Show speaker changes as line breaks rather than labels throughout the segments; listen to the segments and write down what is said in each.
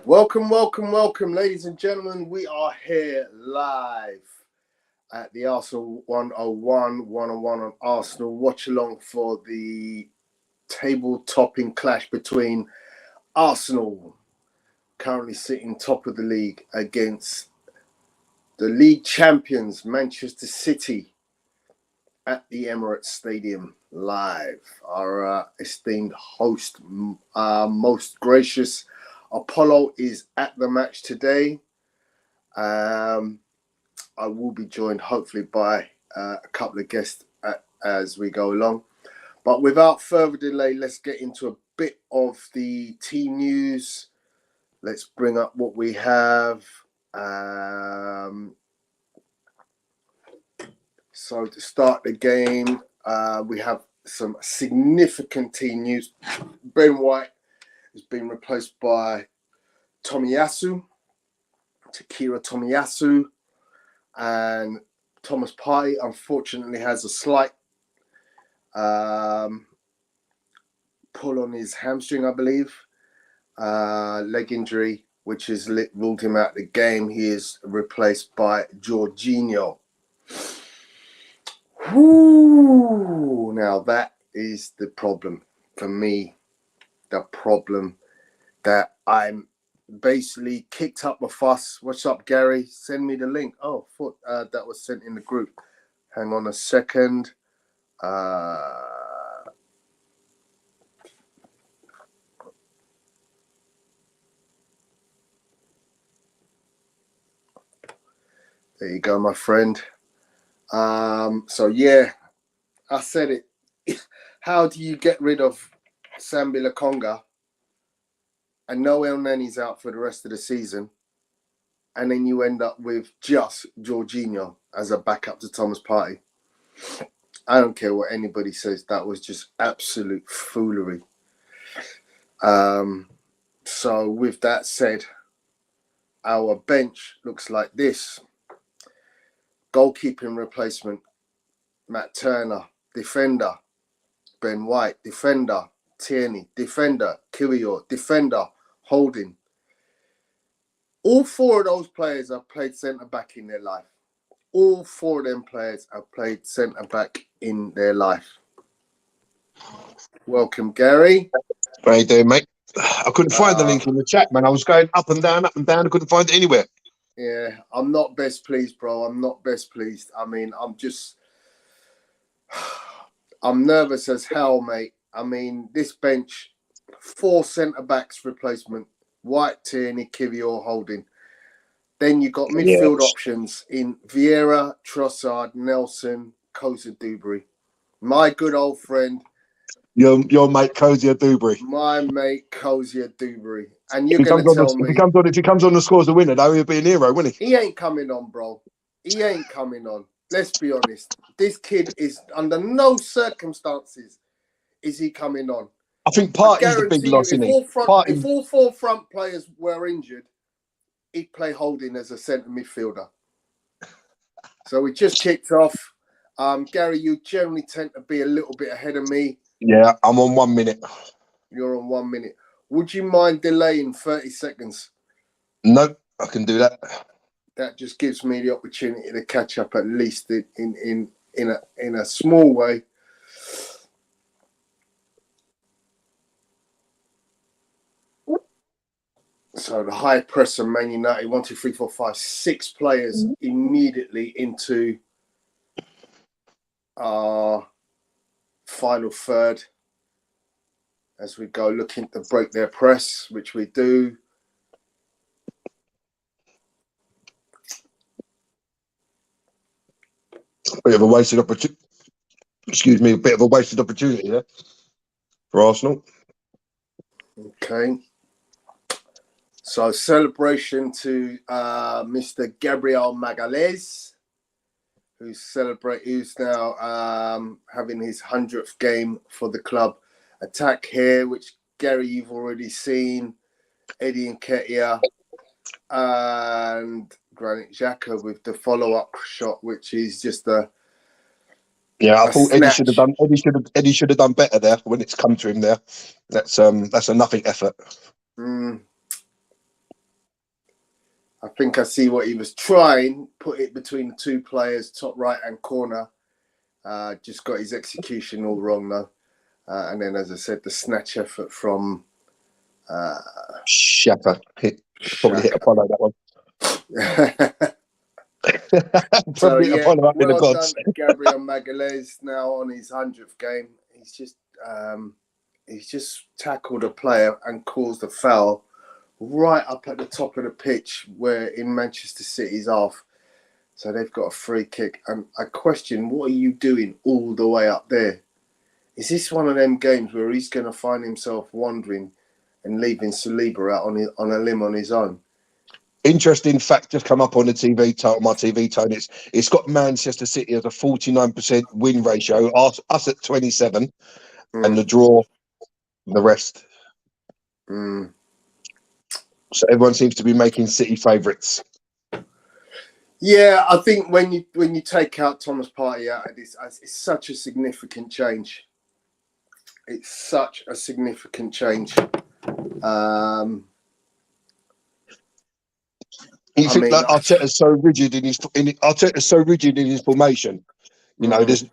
Welcome, ladies and gentlemen. We are here live at the Arsenal 101 on Arsenal watch along for the table-topping clash between Arsenal, currently sitting top of the league, against the league champions Manchester City at the Emirates Stadium live. Our esteemed host, most gracious Apollo, is at the match today. I will be joined hopefully by a couple of guests as we go along. But without further delay, let's get into a bit of the team news. Let's bring up what we have. So to start the game, we have some significant team news. Ben White has been replaced by Takira Tomiyasu, and Thomas Partey unfortunately has a slight pull on his hamstring, I believe, leg injury, which has ruled him out of the game. He is replaced by Jorginho. Woo! Now that is the problem for me. The problem that I'm basically kicked up a fuss. What's up, Gary? Send me the link. Oh, that was sent in the group. Hang on a second. There you go, my friend. So yeah, I said it. How do you get rid of Sambi Lokonga and Noel Nenny's out for the rest of the season, and then you end up with just Jorginho as a backup to Thomas Partey? I don't care what anybody says. That was just absolute foolery. So with that said, our bench looks like this. Goalkeeping replacement, Matt Turner. Defender, Ben White. Defender, Tierney. Defender, Kiwior. Defender, Holding. All four of those players have played centre-back in their life. All four of them players have played centre-back in their life. Welcome, Gary.
How you doing, mate? I couldn't find the link in the chat, man. I was going up and down. I couldn't find it anywhere.
Yeah, I'm not best pleased, bro. I'm not best pleased. I mean, I'm nervous as hell, mate. I mean, this bench, 4 centre-backs replacement. White, Tierney, Kiwior, Holding. Then you got midfield options in Vieira, Trossard, Nelson, Koza Dubry. My good old friend.
Your mate Kozia Dubry.
My mate Kozia Dubry. And you're going to tell me...
If he comes on and scores the winner, though, he'll be an hero, wouldn't he?
He ain't coming on, bro. He ain't coming on. Let's be honest. This kid is, under no circumstances, is he coming on.
I think Partey's the big loss, isn't he?
If all 4 front players were injured, he'd play Holding as a centre midfielder. So we just kicked off. Gary, you generally tend to be a little bit ahead of me.
Yeah, I'm on 1 minute.
You're on 1 minute. Would you mind delaying 30 seconds?
No, I can do that.
That just gives me the opportunity to catch up, at least in a small way. So the high press of Man United, 1, 2, 3, 4, 5, 6 players immediately into our final third as we go looking to break their press, which we do.
Bit of a wasted opportunity. Excuse me, a bit of a wasted opportunity there for Arsenal.
Okay. So celebration to Mr. Gabriel Magalhaes, who's now having his 100th game for the club. Attack here, which Gary, you've already seen. Eddie Nketiah and Granit Xhaka with the follow-up shot, which is just a
Yeah, I
A
thought Eddie should have
snatch.
done. Eddie should have done better there when it's come to him there. That's a nothing effort.
Mm, I think I see what he was trying. Put it between the two players, top right hand corner. Just got his execution all wrong though. And then, as I said, the snatch effort from
Shaka probably hit
Shaka.
Apollo that one.
So
Probably hit
yeah,
Apollo up in the
well done
gods.
to Gabriel Magalhaes now on his 100th game. He's just tackled a player and caused a foul right up at the top of the pitch where in Manchester City's half. So they've got a free kick. And I question, what are you doing all the way up there? Is this one of them games where he's going to find himself wandering and leaving Saliba out on a limb on his own?
Interesting fact just come up on the TV, my TV tone. It's got Manchester City as a 49% win ratio, us at 27, and the draw, the rest.
Mm.
So everyone seems to be making City favourites.
Yeah, I think when you take out Thomas Partey out of this, it's such a significant change. It's such a significant change.
You think that Arteta's so rigid in his formation. You know, there's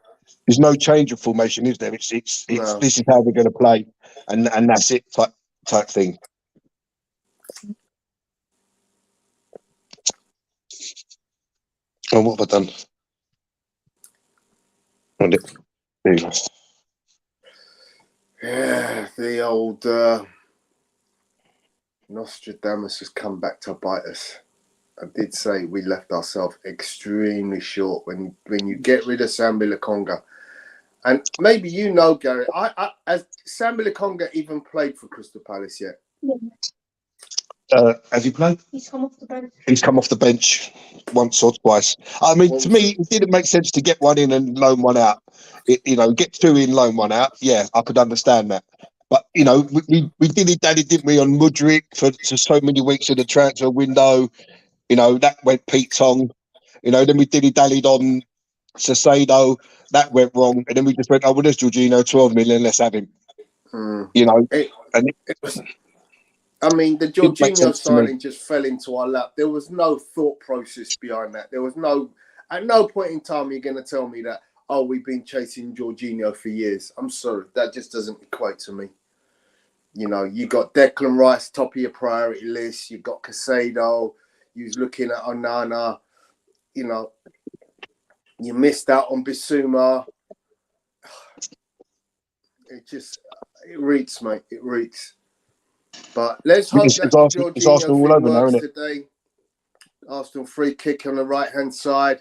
no change of formation, is there? It's
No.
this is how we're going to play, and that's it type thing. And what have I done? There you go.
Yeah, the old Nostradamus has come back to bite us. I did say we left ourselves extremely short when you get rid of Sambi Lokonga. And maybe you know, Gary, has Sambi Lokonga even played for Crystal Palace yet?
Has he played? He's come off the bench. He's come off the bench once or twice. I mean, to me, it didn't make sense to get one in and loan one out. Get two in, loan one out. Yeah, I could understand that. But, we dilly-dally, didn't we, on Mudryk for so many weeks in the transfer window. That went Pete Tong. Then we dilly-dallied on Sasado. That went wrong. And then we just went, oh, well, there's Jorginho, 12 million, let's have him.
It was... I mean, the Jorginho signing just fell into our lap. There was no thought process behind that. There was at no point in time you're going to tell me that, oh, we've been chasing Jorginho for years. I'm sorry. That just doesn't equate to me. You got Declan Rice, top of your priority list. You've got Casado. You was looking at Onana. You missed out on Bissouma. It reeks, mate. It reeks. But let's hope that the Jorginho thing works today. Arsenal free kick on the right-hand side.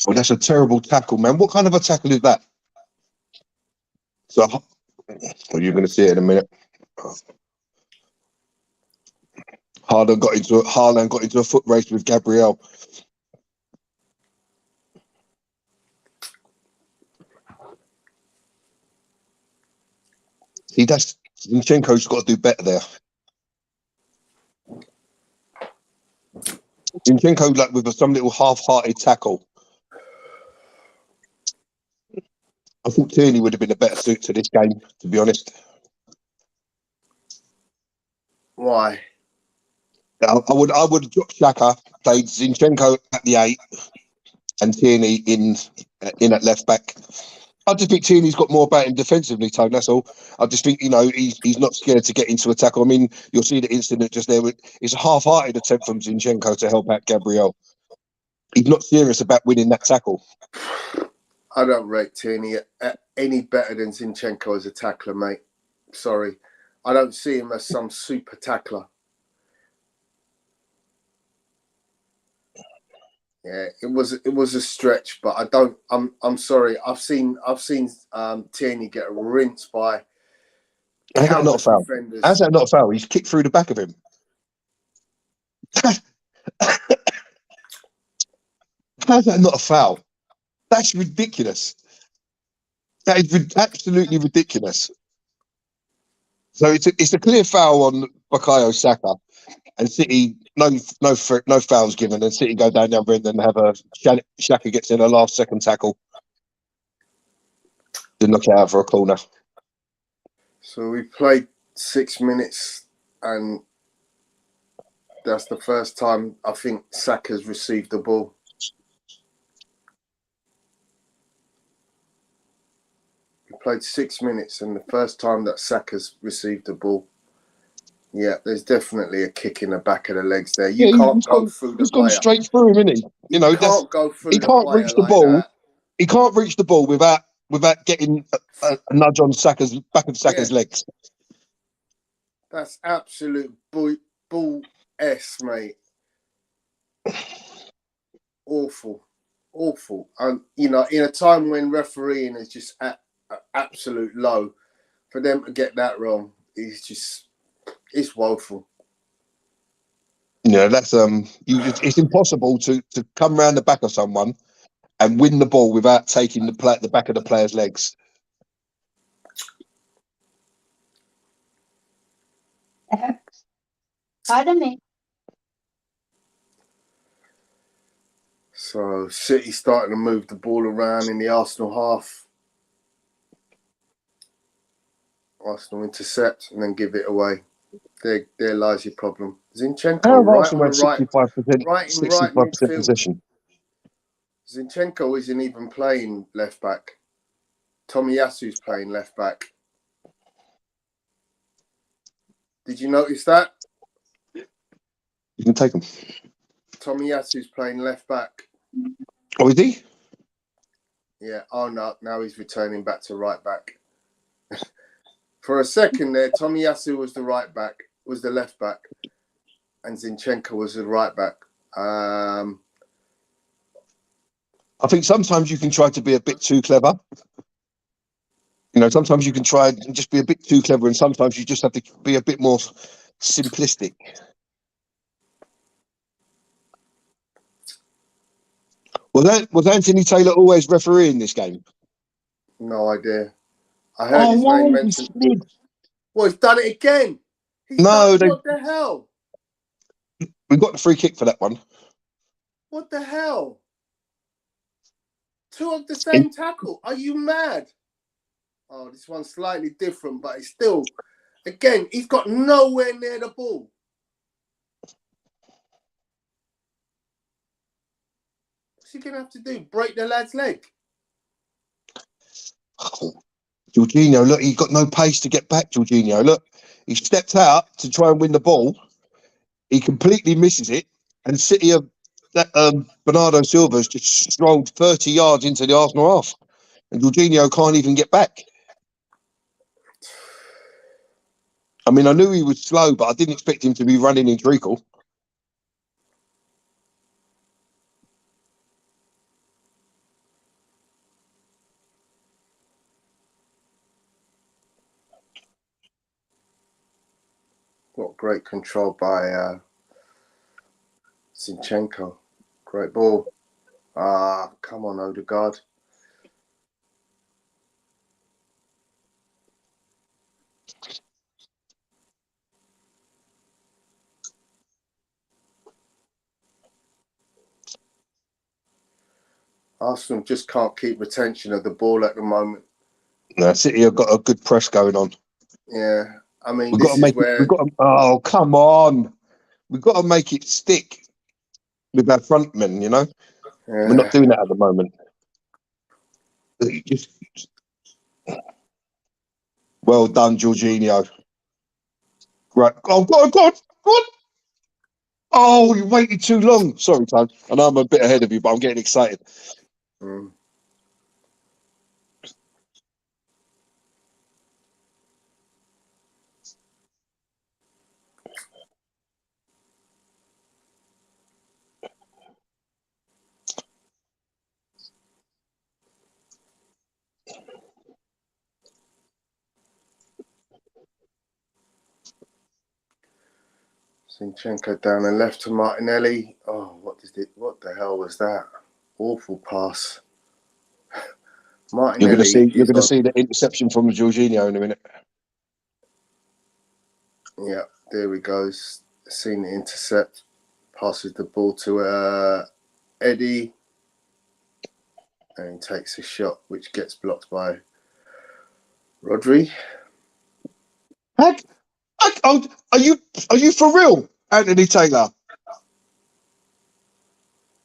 Oh, that's a terrible tackle, man. What kind of a tackle is that? So, you're going to see it in a minute. Haaland got into a foot race with Gabriel. See, Zinchenko's got to do better there. Zinchenko, with some little half-hearted tackle. I thought Tierney would have been a better suit to this game, to be honest.
Why?
I would have dropped Xhaka, played Zinchenko at the 8, and Tierney in at left back. I just think Tierney's got more about him defensively, Tone, that's all. I just think, he's not scared to get into a tackle. I mean, you'll see the incident just there. It's a half-hearted attempt from Zinchenko to help out Gabriel. He's not serious about winning that tackle.
I don't rate Tierney any better than Zinchenko as a tackler, mate. Sorry. I don't see him as some super tackler. Yeah, it was a stretch, but I'm sorry. I've seen Tierney get rinsed by countless defenders.
How's that not a foul? He's kicked through the back of him. How's that not a foul? That's ridiculous. That is absolutely ridiculous. So it's a clear foul on Bukayo Saka, and City no fouls given, and City go down the other end and have a Xhaka gets in a last second tackle. to knock it out for a corner.
So we played 6 minutes, and that's the first time I think Saka's received the ball. We played 6 minutes, and the first time that Saka's received the ball. Yeah, there's definitely a kick in the back of the legs there. You can't go through the
He's gone
player.
straight through him, isn't he?
You know, can't go through
he
the
can't
player
reach the
like
ball.
that.
He can't reach the ball without getting a nudge on Saka's back of Saka's legs.
That's absolute bull s, mate. Awful. And you know, in a time when refereeing is just at absolute low, for them to get that wrong is it's woeful.
Yeah, that's it's impossible to come around the back of someone and win the ball without taking the back of the player's legs.
Pardon me.
So City starting to move the ball around in the Arsenal half. Arsenal intercept and then give it away. There lies your problem. Zinchenko right on the right,
65%,
right in
65%
right midfield.
possession.
Zinchenko isn't even playing left back. Tomiyasu's playing left back. Did you notice that?
You can take him.
Tomiyasu's playing left back.
Oh, is he?
Yeah. Oh no, now he's returning back to right back. For a second there, Tomiyasu was the right back, was the left back, and Zinchenko was the right back.
I think sometimes you can try to be a bit too clever. You know, sometimes you can try and just be a bit too clever, and sometimes you just have to be a bit more simplistic. Was Anthony Taylor always refereeing this game?
No idea. I heard his name mentioned. Well, he's done it again. What the hell?
We got the free kick for that one.
What the hell? Two of the same tackle. Are you mad? Oh, this one's slightly different, but it's still, again, he's got nowhere near the ball. What's he going to have to do? Break the lad's leg?
Oh, Jorginho, look, he's got no pace to get back, Jorginho. Look, he stepped out to try and win the ball. He completely misses it. And City of Bernardo Silva's just strolled 30 yards into the Arsenal half. And Jorginho can't even get back. I mean, I knew he was slow, but I didn't expect him to be running in treacle.
What great control by Zinchenko. Great ball. Come on, Odegaard. Arsenal just can't keep retention of the ball at the moment.
No, City have got a good press going on.
Yeah, I mean,
oh, come on. We've got to make it stick with our frontmen, you know? Yeah. We're not doing that at the moment. Well done, Jorginho. Right. Oh, God. Oh, you waited too long. Sorry, Tom. I know I'm a bit ahead of you, but I'm getting excited.
Zinchenko down and left to Martinelli. Oh, what the hell was that? Awful pass. Martinelli.
You're going to see the interception from Jorginho in a minute.
Yeah, there he goes. Seen the intercept. Passes the ball to Eddie. And he takes a shot, which gets blocked by Rodri.
Are you for real, Anthony Taylor?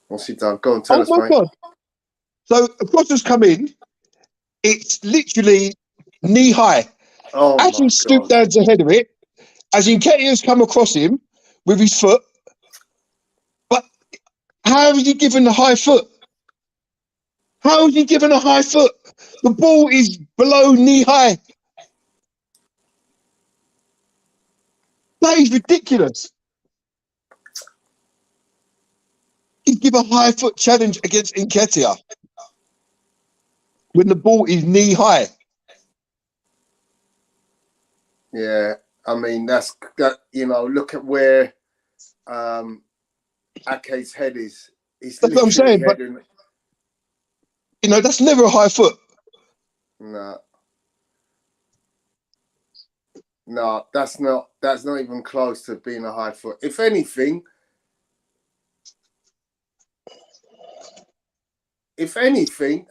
What's he done? Go on, tell us,
my
mate.
God! So a cross has come in. It's literally knee high.
Oh
As he stooped down to head of it, as Nketiah's come across him with his foot, but how is he given the high foot? How is he given a high foot? The ball is below knee high. That is ridiculous. He give a high foot challenge against Nketiah when the ball is knee high.
Yeah, I mean that. Look at where Ake's head is. He's
That's what I'm saying. But that's never a high foot.
No, that's not even close to being a high foot. If anything,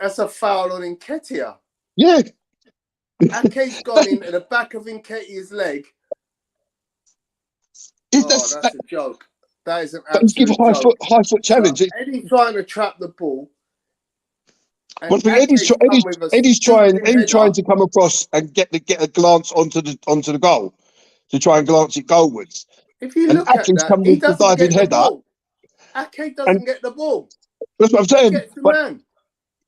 that's a foul on Nketiah.
Yeah.
Ake's gone into the back of Nketiah's leg. That's a joke. That is an absolute joke.
High foot challenge.
So Eddie's trying to trap the ball.
Well, Eddie's trying to come across and get a glance onto the goal, to try and glance it goalwards.
If you look at that, he doesn't get the ball. Ake doesn't get the ball.
That's what I'm saying.
He gets the man.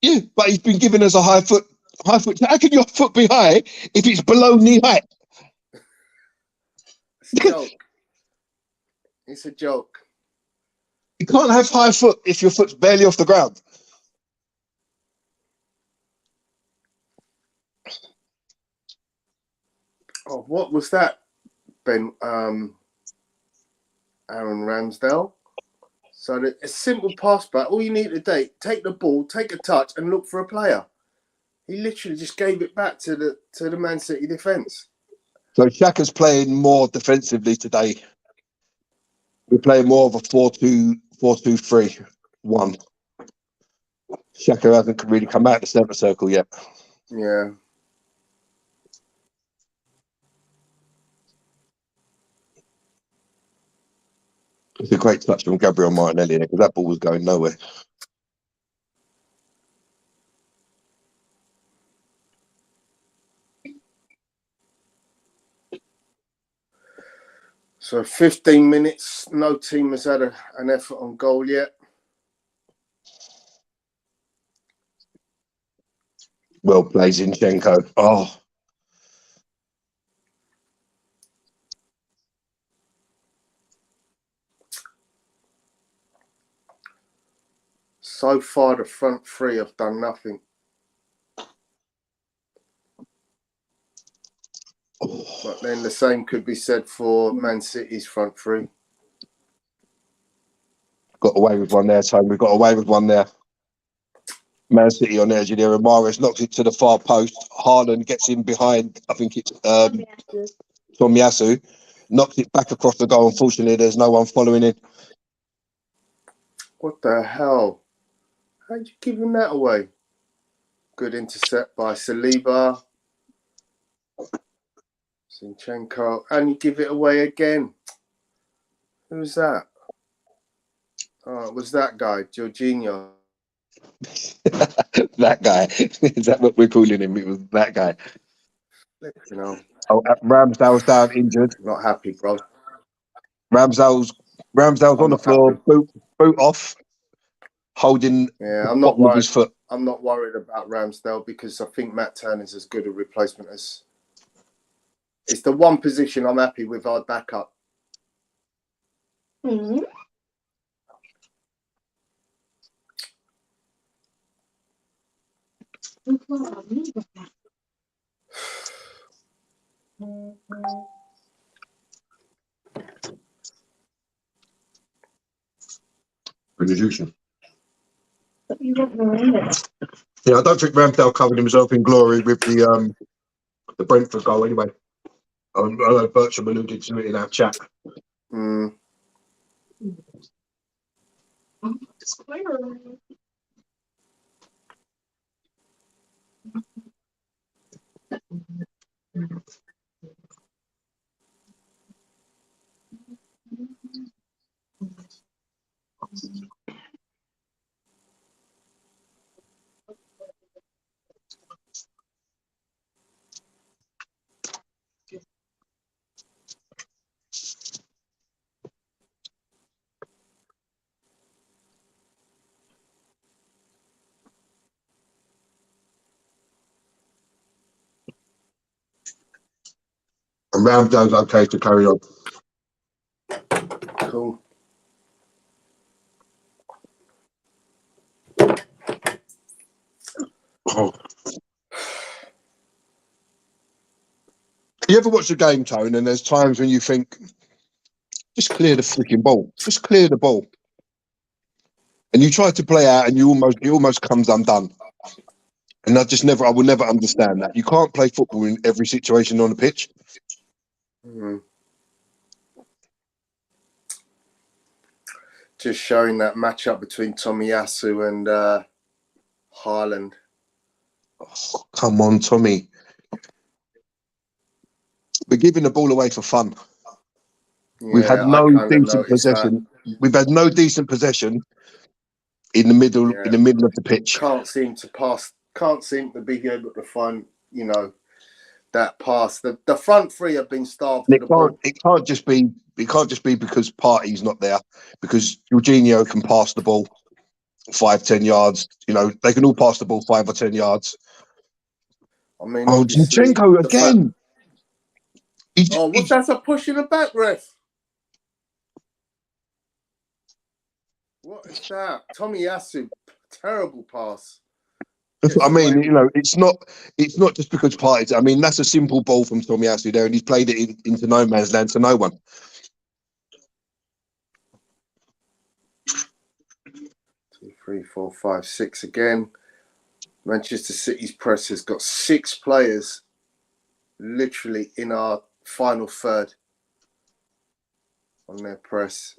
Yeah, but he's been given as a high foot. How can your foot be high if it's below knee height?
It's a joke. It's a joke.
You can't have high foot if your foot's barely off the ground.
Oh, what was that, Ben? Aaron Ramsdale. So a simple pass back. All you need to do, take the ball, take a touch, and look for a player. He literally just gave it back to the Man City defence.
So Xhaka's playing more defensively today. We're playing more of a 4-2-3-1. Xhaka hasn't really come out of the centre circle yet.
Yeah.
It's a great touch from Gabriel Martinelli because that ball was going nowhere.
So 15 minutes, no team has had an effort on goal yet.
Well played, Zinchenko. Oh.
So far, the front three have done nothing. But then the same could be said for Man City's front three.
Got away with one there, Tony. We got away with one there. Man City on there, Junior Mahrez knocks it to the far post. Haaland gets in behind, I think it's Tomiyasu. Knocks it back across the goal. Unfortunately, there's no one following it.
What the hell? How'd you give him that away? Good intercept by Saliba. Zinchenko. And you give it away again. Who's that? Oh, it was that guy, Jorginho.
That guy. Is that what we're calling him? It was that guy.
You know.
Oh, Ramsdale's down injured.
Not happy, bro.
Ramsdale's on the floor, boot off, holding the bottom of his foot.
I'm not worried about Ramsdale because I think Matt Turner's as good a replacement as. It's the one position I'm happy with our backup. Mm-hmm.
Reduction. Yeah, I don't think Ramsdale covered himself in glory with the Brentford goal anyway. I know Bertram alluded to it in our chat.
Mm.
And Ramsdale's okay to carry on.
Cool.
Oh. You ever watch a game, Tone, and there's times when you think, just clear the freaking ball. Just clear the ball. And you try to play out and it almost comes undone. And I will never understand that. You can't play football in every situation on the pitch.
Mm. Just showing that matchup between Tomiyasu and Haaland.
Oh, come on, Tommy. We're giving the ball away for fun.
Yeah,
We've had no decent possession.
That.
We've had no decent possession in the middle of the pitch.
Can't seem to be able to find, that pass. The front three have been starved to the ball.
It can't just be because Partey's not there, because Jorginho can pass the ball 5-10 yards. They can all pass the ball 5 or 10 yards.
I mean,
Zinchenko again.
That's a push in the back, ref? What is that? Tomiyasu, terrible pass.
I mean, it's not just because Partey. I mean, that's a simple ball from Tomiyasu there, and he's played it into no man's land to no one.
2, 3, 4, 5, 6 again. Manchester City's press has got 6 players literally in our final third on their press.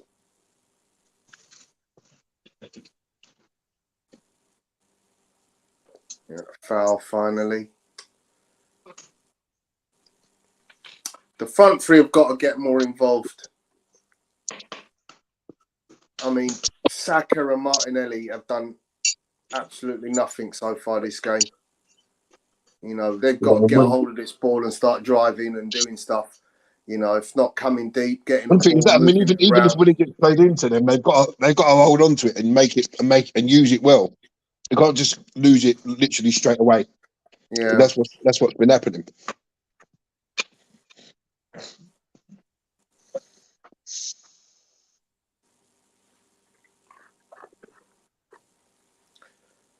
Yeah, foul finally. The front three have got to get more involved. I mean, Saka and Martinelli have done absolutely nothing so far this game. They've got to get a hold of this ball and start driving and doing stuff. If not coming deep, getting the ball.
I mean, even if when it gets played into them, they've got to hold on to it and make and use it well. They can't just lose it literally straight away.
Yeah,
and that's what's been happening.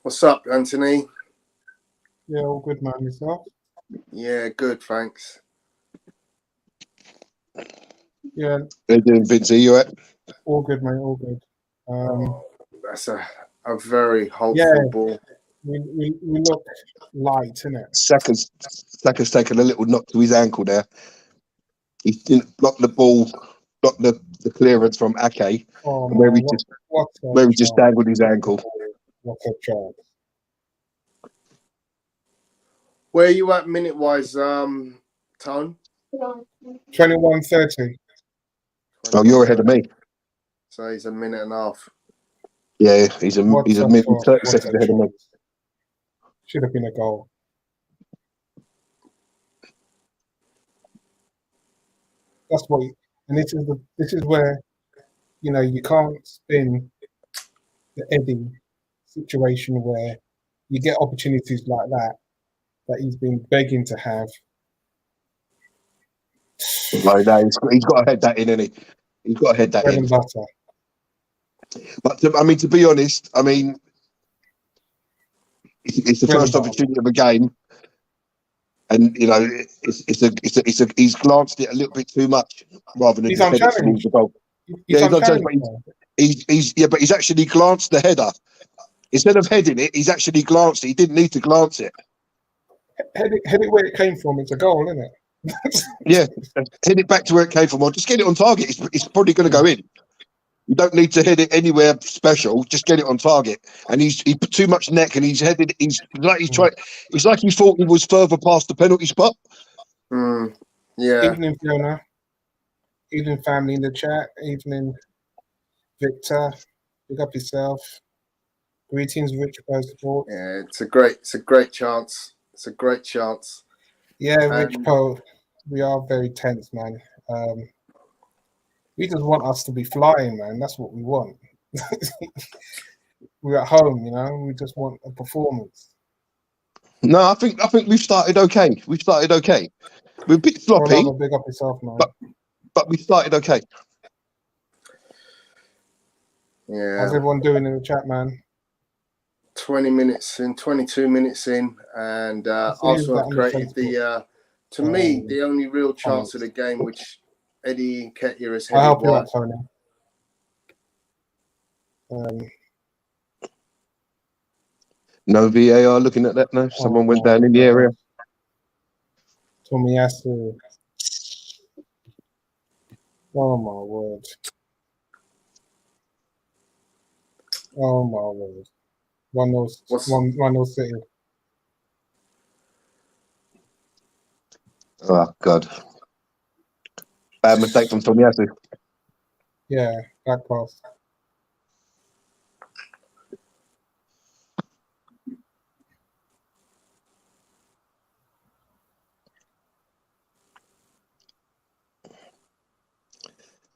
What's up, Anthony?
Yeah, all good, man. Yourself?
Yeah, good, thanks.
Yeah.
They're doing Vince, are you at?
All good, mate. All good.
That's a very hopeful ball.
We look light, innit?
Saka's taken a little knock to his ankle there. He didn't block the ball, block the clearance from Ake, where he just dangled his ankle.
What a chance.
Where are you at minute-wise, Tone?
21:30.
Oh, you're ahead of me.
So he's a minute and a half.
Yeah, he's a minute and 30 seconds ahead of me.
Should have been a goal. That's what, and this is where, you can't spin the Eddie situation where you get opportunities like that he's been begging to have.
Like that, he's got to head that in, isn't he? He's got to head that
bread
in.
And butter.
But to be honest, I mean, it's the first opportunity of a game, and he's glanced it a little bit too much rather than
he's
just head it towards the goal. He's but he's actually glanced the header instead of heading it. He's actually glanced it. He didn't need to glance it.
Head it where it came from. It's a goal, isn't it?
Yeah, head it back to where it came from, or just get it on target. It's probably going to go in. You don't need to head it anywhere special. Just get it on target. And he put too much neck, and he's headed. It's like he thought he was further past the penalty spot.
Yeah.
Evening, Fiona. Evening, family in the chat. Evening, Victor. Pick up yourself. Greetings, Rich Post Sports.
Yeah, it's a great chance. It's a great chance.
Yeah, Rich Poe. We are very tense, man. We just want us to be flying, man. That's what we want. We're at home, we just want a performance.
No, I think we've started okay. We're a bit sloppy,
big up yourself, man.
but we started okay.
Yeah.
How's everyone doing in the chat, man?
20 minutes in, 22 minutes in, and Arsenal have created the only real chance of the game, which Eddie Nketiah has headed.
I'll help you out, Tony.
No VAR looking at that now. Someone went down in the area.
Tomiyasu. Oh my word. Oh my word. 1-0 City.
Oh God. Bad mistake from Tomiyasu.
Yeah, back pass.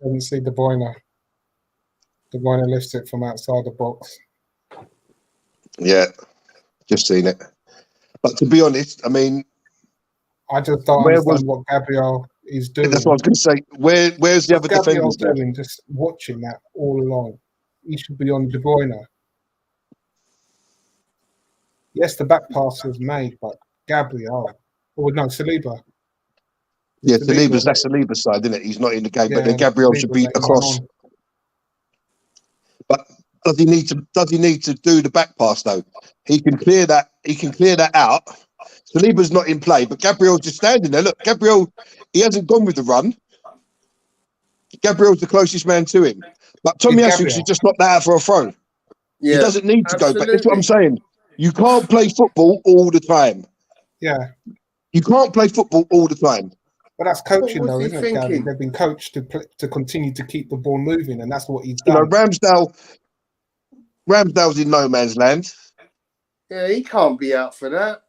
Didn't see De Bruyne. De Bruyne lifts it from outside the box.
Yeah, just seen it. But to be honest, I mean,
I just don't understand what Gabriel is doing.
That's what I was going to say. Where's the other defenders there?
Just watching that all along. He should be on De Bruyne. Yes, the back pass was made, but Gabriel. Oh, no, Saliba.
Yeah, that's Saliba's side, isn't it? He's not in the game, but then Gabriel should be across. But does he need to do the back pass though? He can clear that. He can clear that out. Saliba's not in play, but Gabriel's just standing there. Look, Gabriel, he hasn't gone with the run. Gabriel's the closest man to him. But Tomiyasu should just knock that out for a throw. Yeah, he doesn't need to go back. That's what I'm saying. You can't play football all the time.
Yeah.
You can't play football all the time.
But that's coaching, though, isn't it, Gary? They've been coached to continue to keep the ball moving, and that's what he's done.
You know, Ramsdale's in no man's land.
Yeah, he can't be out for that.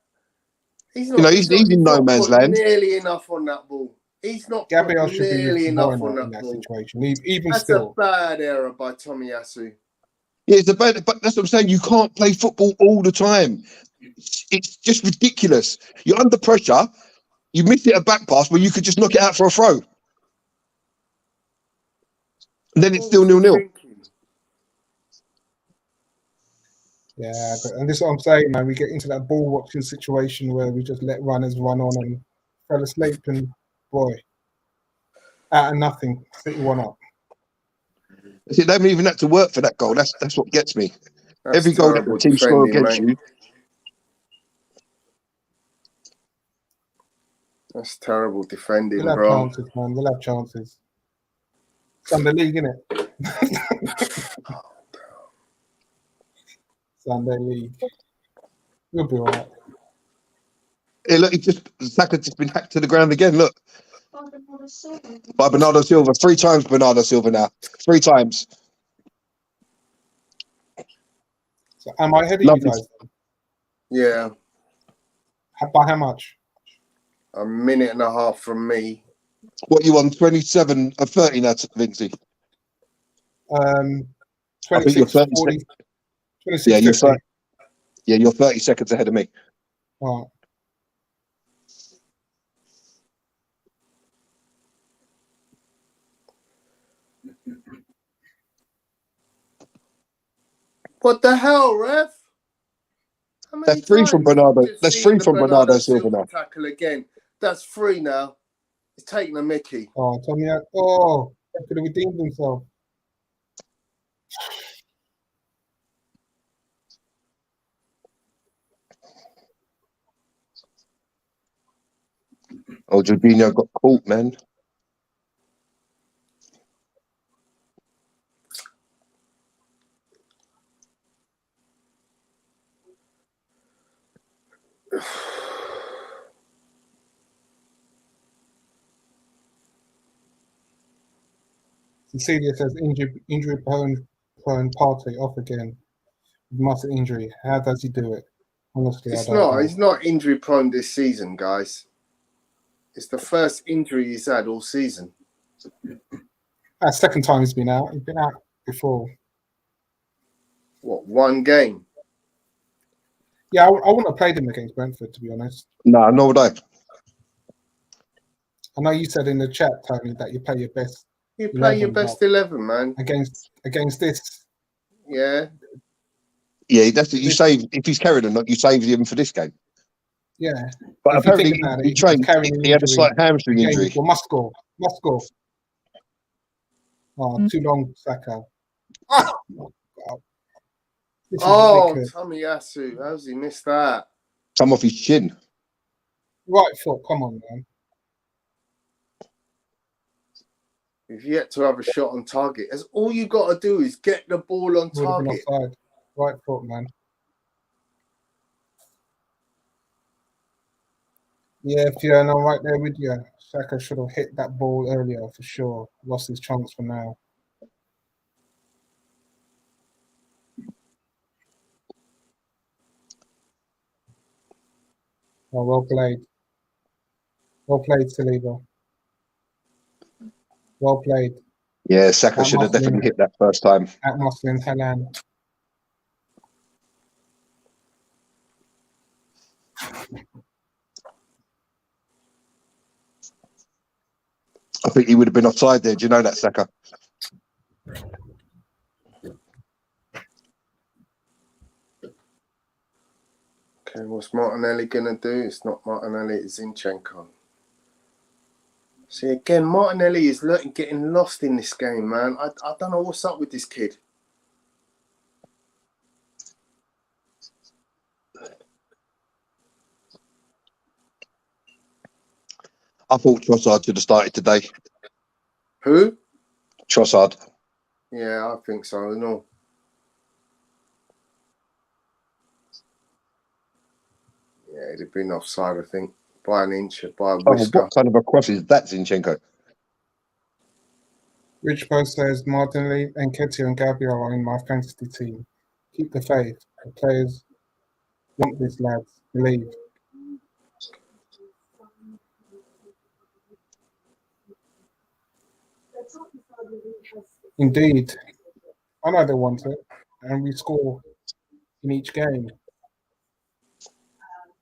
He's not.
He's in no man's land.
Nearly enough on that ball. He's not.
Gabriel should be
nearly enough on
that
ball.
Situation. Even
that's
still,
a bad error by Tomiyasu.
Yeah, it's a bad. But that's what I'm saying. You can't play football all the time. It's just ridiculous. You're under pressure. You miss it a back pass where you could just knock it out for a throw. And then it's still 0-0.
Yeah, and this is what I'm saying, man. We get into that ball watching situation where we just let runners run on and fell asleep, and boy, out of nothing, City 1-up.
They haven't even had to work for that goal. That's what gets me. Every goal that the team score against you.
That's terrible defending,
They'll have
bro.
chances, man. They'll have chances. Sunday League, innit? Sunday League. You'll be all right.
Hey, look, Saka's just been hacked to the ground again. Look. By Bernardo Silva. 3 times Bernardo Silva now. 3 times.
So am I ahead of you guys?
Yeah.
By how much?
A minute and a half from me.
What you on? 27 of 30 now, Vinci?
26, 40, 26,
yeah,
50.
You're 30 seconds ahead of me.
All right.
What the hell, ref?
That's 3 from Bernardo. That's 3 from Bernardo Silva now.
Tackle again. That's 3 now. He's taking a Mickey.
Oh, tell me, he could have redeemed himself.
Oh, Jorginho got caught, man.
Cecilia says injury prone party off again. Muscle injury. How does he do it? Honestly, I don't know.
He's not injury prone this season, guys. It's the first injury he's had all season.
That's the second time he's been out. He's been out before.
What, 1 game?
Yeah, I wouldn't have played him against Brentford, to be honest.
No, nor would I.
I know you said in the chat, Tony, that you play your best.
You play your
11,
best 11, man.
Against this.
Yeah.
Yeah, that's it. You save if he's carried or not. You save him for this game.
Yeah.
But
If you
apparently
think about
he
it, he was
trained.
carrying an
He had a
injury.
slight hamstring
The game
injury.
before. Must score. Oh, too long, Saka. Oh, God. This is ridiculous.
Tomiyasu. How's he missed that?
Come off his chin.
Right foot. Come on, man.
We've yet to have a shot on target. As all you got to do is get the ball on
Would have been
target.
offside. Right foot, man. Yeah, Fiona, I'm right there with you. Saka should have hit that ball earlier for sure. Lost his chance for now. Oh, well played. Well played, Saliba. Well played.
Yeah, Saka
That
should have
must have been-
definitely hit that first time.
At Muslim Halan.
I think he would have been offside there. Do you know that, Saka?
Okay, what's Martinelli going to do? It's not Martinelli, it's Zinchenko. See, again, Martinelli is getting lost in this game, man. I don't know what's up with this kid.
I thought Trossard should have started today.
Who?
Trossard.
Yeah, I think so. No. Yeah, it'd have been offside, I think, by an inch, by a whisker.
What kind of a cross is that, Zinchenko?
Rich Post says Martinelli, Nketiah and Gabriel are in my fantasy team. Keep the faith. The players want this, lads. Believe. Indeed. I know they want it. And we score in each game.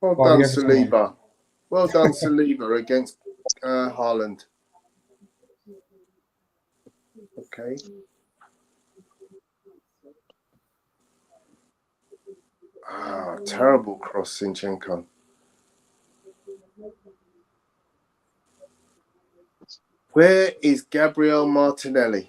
Well
By
done,
the Everton one.
Saliba. Well done, Saliba against Haaland. Okay. Terrible cross, Zinchenko. Where is Gabriel Martinelli?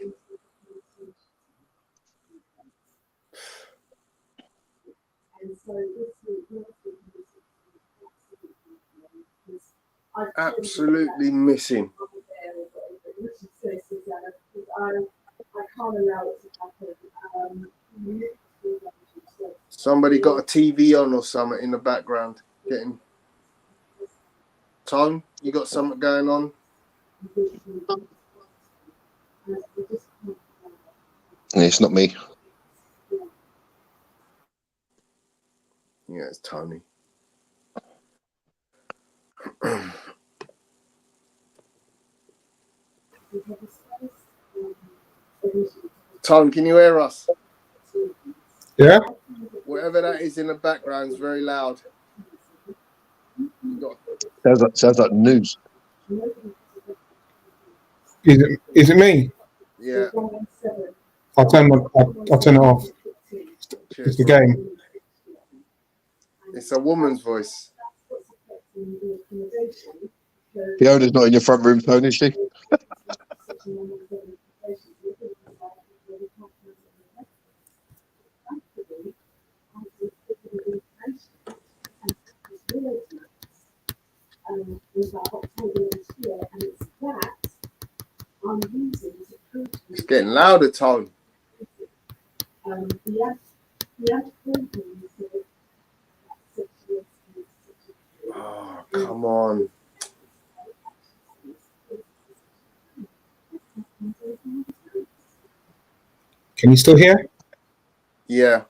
Absolutely missing. Somebody got a TV on or something in the background. Getting Tom, you got something going on?
It's not me.
Yeah, it's Tony. Tom, can you hear us?
Yeah?
Whatever that is in the background is very loud.
Sounds like news.
Is it me?
Yeah.
I'll turn it off.
Cheers.
It's the game.
It's a woman's voice.
Fiona's not in your front room, Tony, is she?
It's getting louder, Tom. Oh, come on.
Can you still hear?
Yeah.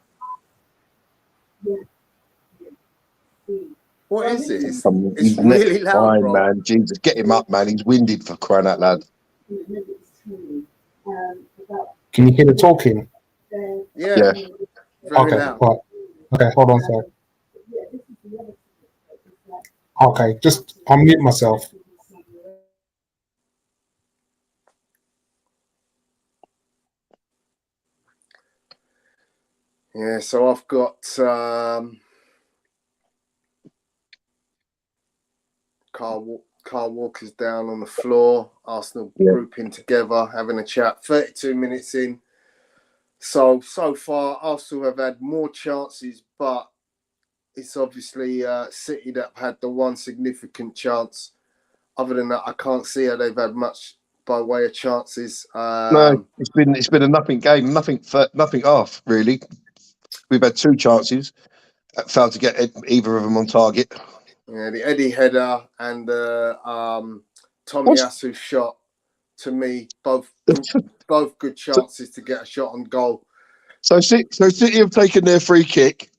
What is it? It's really loud,
fine,
bro.
man. Jesus, get him up, man. He's winded for crying out loud.
Can you hear the talking?
Yeah. Very
Okay,
loud.
right. Okay, hold on a sec. Okay, just I'll mute myself.
Yeah, so I've got Carl Walker's down on the floor. Arsenal grouping together, having a chat. 32 minutes in. So far, Arsenal have had more chances, but it's obviously City that have had the one significant chance. Other than that, I can't see how they've had much by way of chances.
No, it's been a nothing game, nothing half really. We've had 2 chances, failed to get either of them on target.
Yeah, the Eddie header and the Tomiyasu shot, to me, both good chances to get a shot on goal.
So City have taken their free kick.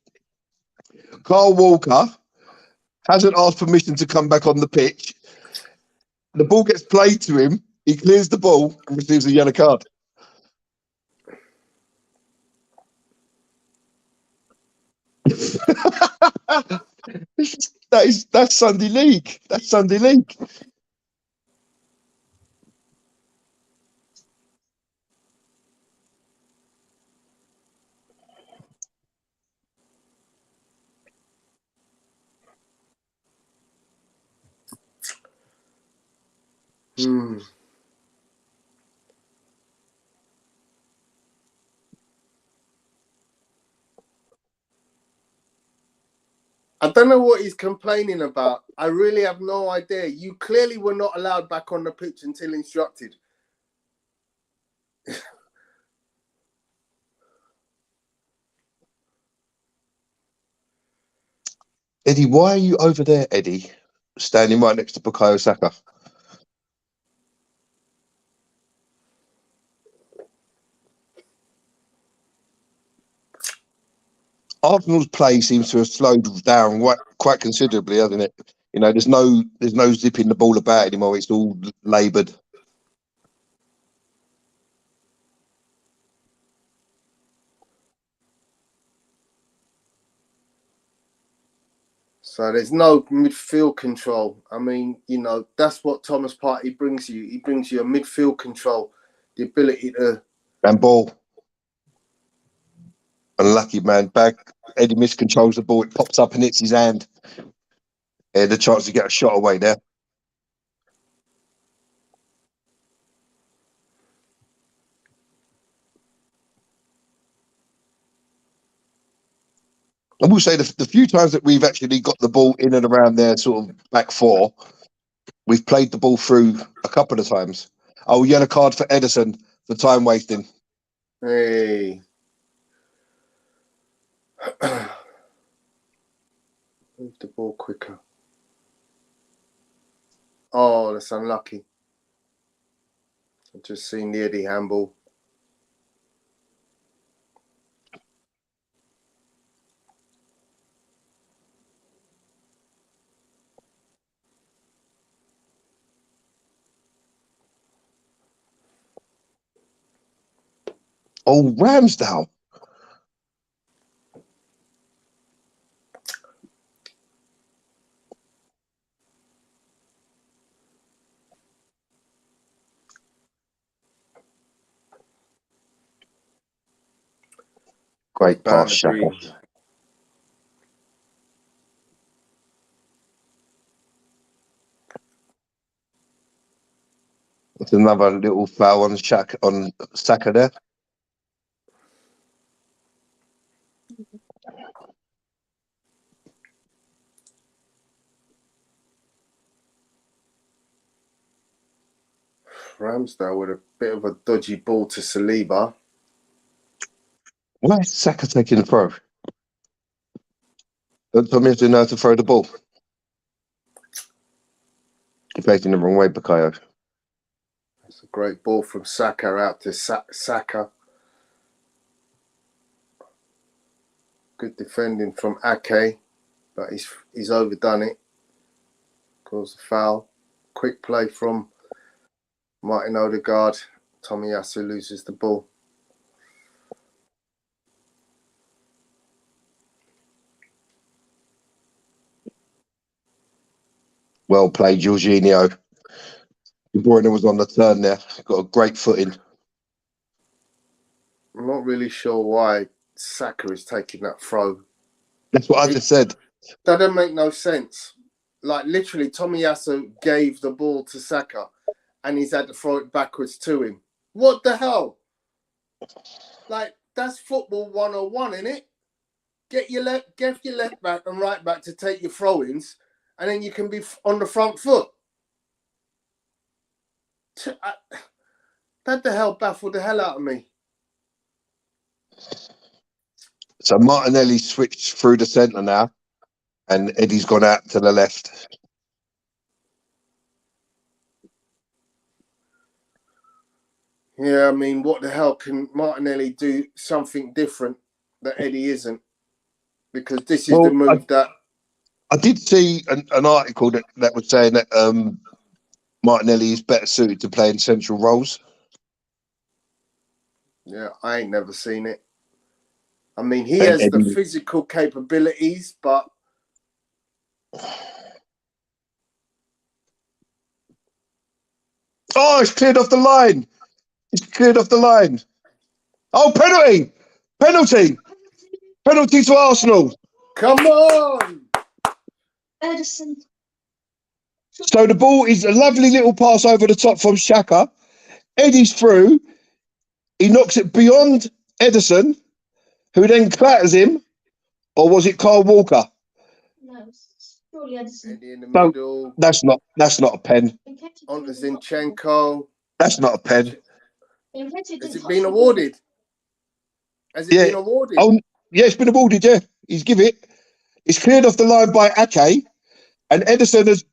Carl Walker hasn't asked permission to come back on the pitch. The ball gets played to him. He clears the ball and receives a yellow card. That's Sunday League. That's Sunday League.
I don't know what he's complaining about. I really have no idea. You clearly were not allowed back on the pitch until instructed.
Eddie, why are you over there, Eddie? Standing right next to Bukayo Saka. Arsenal's play seems to have slowed down quite considerably, hasn't it? You know, there's no zipping the ball about anymore. It's all laboured.
So there's no midfield control. I mean, you know, that's what Thomas Partey brings you. He brings you a midfield control, the ability to...
And ball. Unlucky man. Back. Eddie miscontrols the ball. It pops up and hits his hand. He had the chance to get a shot away there. I will say the few times that we've actually got the ball in and around their sort of back 4, we've played the ball through a couple of times. Oh, yellow card for Edison for time wasting.
Hey. Move the ball quicker. Oh, that's unlucky. I've just seen the Eddie handball.
Oh, Ramsdale. Great pass, Shaka. It's another little foul on Saka there.
Ramsdale with a bit of a dodgy ball to Saliba.
Why is Saka taking the throw? Don't tell me to know how to throw the ball. You're facing the wrong way, Bukayo.
That's a great ball from Saka out to Saka. Good defending from Ake, but he's overdone it. Caused a foul. Quick play from Martin Odegaard. Tomiyasu loses the ball.
Well played, Jorginho. De Bruyne was on the turn there. Got a great footing.
I'm not really sure why Saka is taking that throw.
That's what I just said.
That doesn't make no sense. Like, literally, Tomiyasu gave the ball to Saka and he's had to throw it backwards to him. What the hell? Like, that's football 101, isn't it? Get your left back and right back to take your throw-ins, and then you can be on the front foot. That the hell baffled the hell out of me.
So Martinelli switched through the centre now, and Eddie's gone out to the left.
Yeah, I mean, what the hell can Martinelli do something different that Eddie isn't? Because this is the move that...
I did see an article that was saying that Martinelli is better suited to play in central roles.
Yeah, I ain't never seen it. I mean, he has the physical capabilities, but...
Oh, it's cleared off the line. It's cleared off the line. Oh, penalty! Penalty! Penalty to Arsenal.
Come on!
Edison.
So the ball is a lovely little pass over the top from Xhaka. Eddie's through. He knocks it beyond Edison, who then clatters him. Or was it Kyle Walker?
No, it's surely Edison.
Eddie in the
No,
middle.
that's not a pen.
On to Zinchenko.
That's not a pen.
Has it been awarded? Has it been awarded?
Oh, yeah, it's been awarded, yeah. He's give it. It's cleared off the line by Ake, and Edison has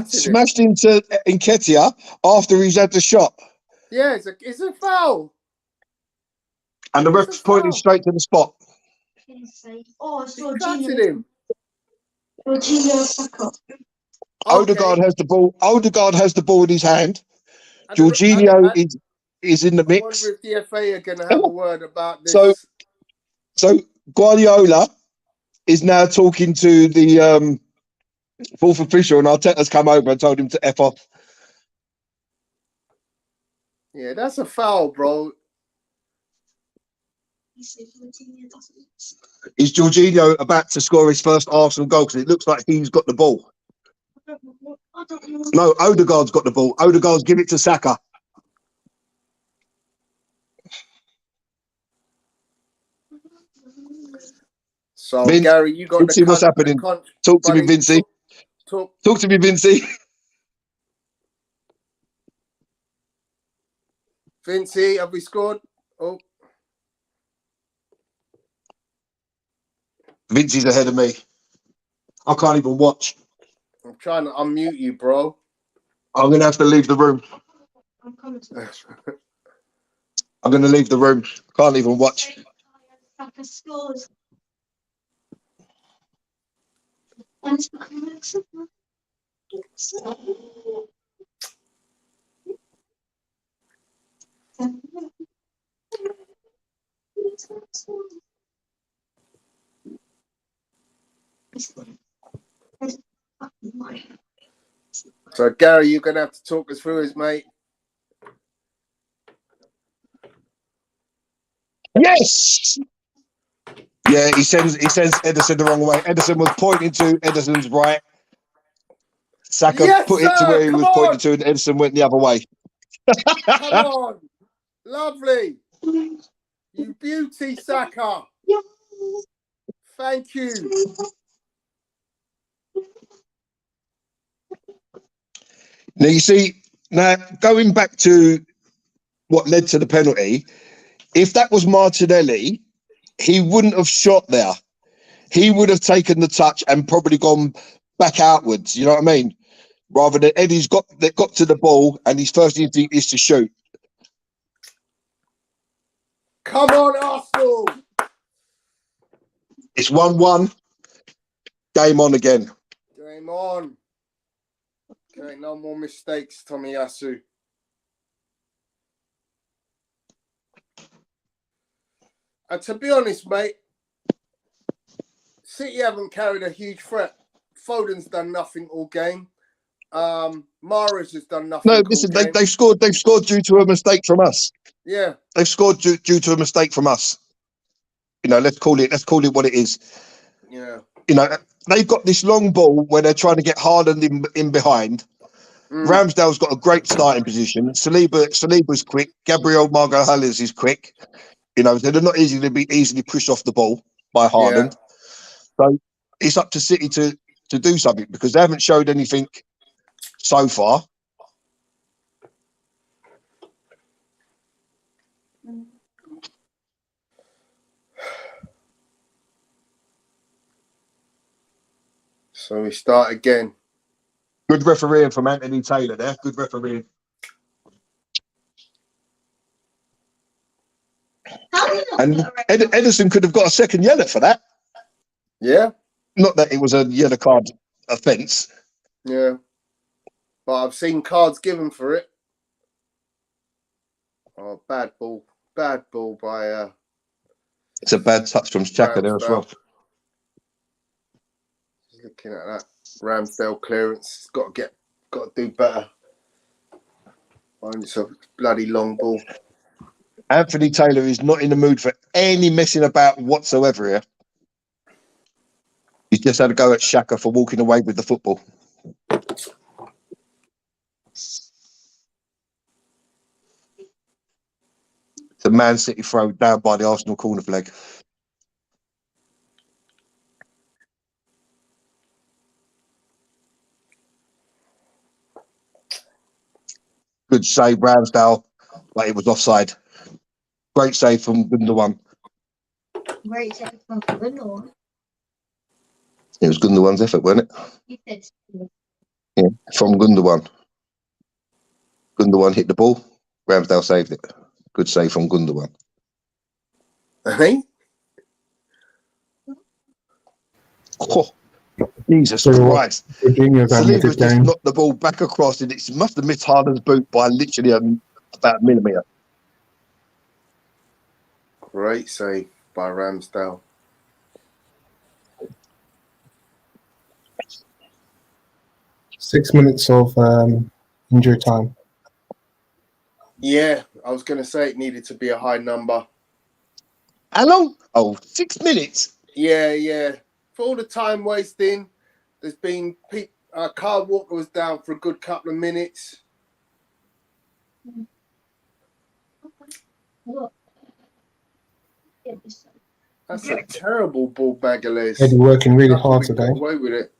smashed into Nketiah after he's had the shot.
Yeah, it's a foul.
And the ref's pointing straight to the spot.
Oh, it's
Jorginho.
Jorginho Saka.
Odegaard has the ball. Odegaard has the ball in his hand. Jorginho is in the mix.
I wonder if the FA are going to have a word about this.
So Guardiola is now talking to the fourth official, and Arteta's come over and told him to F off.
Yeah, that's a foul, bro.
Is Jorginho about to score his first Arsenal goal? Because it looks like he's got the ball. No, Odegaard's got the ball. Odegaard's give it to Saka.
So, Vince, Gary, you got
see what's happening. Talk to me, Vincey. Talk to me, Vincey.
Vincey, have we scored? Oh.
Vincey's ahead of me. I can't even watch.
I'm trying to unmute you, bro.
I'm going to have to leave the room. I'm going to leave the room. Can't even watch.
So, Gary, you're going to have to talk us through this, mate.
Yes! Yeah, he sends Edison the wrong way. Edison was pointing to Edison's right. Saka put it to where he was pointing to, and Edison went the other way.
Come on. Lovely. You beauty, Saka. Thank you.
Now, you see, going back to what led to the penalty, if that was Martinelli, he wouldn't have shot there. He would have taken the touch and probably gone back outwards. You know what I mean? Rather than Eddie's got to the ball and his first instinct is to shoot.
Come on, Arsenal!
It's 1-1. Game on again.
Game on. Okay, no more mistakes, Tomiyasu. And to be honest, mate, City haven't carried a huge threat. Foden's done nothing all game. Mahrez has done nothing.
No, listen, they've scored due to a mistake from us.
Yeah.
They've scored due to a mistake from us. You know, let's call it what it is.
Yeah.
You know, they've got this long ball where they're trying to get Haaland in behind. Ramsdale's got a great starting position. Saliba's quick. Gabriel Magalhaes is quick. You know, so they're not easily pushed off the ball by
Yeah.
Haaland. So it's up to City to do something because they haven't showed anything so far.
So we start again.
Good refereeing from Anthony Taylor there. Good refereeing. And Ederson could have got a second yellow for that.
Yeah.
Not that it was a yellow card offence.
Yeah. But I've seen cards given for it. Oh, bad ball. Bad ball by
It's a bad touch from Xhaka there as well.
Just looking at that Ramsdale clearance. Got to do better. Find yourself a bloody long ball.
Anthony Taylor is not in the mood for any messing about whatsoever here. He's just had a go at Xhaka for walking away with the football. The Man City throw down by the Arsenal corner flag. Good save, Ramsdale, but it was offside. Great save from Gundogan.
Great save from Gundogan.
It was Gundogan's effort, wasn't it?
He said so.
Yeah, from Gundogan. Gundogan hit the ball. Ramsdale saved it. Good save from Gundogan.
Hey?
Oh, Jesus Christ. Saliba just knocked the ball back across and it must have missed Haaland's boot by literally about a millimetre.
Great save by Ramsdale.
Six minutes of injury time.
Yeah, I was going to say it needed to be a high number.
How long? Oh, 6 minutes.
Yeah. For all the time wasting, there's been Kyle Walker was down for a good couple of minutes. That's a terrible ball, Magalhaes.
Eddie working really hard today.
Got away with it.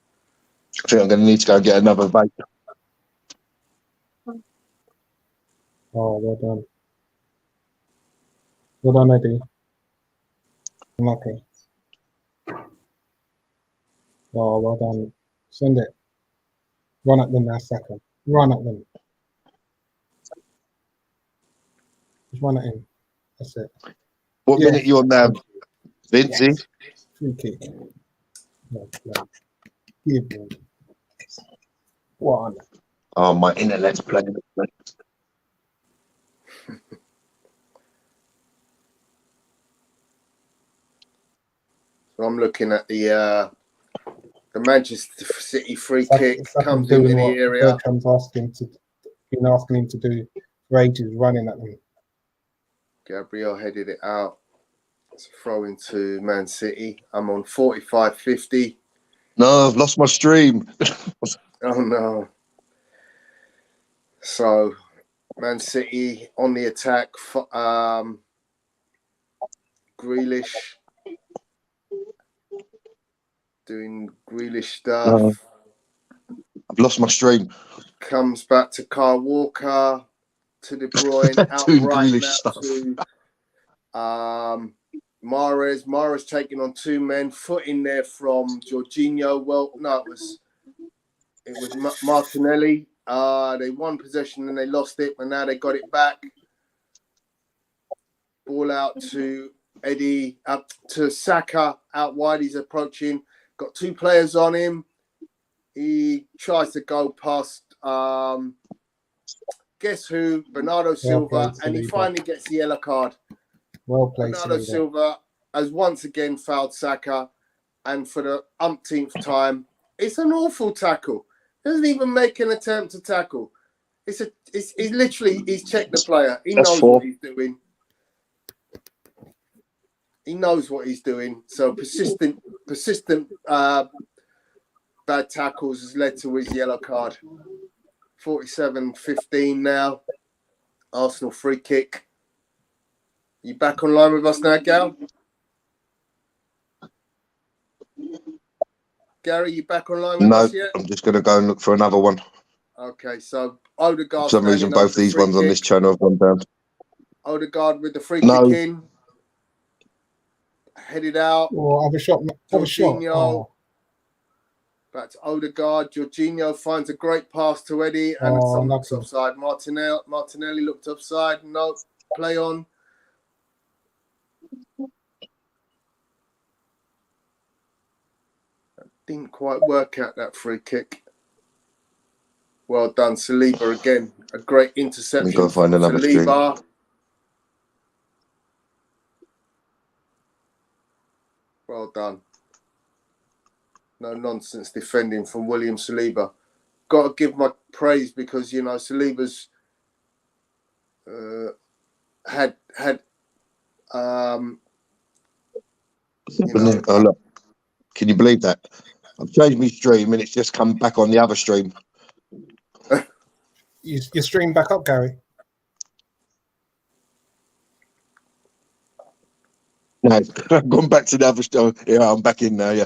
I think I'm going to need to go get another vape.
Oh, well done. Well done, Eddie. Unlucky. Oh, well done. Send it. Run at them now, second. Run at them. Just run at him. That's it.
What minute are you on now, Vince?
Yes. Free kick. No, no. Give him. One.
Oh, my internet's playing.
So I'm looking at the Manchester City free kick comes
doing
in the
what
area.
Bertram's asking him to do for ages, running at them.
Gabriel headed it out. It's a throw into Man City. I'm on 45-50.
No, I've lost my stream.
Oh no. So Man City on the attack. Grealish doing Grealish stuff.
No. I've lost my stream.
Comes back to Kyle Walker, to De Bruyne, out
Doing
right
Grealish
now
stuff.
to Mahrez. Mahrez taking on two men, foot in there from Jorginho. Well, no, it was Martinelli. They won possession and they lost it, but now they got it back. Ball out to Eddie, up to Saka, out wide. He's approaching. Got two players on him. He tries to go past, guess who? Bernardo Silva, and he finally gets the yellow card.
Well played,
Bernardo Silva has once again fouled Saka, and for the umpteenth time, it's an awful tackle. Doesn't even make an attempt to tackle. He's checked the player. He knows what he's doing. He knows what he's doing. So persistent bad tackles has led to his yellow card. 47-15 now. Arsenal free kick. You back online with us now, Gal? Gary, you back online with us yet?
I'm just going to go and look for another one.
Okay, so Odegaard.
For some reason, both these ones on this channel have gone down.
Odegaard with the free kick in. Headed out.
Or have a shot.
Jorginho.
Oh.
Back to Odegaard. Jorginho finds a great pass to Eddie, and someone looks offside. Martinelli looked offside. No, play on. That didn't quite work out, that free kick. Well done, Saliba again. A great interception.
We've got to find another
Saliba.
stream.
Well done. No nonsense defending from William Saliba. Got to give my praise because, you know, Saliba's had
Oh, look. Can you believe that? I've changed my stream and it's just come back on the other stream.
You stream back up, Gary?
No, I've gone back to the other stream. Yeah, I'm back in now, yeah.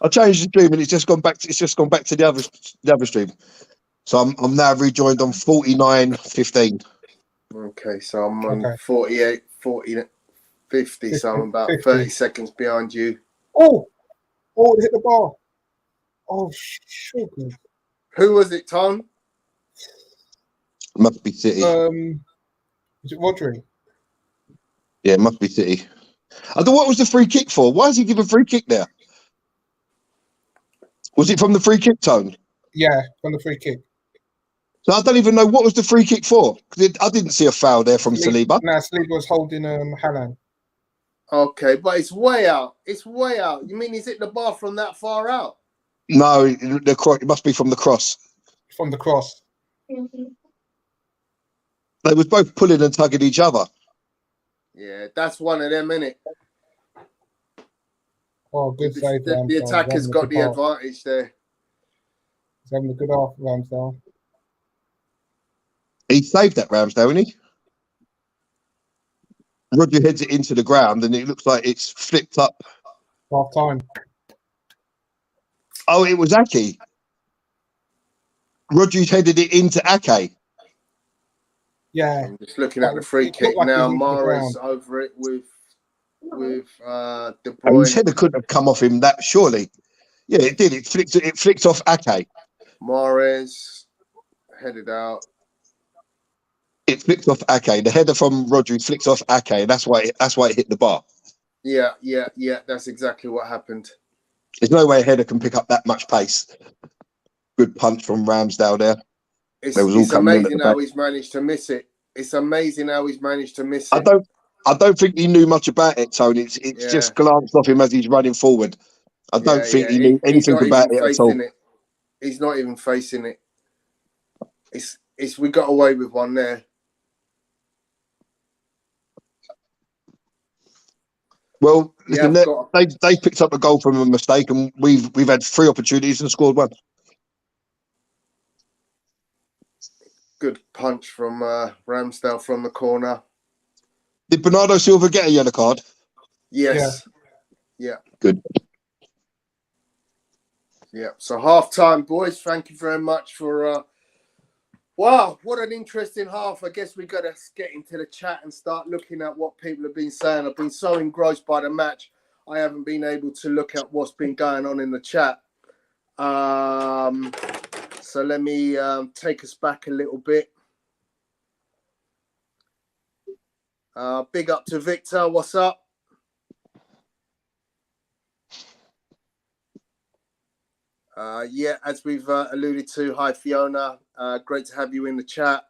I changed the stream and it's just gone back to the other stream. So I'm now rejoined on 49:15.
Okay, so I'm on 48, 40, 50, so I'm about
50.
30 seconds behind you.
Oh, it hit the bar. Oh, sugar.
Who was it, Tom?
Must be City.
Is it Rodri?
Yeah, it must be City. I don't know what was the free kick for. Why is he giving free kick there? Was it from the free kick, Tone?
Yeah, from the free kick.
So I don't even know what was the free kick for. I didn't see a foul there from Saliba.
No, Saliba was holding Haaland.
Okay, but it's way out. It's way out. You mean he's hit the bar from that far out?
No, it must be from the cross.
From the cross.
They was both pulling and tugging each other.
Yeah, that's one of them, innit?
Oh, good save.
The attacker's got the advantage there.
He's having a good half, Ramsdale.
He saved that Ramsdale, didn't he? Roger heads it into the ground and it looks like it's flipped up.
Half time.
Oh, it was Ake. Rodri's headed it into Ake.
Yeah.
I'm just looking at the free kick now. Mahrez over it with De Bruyne.
And his header couldn't have come off him that surely. Yeah, it did. It flicked off Ake.
Mahrez headed out.
It flicked off Ake. The header from Rodri flicked off Ake. That's why it hit the bar.
Yeah. That's exactly what happened.
There's no way a header can pick up that much pace. Good punch from Ramsdale there.
It's amazing how he's managed to miss it. It's amazing how he's managed to miss it.
I don't think he knew much about it, Tony. It's just glanced off him as he's running forward. I don't think he knew anything about it at all.
He's not even facing it. It's we got away with one there.
Well, listen, they picked up a goal from a mistake, and we've had 3 opportunities and scored 1.
Good punch from Ramsdale from the corner.
Did Bernardo Silva get a yellow card?
Yes. Yeah.
Good.
Yeah. So half time, boys. Thank you very much for. Wow, what an interesting half. I guess we got to get into the chat and start looking at what people have been saying. I've been so engrossed by the match, I haven't been able to look at what's been going on in the chat. So let me take us back a little bit. Big up to Victor. What's up? Yeah, as we've alluded to, hi Fiona. Great to have you in the chat.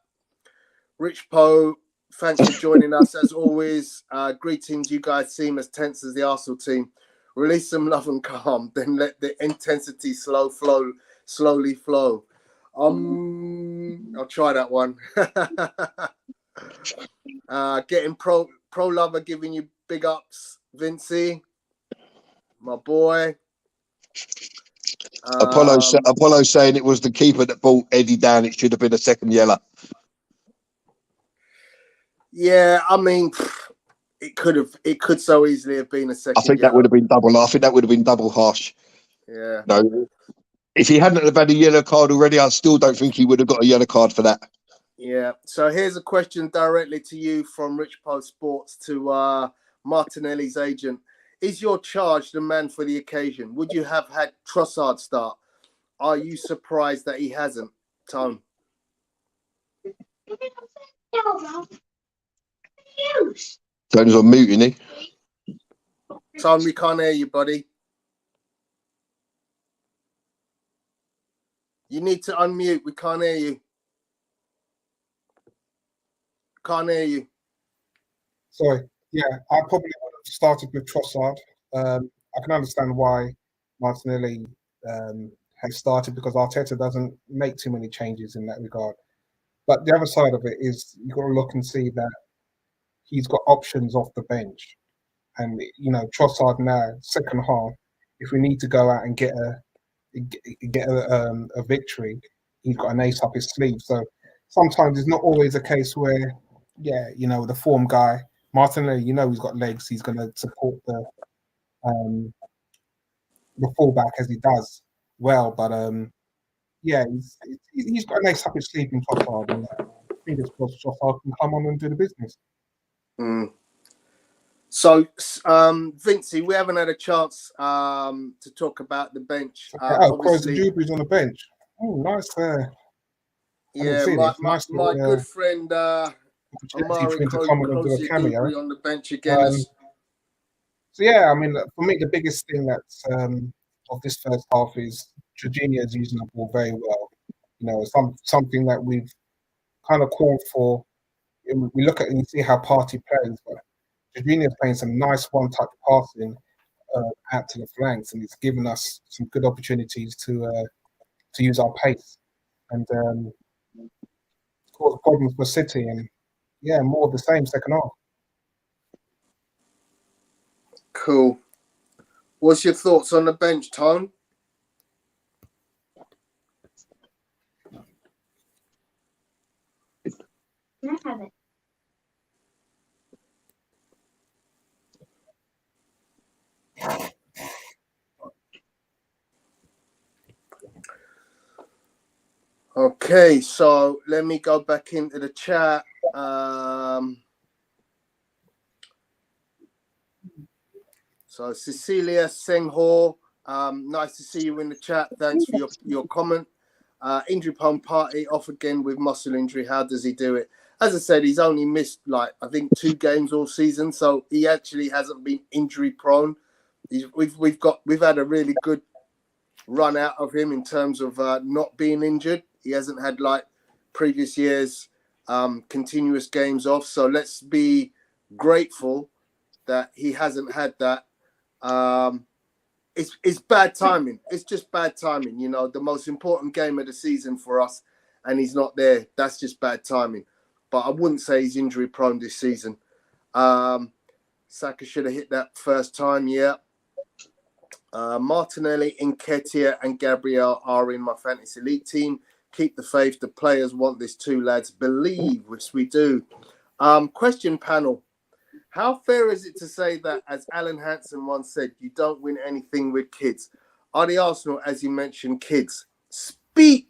Rich Poe, thanks for joining us as always. Greetings, you guys seem as tense as the Arsenal team. Release some love and calm, then let the intensity slowly flow. I'll try that one. Getting pro lover giving you big ups, Vincey, my boy.
Apollo saying it was the keeper that brought Eddie down. It should have been a second yellow.
Yeah, I mean, it could so easily have been a second.
I think that would have been double. I think that would have been double harsh.
Yeah.
No, if he hadn't have had a yellow card already, I still don't think he would have got a yellow card for that.
Yeah. So here's a question directly to you from Rich Post Sports to Martinelli's agent. Is your charge the man for the occasion? Would you have had Trossard start? Are you surprised that he hasn't, Tone?
Tone's on mute, isn't he?
Tone, we can't hear you, buddy. You need to unmute. We can't hear you. Can't hear you.
Sorry. Yeah, I probably would have started with Trossard. I can understand why Martinelli has started, because Arteta doesn't make too many changes in that regard. But the other side of it is you've got to look and see that he's got options off the bench. And, Trossard now, second half, if we need to go out and get a victory, he's got an ace up his sleeve. So sometimes it's not always a case where, the form guy, Martinelli, he's got legs, he's going to support the fullback as he does well. But, he's got an ace up his sleeve in Trossard. And fingers crossed Trossard can come on and do the business.
Mm. So, Vincey, we haven't had a chance to talk about the bench.
Obviously, Dewberry's on the bench. Oh, nice there.
Yeah, my good friend Amari Crozier Dewberry on the bench again.
So yeah, I mean, for me, the biggest thing that's of this first half is Jorginho's using the ball very well. Something that we've kind of called for. We look at and see how Partey plays, but Jorginho's playing some nice one-touch passing out to the flanks, and it's given us some good opportunities to use our pace and cause problems for City. And more of the same second half.
Cool. What's your thoughts on the bench, Tone?
Can I have it?
Okay, so let me go back into the chat. So Cecilia Sengho, nice to see you in the chat. Thanks for your comment. Injury prone Partey off again with muscle injury. How does he do it? As I said, he's only missed I think 2 games all season, so he actually hasn't been injury prone. We've had a really good run out of him in terms of not being injured. He hasn't had previous years continuous games off. So let's be grateful that he hasn't had that. It's bad timing. It's just bad timing. The most important game of the season for us, and he's not there. That's just bad timing. But I wouldn't say he's injury prone this season. Saka should have hit that first time. Yeah. Martinelli, Nketiah, and Gabriel are in my fantasy league team. Keep the faith. The players want this too, lads. Believe, which we do. Question panel. How fair is it to say that, as Alan Hansen once said, you don't win anything with kids? Are the Arsenal, as you mentioned, kids? Speak.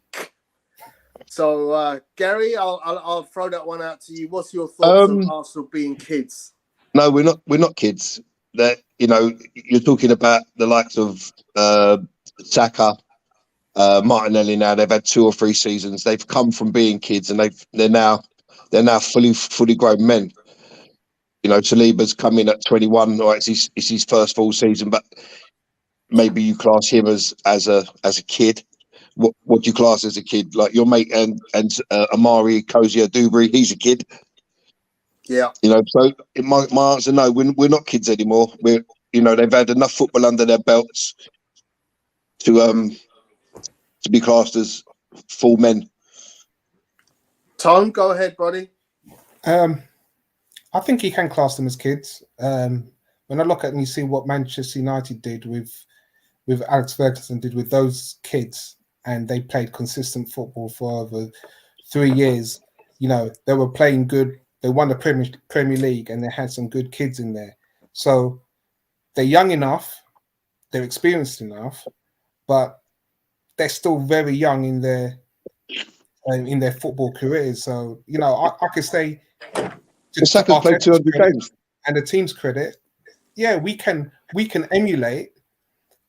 So, Gary, I'll throw that one out to you. What's your thoughts on Arsenal being kids?
No, we're not kids. That you're talking about the likes of Saka, Martinelli. Now they've had 2 or 3 seasons. They've come from being kids, and they're now fully grown men. Saliba's come in at 21, or it's his first full season, but maybe you class him as a kid. What do you class as a kid? Like your mate and Amari Crozier Dewberry, he's a kid.
Yeah.
So my answer, no, we're not kids anymore. They've had enough football under their belts to be classed as full men.
Tom, go ahead, buddy.
I think you can class them as kids. when I look at and you see what Manchester United did with Alex Ferguson did with those kids, and they played consistent football for over 3 years. You know, they were playing good. They won the Premier League, and they had some good kids in there. So they're young enough, they're experienced enough, but they're still very young in their football careers. So, you know, I could say to
Saka's played
Arteta's
200
credit
games.
and the team's credit, yeah, we can emulate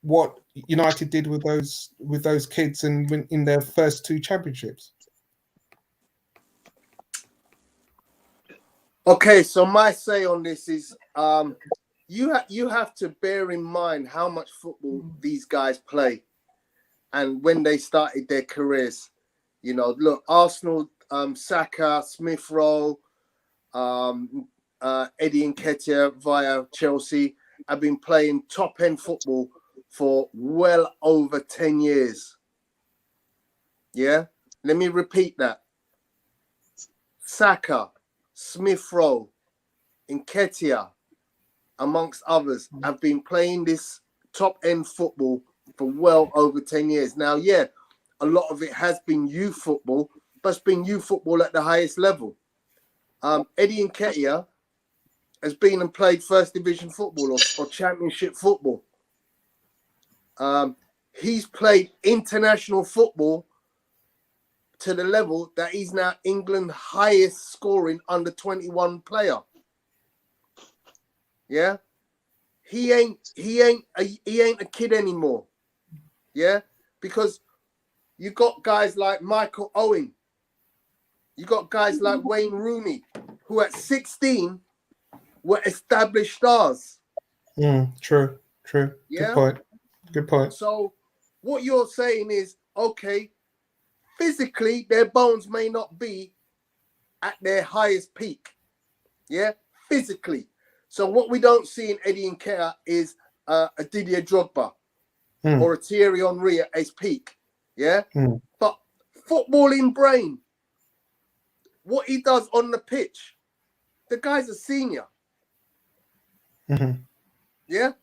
what United did with those kids and win in their first 2 championships.
Okay, so my say on this is you have to bear in mind how much football these guys play and when they started their careers. You know, look, Arsenal, Saka, Smith Rowe, Eddie Nketiah via Chelsea have been playing top-end football for well over 10 years. Yeah? Let me repeat that. Saka, Smith Rowe, Nketiah, amongst others, have been playing this top-end football for well over 10 years. Now, yeah, a lot of it has been youth football, but it's been youth football at the highest level. Eddie Nketiah has been and played first division football or championship football. He's played international football to the level that he's now England's highest scoring under 21 player. Yeah, he ain't a kid anymore. Yeah, because you got guys like Michael Owen, you got guys like Wayne Rooney, who at 16 were established stars.
True.
Yeah?
Good point.
So what you're saying is, okay, physically their bones may not be at their highest peak. Yeah, physically. So what we don't see in Eddie Nketiah is a Didier Drogba or a Thierry Henry at his peak. Yeah, but footballing brain, what he does on the pitch, the guy's a senior. Yeah,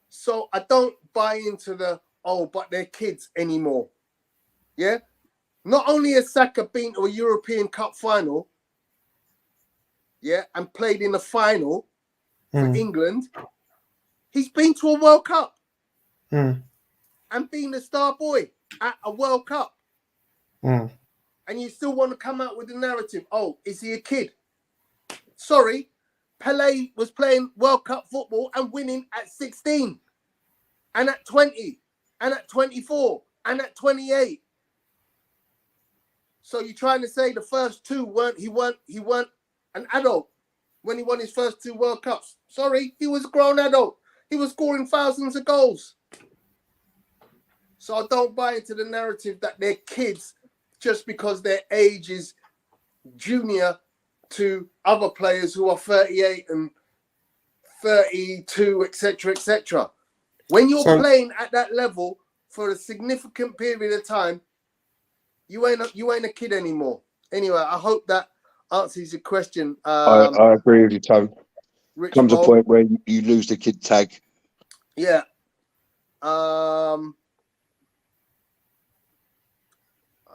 so I don't buy into but they're kids anymore. Yeah, not only has Saka been to a European Cup final, yeah, and played in the final for England, he's been to a World Cup and been the star boy at a World Cup. And you still want to come out with the narrative, oh, is he a kid? Sorry, Pelé was playing World Cup football and winning at 16 and at 20 and at 24 and at 28. So you're trying to say the first 2 he weren't an adult when he won his first 2 World Cups? Sorry, he was a grown adult. He was scoring thousands of goals. So I don't buy into the narrative that they're kids just because their age is junior to other players who are 38 and 32, etc., etc. When you're playing at that level for a significant period of time, you ain't a kid anymore. Anyway, I hope that answers your question.
I agree with you, Tone.
Rich
Comes a
Bolt.
point where you lose the kid tag.
Yeah.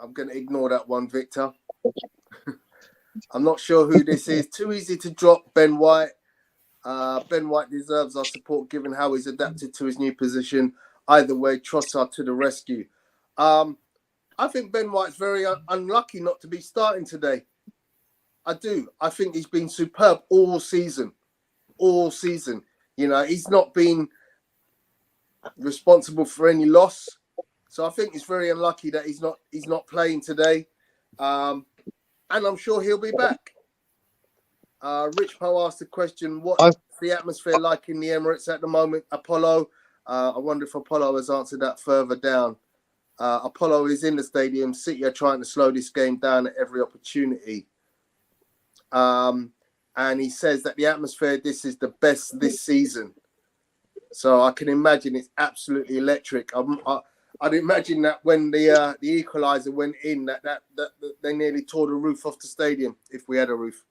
I'm going to ignore that one, Victor. I'm not sure who this is. Too easy to drop Ben White. Ben White deserves our support given how he's adapted to his new position. Either way, Trossard to the rescue. I think Ben White's very unlucky not to be starting today. I do. I think he's been superb all season. All season. You know, he's not been responsible for any loss. So I think it's very unlucky that he's not playing today. And I'm sure he'll be back. Rich Poe asked the question, what's the atmosphere like in the Emirates at the moment? Apollo, I wonder if Apollo has answered that further down. Apollo is in the stadium. City are trying to slow this game down at every opportunity. And he says that the atmosphere, this is the best this season. So I can imagine it's absolutely electric. I'd imagine that when the equaliser went in, that they nearly tore the roof off the stadium if we had a roof.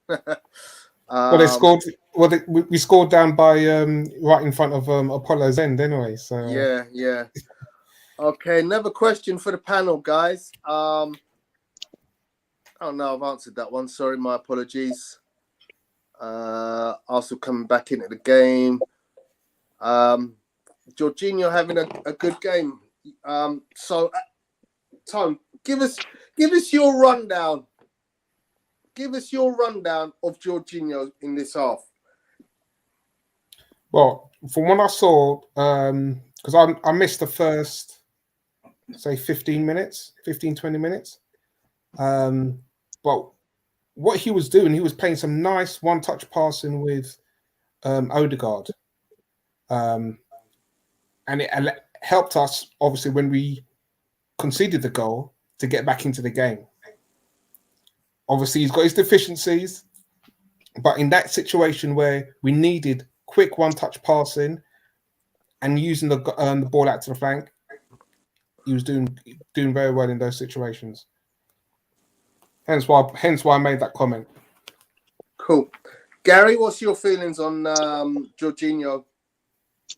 Well, they scored. Well, we scored down by right in front of Apollo's end anyway. So
yeah. Okay, another question for the panel, guys. Oh no, I've answered that one. Sorry, my apologies. Arsenal coming back into the game. Jorginho having a good game. So, Tom, give us your rundown. Give us your rundown of Jorginho in this half.
Well, from what I saw, because I missed the first, say, 15 minutes, 15, 20 minutes. But what he was doing, he was playing some nice one-touch passing with Odegaard. And it helped us, obviously, when we conceded the goal to get back into the game. Obviously, he's got his deficiencies, but in that situation where we needed quick one-touch passing and using the ball out to the flank, he was doing very well in those situations. Hence why I made that comment.
Cool. Gary, what's your feelings on Jorginho?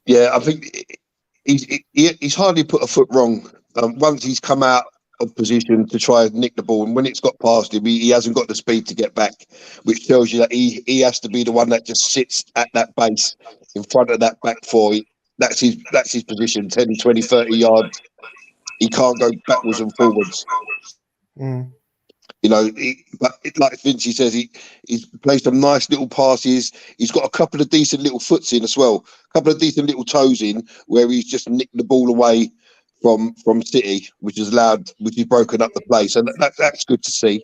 Yeah, I think he's hardly put a foot wrong. Once he's come out of position to try and nick the ball, and when it's got past him, he hasn't got the speed to get back, which tells you that he has to be the one that just sits at that base in front of that back four. That's his position, 10, 20, 30 yards. He can't go backwards and forwards.
Mm.
You know, but like Vinci says, he's played some nice little passes. He's got a couple of decent little foots in as well, a couple of decent little toes in where he's just nicked the ball away from City, which has broken up the play. So that's good to see,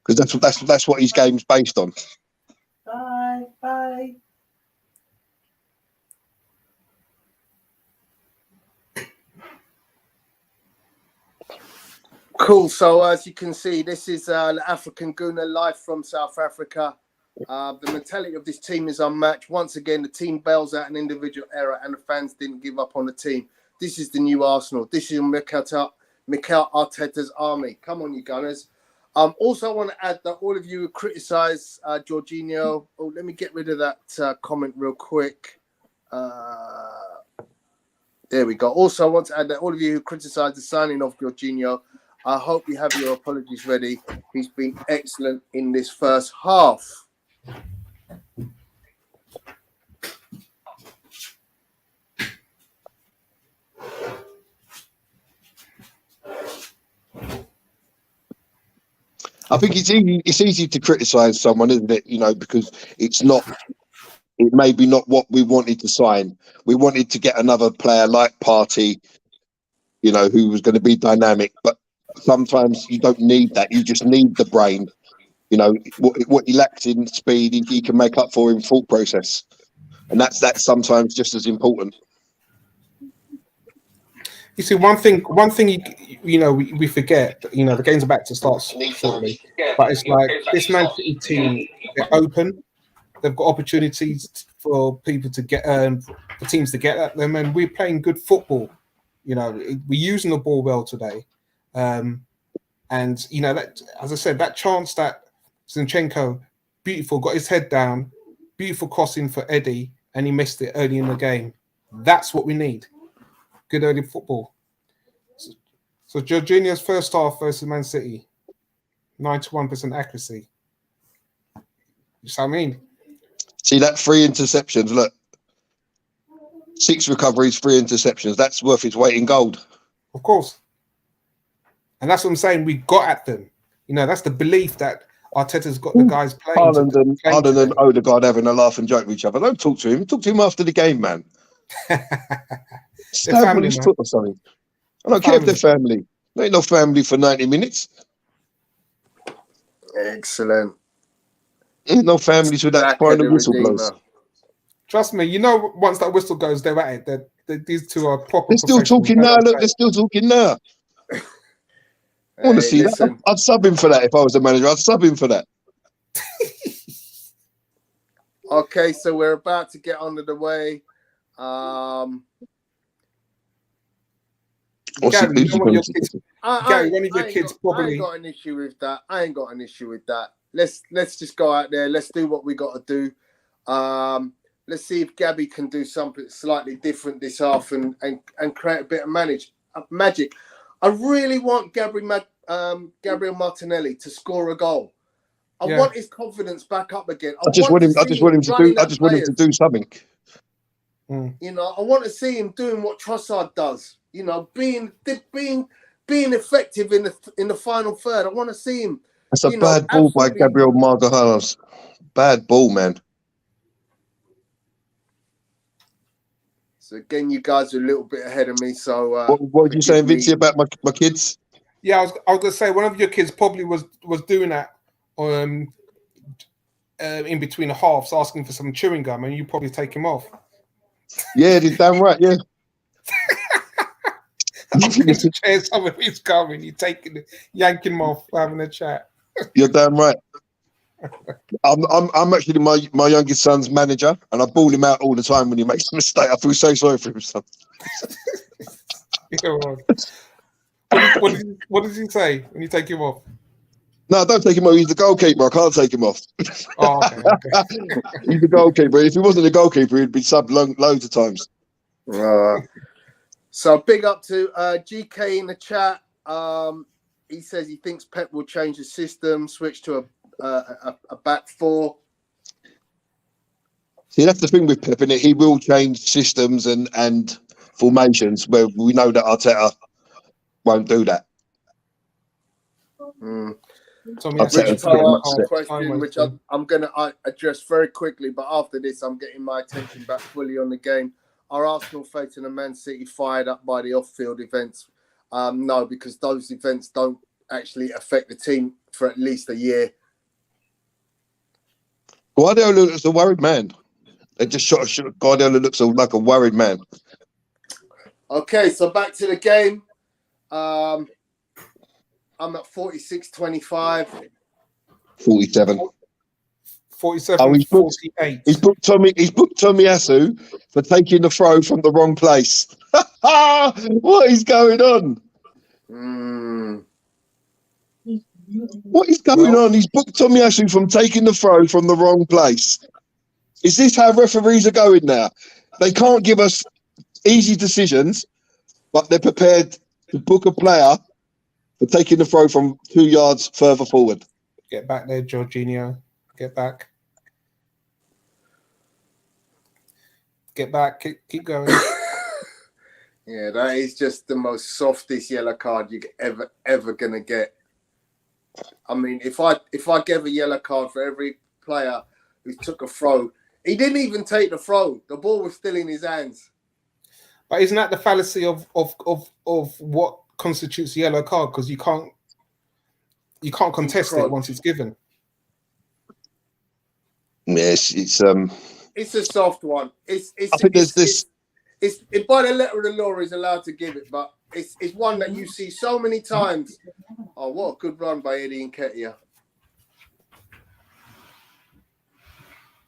because that's what his game's based on.
Bye. Cool. So as you can see, this is the African Guna live from South Africa. The mentality of this team is unmatched. Once again, the team bails out an individual error and the fans didn't give up on the team. This is the new Arsenal. This is Mikel Arteta's army. Come on, you Gunners. Also, I want to add that all of you who criticise Jorginho. Oh, let me get rid of that comment real quick. There we go. Also, I want to add that all of you who criticise the signing of Jorginho, I hope you have your apologies ready. He's been excellent in this first half.
I think it's easy to criticise someone, isn't it? You know, because it may be not what we wanted to sign. We wanted to get another player like Partey, you know, who was going to be dynamic. But sometimes you don't need that. You just need the brain. You know, what he lacks in speed, he can make up for in thought process, and that's sometimes just as important.
You see, one thing we forget. You know, the game's about to start shortly, but it's like this Man City team. They're open. They've got opportunities for people to get, for teams to get at them, and we're playing good football. You know, we're using the ball well today, and you know that, as I said, that chance that Zinchenko, beautiful, got his head down, beautiful crossing for Eddie, and he missed it early in the game. That's what we need. Good early football. So Jorginho's first half versus Man City, 91% accuracy. You see what I mean?
See that 3 interceptions? Look, 6 recoveries, 3 interceptions. That's worth its weight in gold.
Of course. And that's what I'm saying. We got at them. You know, that's the belief that Arteta's got the guys playing.
Haaland and Odegaard having a laugh and joke with each other. Don't talk to him. Talk to him after the game, man. Stab on his foot or something. I don't care if they're family. They ain't no family for 90 minutes.
Excellent.
Ain't no families with that final whistle blows.
Trust me, you know, once that whistle goes, they're at it. These two are proper.
They're still talking now. Look, they're still talking now. I want to see that. I'd sub him for that if I was the manager. I'd sub him for that.
Okay, so we're about to get under the way.
Gary, one of your kids
I ain't got an issue with that. let's just go out there. Let's do what we got to do. Let's see if Gabby can do something slightly different this half and create a bit of magic. I really want Gabriel Martinelli to score a goal. I want his confidence back up again.
I just want him to do something.
You know, I want to see him doing what Trossard does. You know, being effective in the final third. I want to see him.
That's a bad ball by Gabriel Martinelli. Bad ball, man.
So again, you guys are a little bit ahead of me. So
what were you saying, Vinci, about my kids?
Yeah, I was going to say one of your kids probably was doing that in between the halves, asking for some chewing gum, and you probably take him off.
Yeah, you're damn right. Yeah.
I'm going to share some of his gum, and you're yanking him off, having a chat.
You're damn right. I'm actually my youngest son's manager, and I ball him out all the time when he makes a mistake. I feel so sorry for him, son.
What does he say when you take him off?
No, don't take him off. He's the goalkeeper. I can't take him off.
Oh, okay.
He's the goalkeeper. If he wasn't the goalkeeper, he'd be subbed loads of times.
So big up to GK in the chat. He says he thinks Pep will change the system, switch to a back four.
See, that's the thing with Pep, innit? He will change systems and formations where we know that Arteta won't do that.
Question, which I'm going to address very quickly, but after this, I'm getting my attention back fully on the game. Are Arsenal facing a Man City fired up by the off-field events? No, because those events don't actually affect the team for at least a year.
Guardiola looks a worried man. They just shot. Guardiola looks like a worried man.
Okay, so back to the game. I'm at 46-25.
47.
47, 48.
He's booked Tomiyasu for taking the throw from the wrong place. What is going on? What is going on? He's booked Tomiyasu from taking the throw from the wrong place. Is this how referees are going now? They can't give us easy decisions, but they're prepared to book a player for taking the throw from 2 yards further forward.
Get back there, Jorginho. Get back. Get back. Keep going.
Yeah, that is just the most softest yellow card you're ever gonna get. I mean, if I gave a yellow card for every player who took a throw, he didn't even take the throw. The ball was still in his hands.
But isn't that the fallacy of what constitutes a yellow card? Because you can't contest it once it's given.
Yes, it's
a soft one. I think there's this. It's by the letter of the law is allowed to give it, but it's one that you see so many times. Oh, what a good run by Eddie Nketiah.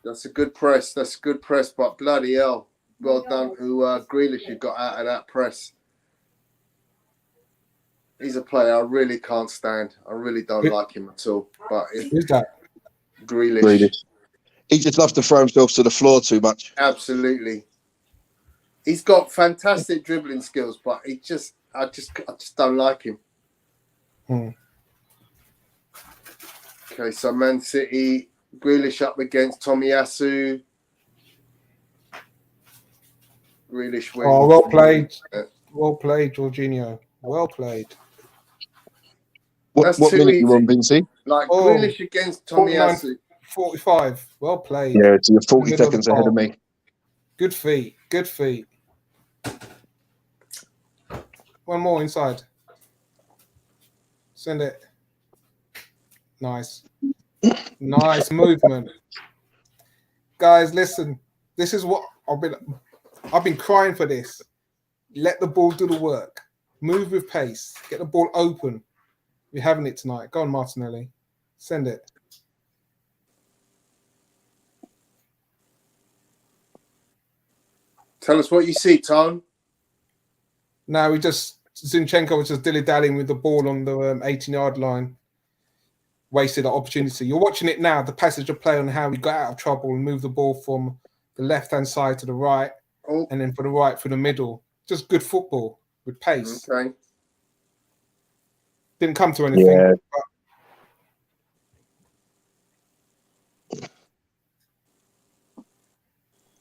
That's a good press. But bloody hell, well done to Grealish. You got out of that press. He's a player I really can't stand. I really don't like him at all. But
who's that?
Grealish.
He just loves to throw himself to the floor too much.
Absolutely. He's got fantastic dribbling skills, but I just don't like him. Okay, so Man City, Grealish up against Tomiyasu. Grealish wins.
Oh, well played. Well played, Jorginho. Well played.
What minute you on, Vinci?
Grealish against Tomiyasu.
45. Well played.
Yeah, so you're 40 seconds ahead of me.
Good feet. One more inside. Send it. Nice movement. Guys, listen. This is what I've been crying for this. Let the ball do the work. Move with pace. Get the ball open. We're having it tonight. Go on, Martinelli. Send it.
Tell us what you see, Tone.
Now Zinchenko was just dilly-dallying with the ball on the 18-yard line. wasted an opportunity. You're watching it now, the passage of play on how he got out of trouble and moved the ball from the left-hand side to the right, and then for the right through the middle. Just good football with pace.
Okay.
Didn't come to anything.
Yeah.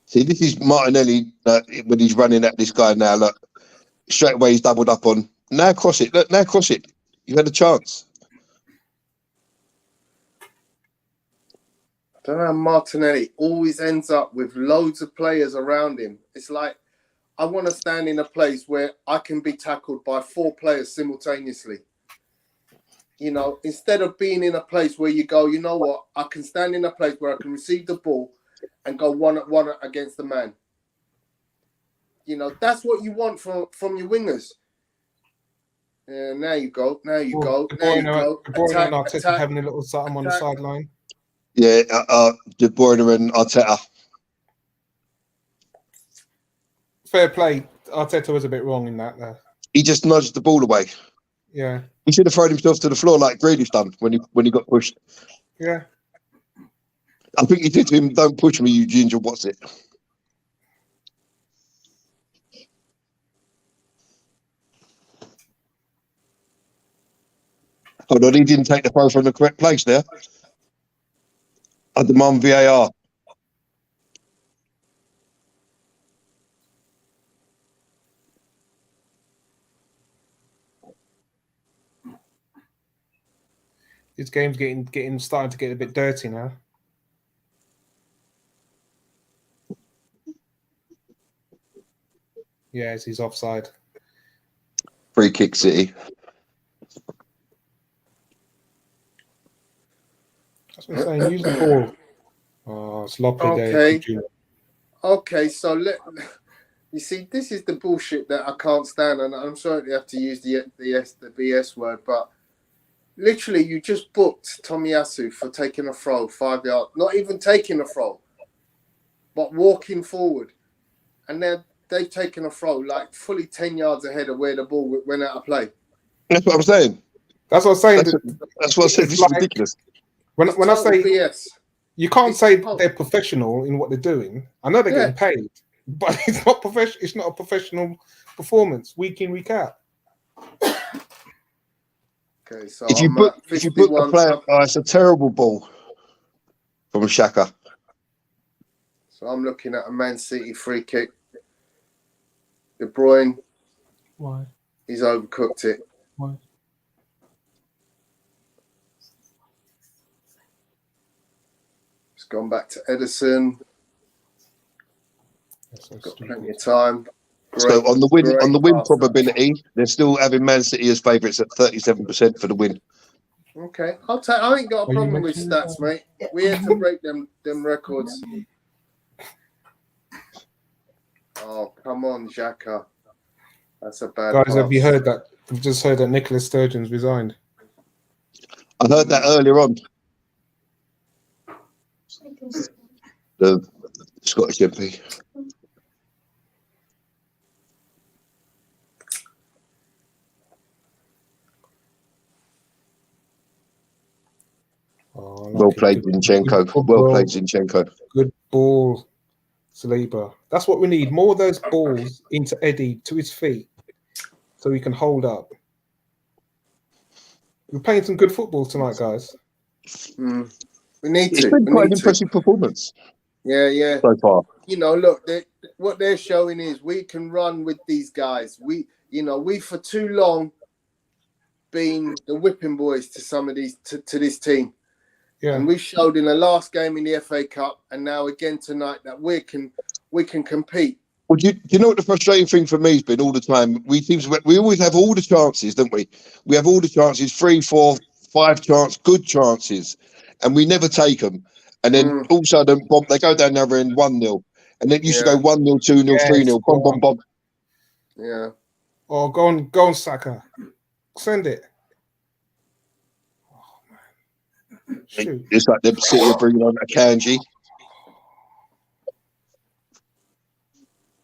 See, this is Martinelli when he's running at this guy now. Look, straight away he's doubled up on. Now cross it. Look, now cross it. You've had a chance.
I don't know. Martinelli always ends up with loads of players around him. It's like I want to stand in a place where I can be tackled by 4 players simultaneously. You know, instead of being in a place where you go, you know what, I can stand in a place where I can receive the ball and go one against the man. You know, that's what you want from your wingers. Now you go. Now you go. Now you go.
De Bruyne and Arteta having a little something on the sideline.
Yeah, De Bruyne and Arteta.
Fair play. Arteta was a bit wrong in that there.
He just nudged the ball away.
Yeah.
He should have thrown himself to the floor like Grealish done when he got pushed.
Yeah.
I think he said to him, "Don't push me, you ginger. What's it?" Hold on, he didn't take the throw from the correct place there. I demand VAR.
His game's starting to get a bit dirty now. Yeah, he's offside.
Free kick, City.
That's what I'm saying. Use the ball. Oh, sloppy
Okay.
there.
Okay, so you see, this is the bullshit that I can't stand, and I'm sorry to have to use the BS word, but literally, you just booked Tomiyasu for taking a throw 5 yards, not even taking a throw, but walking forward, and they've taken a throw like fully 10 yards ahead of where the ball went out of play.
That's what I'm saying.
That's what I'm saying.
That's what I said. This is ridiculous.
When I say
BS.
You can't say they're professional in what they're doing. I know they're getting paid, but it's not professional. It's not a professional performance week in, week out.
Okay, so
if you book a player, it's a terrible ball from Xhaka.
So I'm looking at a Man City free kick. De Bruyne.
Why?
He's overcooked it.
Why?
It's gone back to Edison. Got plenty of time.
So on the win probability, they're still having Man City as favourites at 37% for the win.
Okay, I ain't got a problem with stats, mate. We had to break them records. Oh, come on, Xhaka. That's a bad
Guys,
pass.
have you heard that? I've just heard that Nicola Sturgeon's resigned.
I heard that earlier on. The Scottish MP.
Oh,
well played, Zinchenko. Well played, Zinchenko.
Good ball, Saliba. That's what we need. More of those balls into Eddie to his feet so he can hold up. We're playing some good football tonight, guys.
We need to.
It's been quite an impressive performance.
Yeah.
So far.
You know, look, what they're showing is we can run with these guys. We for too long been the whipping boys to some of these to this team.
Yeah.
And we showed in the last game in the FA Cup and now again tonight that we can compete.
Well, do you know what the frustrating thing for me has been all the time? We always have all the chances, don't we? We have all the chances, 3, 4, 5 good chances, and we never take them. And then all of a sudden, bomb, they go down the other end 1-0. And then it used to go 1-0, 2-0, 3-0, bomb, bomb, bomb.
Yeah.
Oh, go on, Saka. Send it. Oh, man. Shoot.
It's like the City are bringing on a Kanji.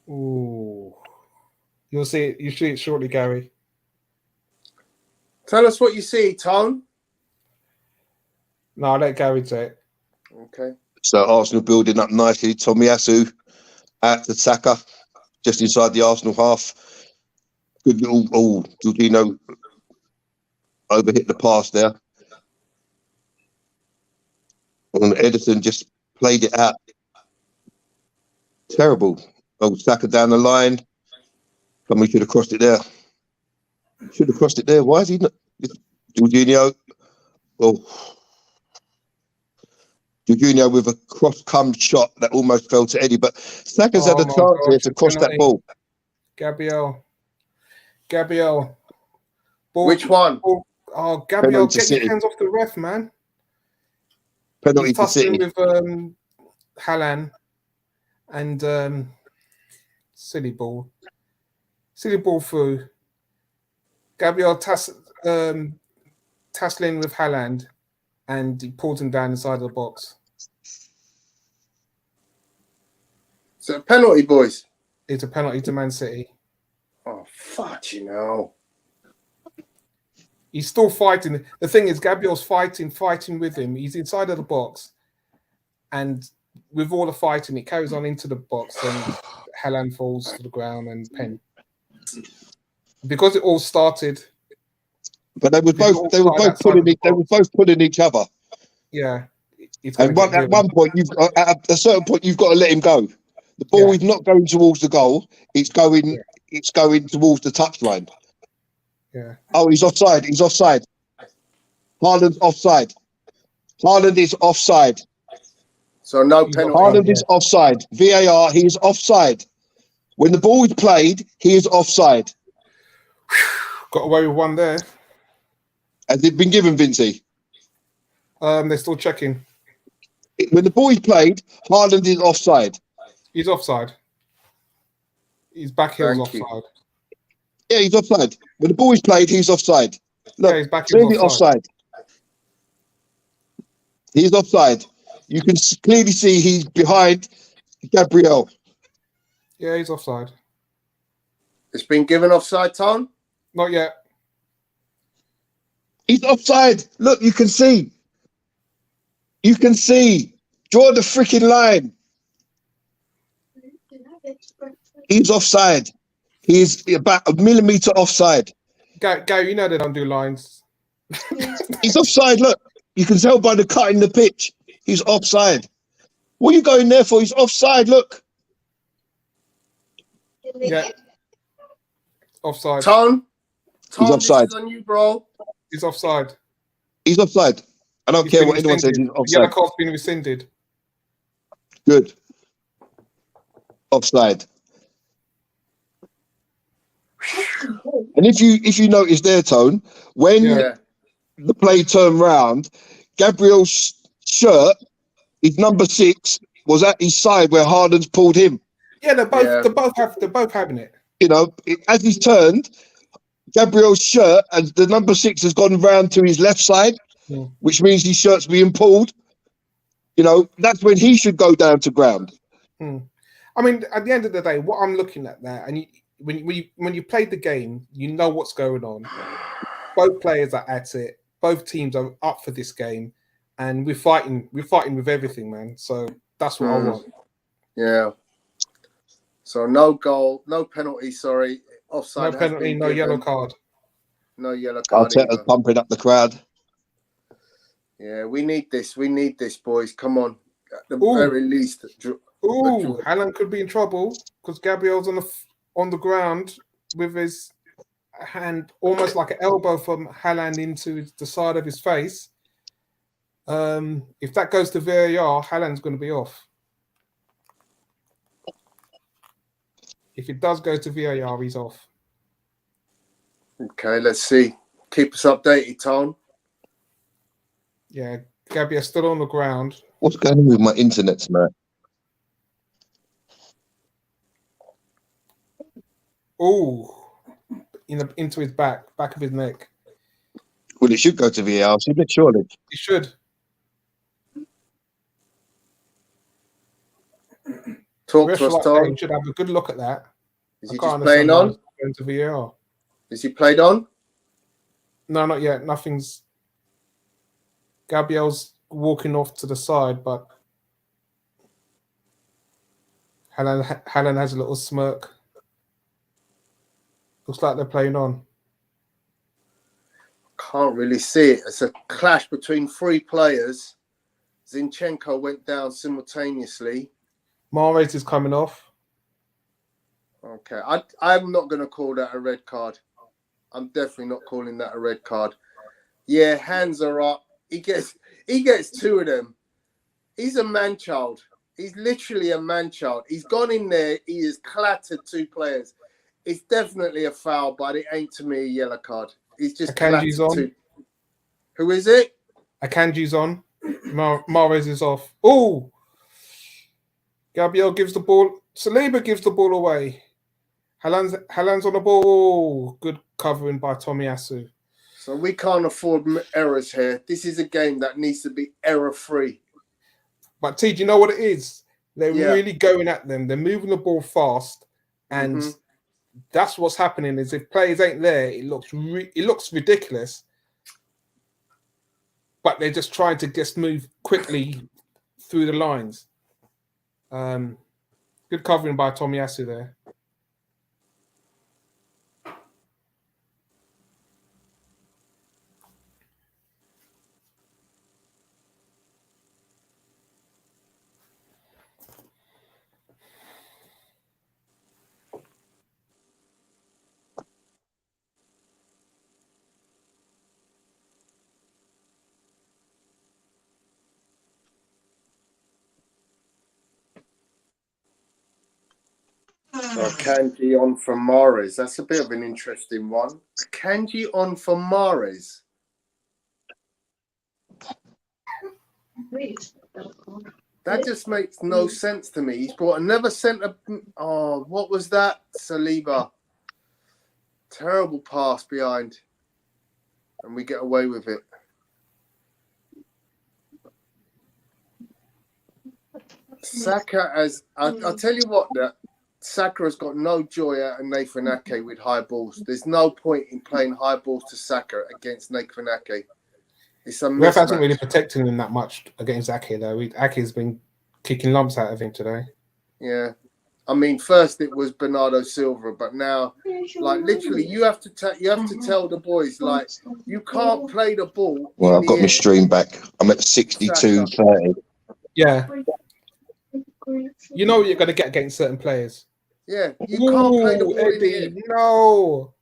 Ooh. You'll see it. You see it shortly, Gary.
Tell us what you see, Tone.
No, I'll let Gary say it.
Okay.
So Arsenal building up nicely. Tomiyasu out to Saka, just inside the Arsenal half. Good little, Jorginho overhit the pass there. And Edison just played it out. Terrible. Oh, Saka down the line. Somebody should have crossed it there. Should have crossed it there. Why is he not? Jorginho. Oh. Jorginho with a cross-come shot that almost fell to Eddie. But Saka's had a chance here to cross that ball.
Gabriel. Ball,
Which one?
Ball. Oh, Gabriel,
Penalty to
get your
City.
hands off the ref, man.
Penalty
He's
to
tussling
City.
with Haaland and silly ball through. Gabriel tussling with Haaland, and he pulls him down inside of the box.
So penalty, boys.
It's a penalty to Man City.
Oh, fuck, you know.
He's still fighting. The thing is, Gabriel's fighting with him. He's inside of the box, and with all the fighting, it carries on into the box, and Haaland falls to the ground and pen. Because it all started.
But they were both pulling each other.
Yeah.
And at one point, at a certain point, you've got to let him go. The ball is not going towards the goal; it's going towards the touchline.
Yeah.
Oh, he's offside. Haaland's offside. Haaland is offside.
So no penalty.
Haaland is offside. VAR, he is offside. When the ball is played, he is offside.
Got away with one there.
Has it been given, Vincey?
They're still checking.
When the ball is played, Haaland is offside.
He's offside. His back heel's offside.
Yeah, he's offside. When the ball is played, he's offside. Look,
his back heel's
offside. He's offside. You can clearly see he's behind Gabriel.
Yeah, he's offside.
It's been given offside, Tom?
Not yet.
He's offside. Look, you can see. Draw the freaking line. He's offside. He's about a millimetre offside.
Gary, you know they don't do lines.
He's offside. Look, you can tell by the cut in the pitch. He's offside. What are you going there for? He's offside. Look.
Yeah. Offside.
Tom,
he's offside.
This is on you, bro.
He's offside.
He's offside. I don't care what anyone says. He's offside.
Yellow card's been rescinded.
Good. Offside. And if you notice there, Tone, when the play turned round, Gabriel's shirt, his number 6, was at his side where Haaland's pulled him.
Yeah, they're both having it.
You know, as he's turned, Gabriel's shirt and the number 6 has gone round to his left side, which means his shirt's being pulled. You know, that's when he should go down to ground.
I mean, at the end of the day, what I'm looking at there, and when you played the game, you know what's going on. Both players are at it. Both teams are up for this game, and we're fighting with everything, man. So that's what I want.
Yeah. So no goal, no penalty. Sorry, offside.
No penalty, no yellow card.
No yellow card.
Arteta's pumping up the crowd.
Yeah, we need this. We need this, boys. Come on. At the very least.
Haaland could be in trouble because Gabriel's on the ground with his hand almost like an elbow from Haaland into the side of his face. If that goes to VAR, Haaland's going to be off. If it does go to VAR, he's off.
Okay, let's see. Keep us updated, Tom.
Yeah, Gabriel's still on the ground.
What's going on with my internet tonight?
Into his back of his neck.
Well, it should go to VAR, surely.
It should.
Talk to us, Tom.
You should have a good look at that.
Is he just playing on?
Going to VAR.
Is he played on?
No, not yet. Nothing's. Gabriel's walking off to the side, but Haaland has a little smirk. Looks like they're playing on.
Can't really see it. It's a clash between three players. Zinchenko went down simultaneously.
Mahrez is coming off.
Okay, I'm not going to call that a red card. I'm definitely not calling that a red card. Yeah, hands are up. He gets two of them. He's a man-child. He's literally a man-child. He's gone in there. He has clattered two players. It's definitely a foul, but it ain't to me a yellow card. He's just
Akanji's on.
two. Who is it?
Akanji's on. Mahrez is off. Oh! Gabriel gives the ball. Saliba gives the ball away. Haaland's on the ball. Good covering by Tomiyasu.
So we can't afford errors here. This is a game that needs to be error-free.
But T, do you know what it is? They're really going at them. They're moving the ball fast, and that's what's happening. Is if players ain't there, it looks ridiculous. But they're just trying to just move quickly through the lines. Good covering by Tomiyasu there.
So Kanji on for Mahrez. That's a bit of an interesting one. Kanji on for Mahrez. That just makes no sense to me. He's brought another centre. Oh, what was that? Saliba. Terrible pass behind. And we get away with it. Saka I'll tell you what, Saka has got no joy out of Nathan Ake with high balls. There's no point in playing high balls to Saka against Nathan Ake. It's a mismatch.
Ref hasn't really protected him that much against Ake, though. Ake's been kicking lumps out of him today.
Yeah. I mean, first it was Bernardo Silva, but now, like, literally, you have to tell the boys, like, you can't play the ball.
Well, I've got my stream back. I'm at 62:30.
Yeah. You know what you're going to get against certain players.
Yeah, you can't play the ball
Eddie,
in the air.
no.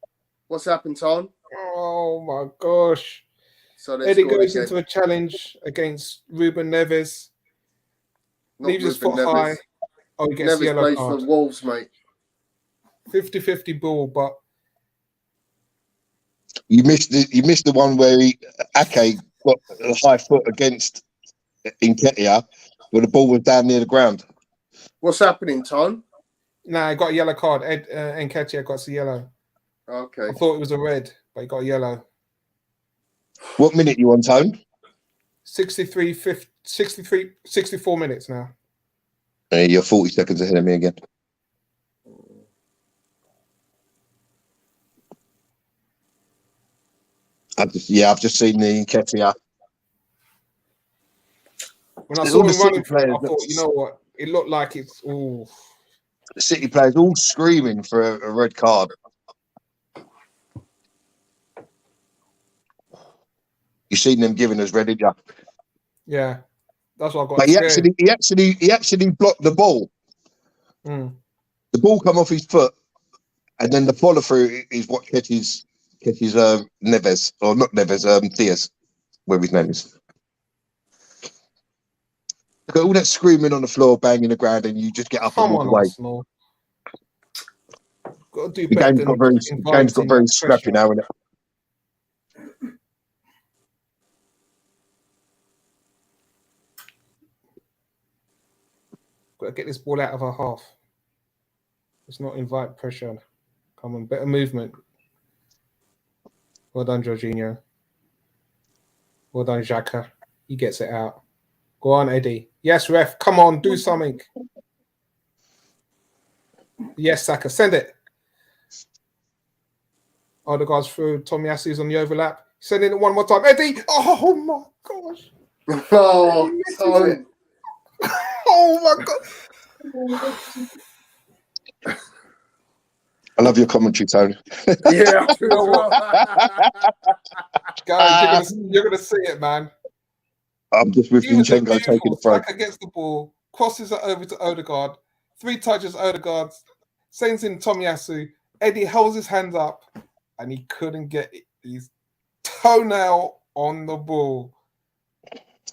What's happened, Tom?
Oh, my gosh.
So
Eddie goes into a challenge against Ruben Neves. Leaves his foot high. Oh, he gets
Neves
yellow
plays
card.
for Wolves, mate.
50-50 ball, but
You missed the one where Ake got a high foot against Nketiah, where the ball was down near the ground.
What's happening, Tom?
nah, he got a yellow card. Nketiah got a yellow.
Okay.
I thought it was a red, but he got a yellow.
What minute you on, Tone?
64 minutes now.
You're 40 seconds ahead of me again. I've just seen the Nketiah.
When I
There's
saw
all
him
the
running,
City players
I thought, you know what? It looked like it's
The City players all screaming for a red card. You seen them giving us red, didn't you?
Yeah, that's what I got.
But he actually blocked the ball.
Mm.
The ball come off his foot, and then the follow through is what catches Neves, or not Neves, Diaz, whatever his name is. Look at all that screaming on the floor, banging the ground, and you just get up and walk away.
Arsenal. Got to do
The
better
game's
than
got very scrappy now, isn't it?
Got to get this ball out of our half. Let's not invite pressure. Come on, better movement. Well done, Jorginho. Well done, Xhaka. He gets it out. Go on, Eddie. Yes, ref. Come on, do something. Yes, Saka. Send it. Oh, the guy's through. Tomiyasu's on the overlap. Send it one more time. Eddie. Oh, my gosh.
Oh,
Misses
Tone.
it. Oh my god!
I love your commentary, Tony.
Yeah, I do as well.
Guys, you're gonna see it, man.
I'm just with
He was
Zinchenko taking
beautiful.
the front.
Saka gets the ball, crosses it over to Odegaard. 3 touches, Odegaard sends in Tomiyasu. Eddie holds his hands up, and he couldn't get his toenail on the ball.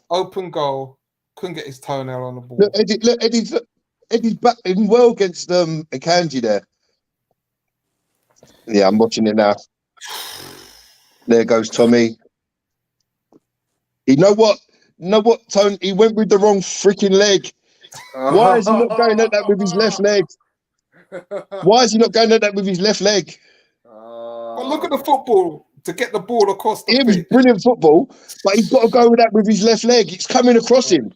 Open goal, couldn't get his toenail on the ball.
Look, Eddie's batting well against Akanji there. Yeah, I'm watching it now. There goes Tommy. You know what, Tony? He went with the wrong freaking leg. Why is he not going at that with his left leg? Why is he not going at that with his left leg?
But look at the football to get the ball across the
It was
pitch.
brilliant football, but he's got to go with that with his left leg. It's coming across him.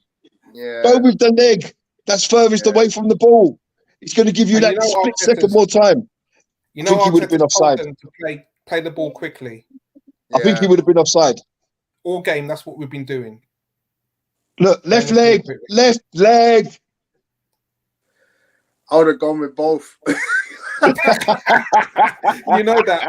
Yeah.
Go with the leg that's furthest away from the ball. It's going to give you
And
that
you know
split
Arteta's-
second more time.
You
I
know,
think he would have been
Arteta's told
offside.
them to play the ball quickly.
I think he would have been offside.
All game, that's what we've been doing.
Look, left
Playing the
leg,
ball quickly.
left leg.
I would have gone with both.
You know that.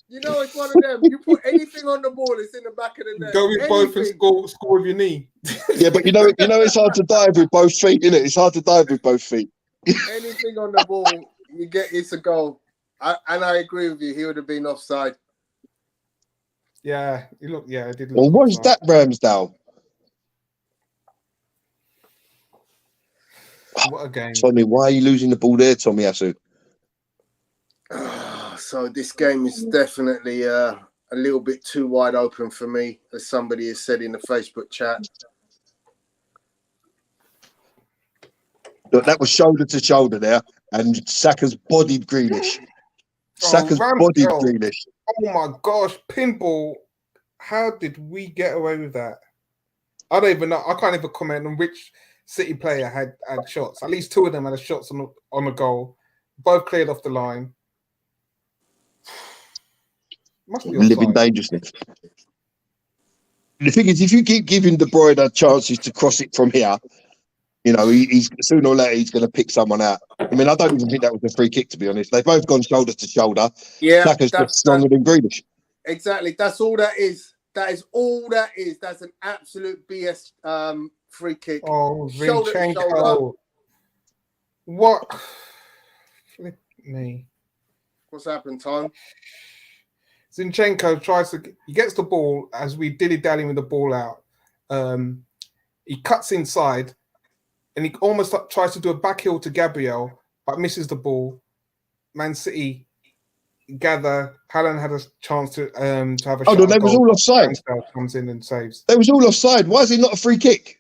You know, it's one of them. You put anything on the ball, it's in the back of the net.
Go with both and score with your knee.
Yeah, but you know, it's hard to dive with both feet, isn't it? It's hard to dive with both feet.
Anything on the ball, you get it's a goal. And I agree with you. He would have been offside.
Yeah, it did look.
Well, what's
offside.
that, Ramsdale?
What a game.
Tommy, why are you losing the ball there, Tommy Asu?
So this game is definitely a little bit too wide open for me, as somebody has said in the Facebook chat.
Look, that was shoulder to shoulder there, and Saka's bodied Grealish. Saka's bodied
Ramsdale.
Grealish.
Oh my gosh, pinball. How did we get away with that? I don't even know. I can't even comment on which City player had shots. At least 2 of them had shots on the goal. Both cleared off the line. Must be
Living
offside.
dangerously. The thing is, if you keep giving De Bruyne chances to cross it from here, you know, he's sooner or later he's going to pick someone out. I mean, I don't even think that was a free kick, to be honest. They've both gone shoulder to shoulder.
Yeah,
Saka's just stronger than Grealish.
Exactly. That's all that is. That is all that is. That's an absolute BS free kick.
Oh,
Shoulder to
Zinchenko.
shoulder.
What? Flip me.
What's happened, Tom?
Zinchenko he gets the ball as we dilly-dally with the ball out. He cuts inside and he almost tries to do a back heel to Gabriel, but misses the ball. Man City gather. Haaland had a chance to have a shot.
No, they was all offside.
Ramsdale comes in and saves.
They was all offside. Why is it not a free kick?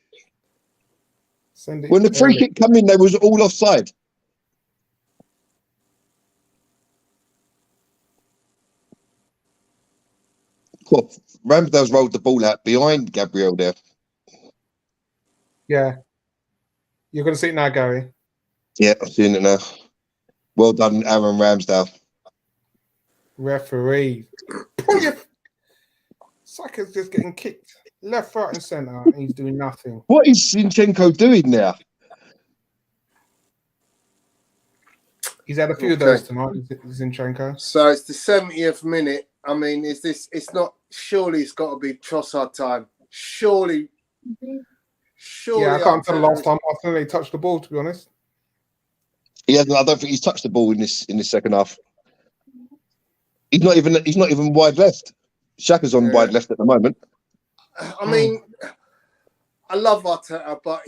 When the free kick come in, they was all offside. Cool. Ramsdale's rolled the ball out behind Gabriel there.
Yeah. You're going to see it now, Gary.
Yeah, I'm seeing it now. Well done, Aaron Ramsdale.
Referee. Saka's just getting kicked left, right, and centre, and he's doing nothing.
What is Zinchenko doing now?
He's had a few of those tonight, Zinchenko.
So it's the 70th minute. I mean, it's not, surely it's got to be Trossard time. Surely.
Yeah, I can't tell the last time Arsenal touched the ball, to be honest.
I don't think he's touched the ball in this second half. He's not even wide left. Xhaka's on wide left at the moment.
I mean, I love Arteta, but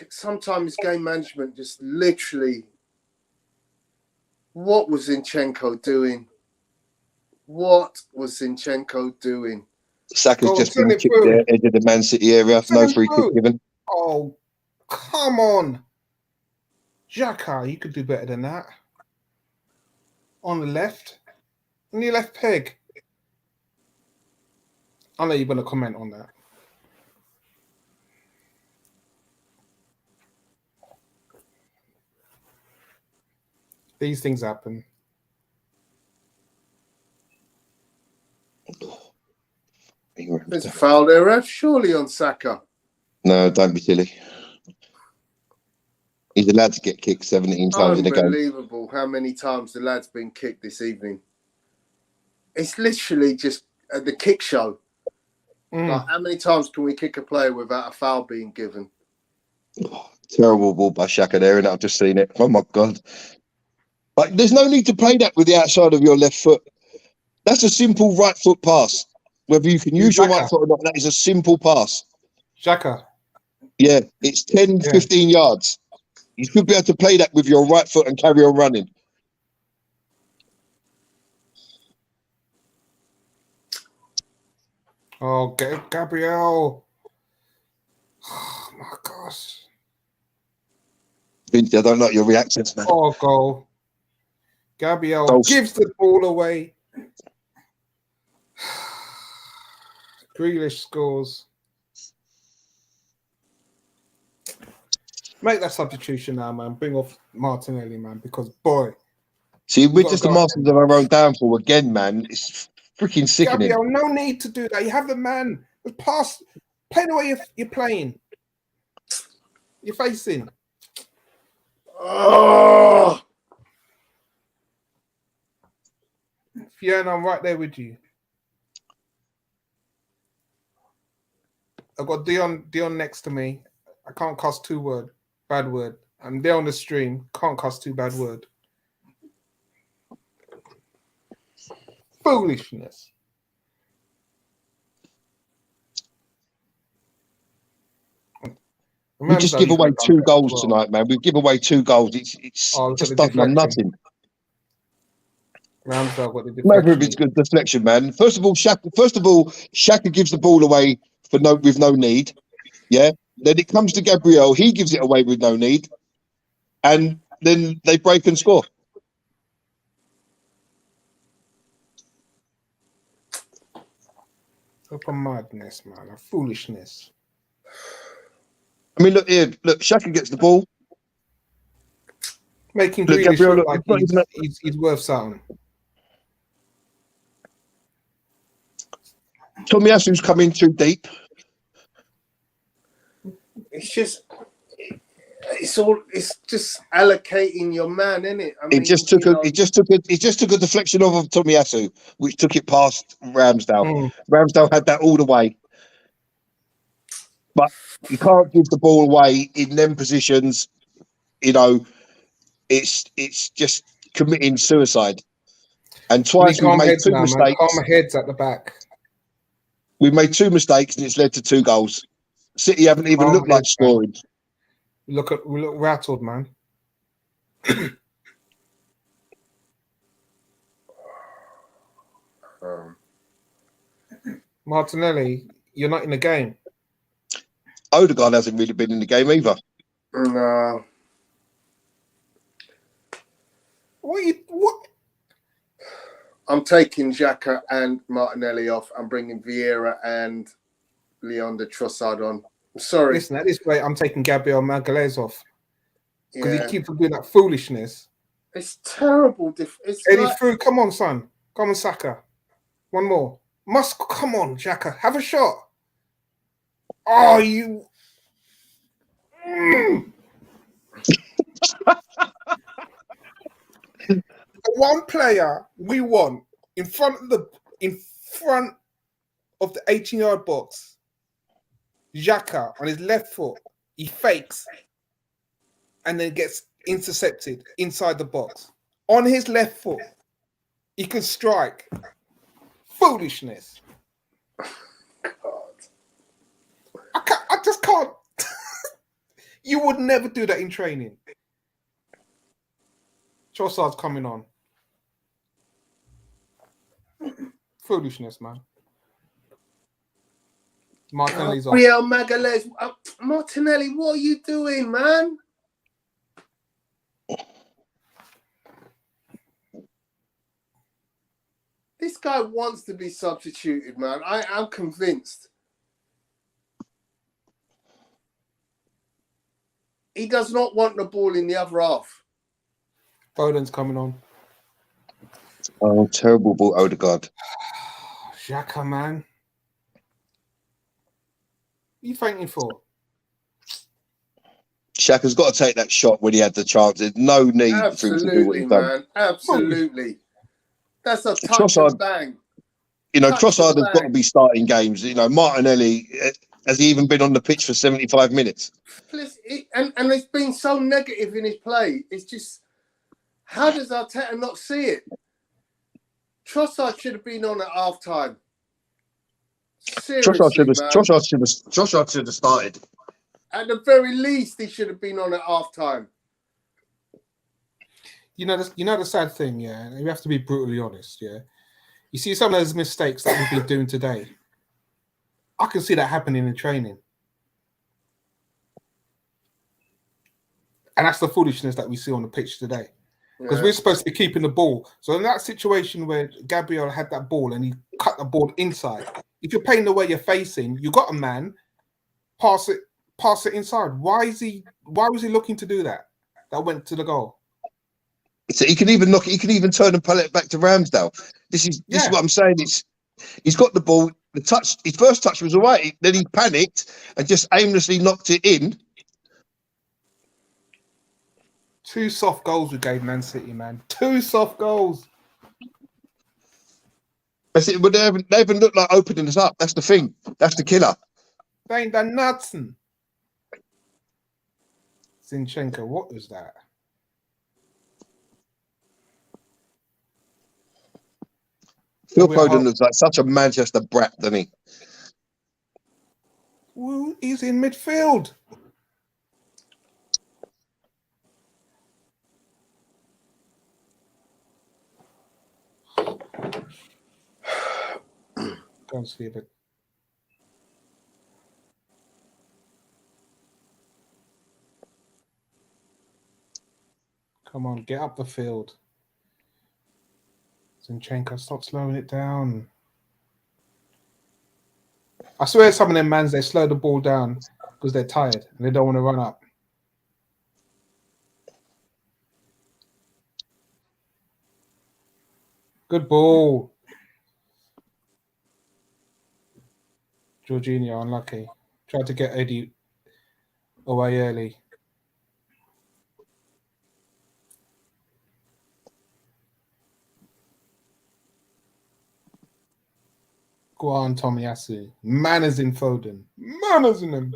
sometimes game management just literally. What was Zinchenko doing?
Saka's just been kicked there, edge of the Man City area. No free kick given.
Oh, come on. Xhaka, you could do better than that. On the left. On the left peg. I know you're going to comment on that. These things happen.
There's a foul there, ref. Surely on Saka.
No, don't be silly. He's allowed to get kicked 17 times in a game.
Unbelievable how many times the lad's been kicked this evening. It's literally just the kick show. Like, how many times can we kick a player without a foul being given?
Oh, terrible ball by Xhaka there, and I've just seen it. Oh my God. Like, there's no need to play that with the outside of your left foot. That's a simple right foot pass. Whether you can use your right foot or not, that is a simple pass.
Xhaka.
Yeah, it's 10, 15 yards. You should be able to play that with your right foot and carry on running.
Oh, Gabriel. Oh, my gosh.
Vinci, I don't like your reactions, man.
Oh, goal. Gabriel gives the ball away. Grealish scores. Make that substitution now, man. Bring off Martinelli, man, because, boy.
See, we're just the masters of our own downfall again, man. It's freaking sickening.
Gabriel, no need to do that. You have the man. Just pass. Play the way you're playing. You're facing.
Oh!
Fiona, I'm right there with you. I've got Dion next to me. I can't cuss bad word. I'm there on the stream. Can't cuss two bad word. Foolishness.
We just give away 2 goals tonight, man. We give away 2 goals. It just does nothing.
Ramsdale got the deflection.
Never if it's good deflection, man. First of all, Xhaka gives the ball away with no need. Yeah. Then it comes to Gabriel. He gives it away with no need, and then they break and score.
Open madness, man. A foolishness.
I mean, look here. Look, Xhaka gets the ball.
Making Grealish look like he's worth something.
Tomiyasu's coming too deep.
It's just allocating your man, isn't it? I mean,
He just took a deflection off of Tomiyasu, which took it past Ramsdale. Ramsdale had that all the way. But you can't give the ball away in them positions. You know, it's just committing suicide. And twice we made 2 mistakes.
Calm heads at the back.
We made 2 mistakes and it's led to 2 goals. City haven't even looked like scoring.
We look rattled, man. Martinelli, you're not in the game.
Odegaard hasn't really been in the game either.
No.
What?
I'm taking Xhaka and Martinelli off. I'm bringing Vieira and Leandro Trossard on. I'm sorry.
Listen, at this rate, I'm taking Gabriel Magalhaes off because he keeps doing that foolishness.
It's terrible.
Eddie through. Come on, son. Come on, Saka. One more. Come on, Xhaka. Have a shot. Oh, you. The one player we want in front of the 18-yard box, Xhaka on his left foot, he fakes and then gets intercepted inside the box. On his left foot, he can strike. Foolishness. I just can't. You would never do that in training. Trossard's coming on. Foolishness, man. Martinelli's off.
Real Magalhaes. Martinelli, what are you doing, man? This guy wants to be substituted, man. I'm convinced. He does not want the ball in the other half.
Foden's coming on.
Oh, terrible ball, Odegaard.
Xhaka, man. you fainting for?
Xhaka's got to take that shot when he had the chance. There's no need for him to do what
Absolutely,
he's done.
man. Absolutely. That's a touch
Trossard,
and bang.
Trossard has got to be starting games. Martinelli, has he even been on the pitch for 75 minutes?
And it's been so negative in his play. It's just, how does Arteta not see it? Trossard should have been on at half time. Seriously, man.
Trossard should have started.
At the very least, he should have been on at half time.
You know the sad thing, yeah. We have to be brutally honest, yeah. You see some of those mistakes that we've been doing today. I can see that happening in training, and that's the foolishness that we see on the pitch today. Because we're supposed to be keeping the ball. So in that situation where Gabriel had that ball and he cut the ball inside, if you're playing the way you're facing, you got a man, pass it inside. Why was he looking to do that? That went to the goal.
So he can even knock it. He can even turn and pull it back to Ramsdale. This is what I'm saying. He's got the ball. The touch. His first touch was away. Then he panicked and just aimlessly knocked it in.
2 soft goals we gave Man City, man. 2 soft goals.
That's it. But they haven't looked like opening us up. That's the thing. That's the killer.
They ain't done nothing. Zinchenko, what was that?
Phil Foden looks like such a Manchester brat, doesn't he?
Well, he's in midfield. Go and sleep it. Come on, get up the field. Zinchenko, stop slowing it down. I swear some of them mans, they slow the ball down because they're tired and they don't want to run up. Good ball. Jorginho, unlucky. Tried to get Eddie away early. Go on, Tomiyasu. Manners in Foden. Manners in him.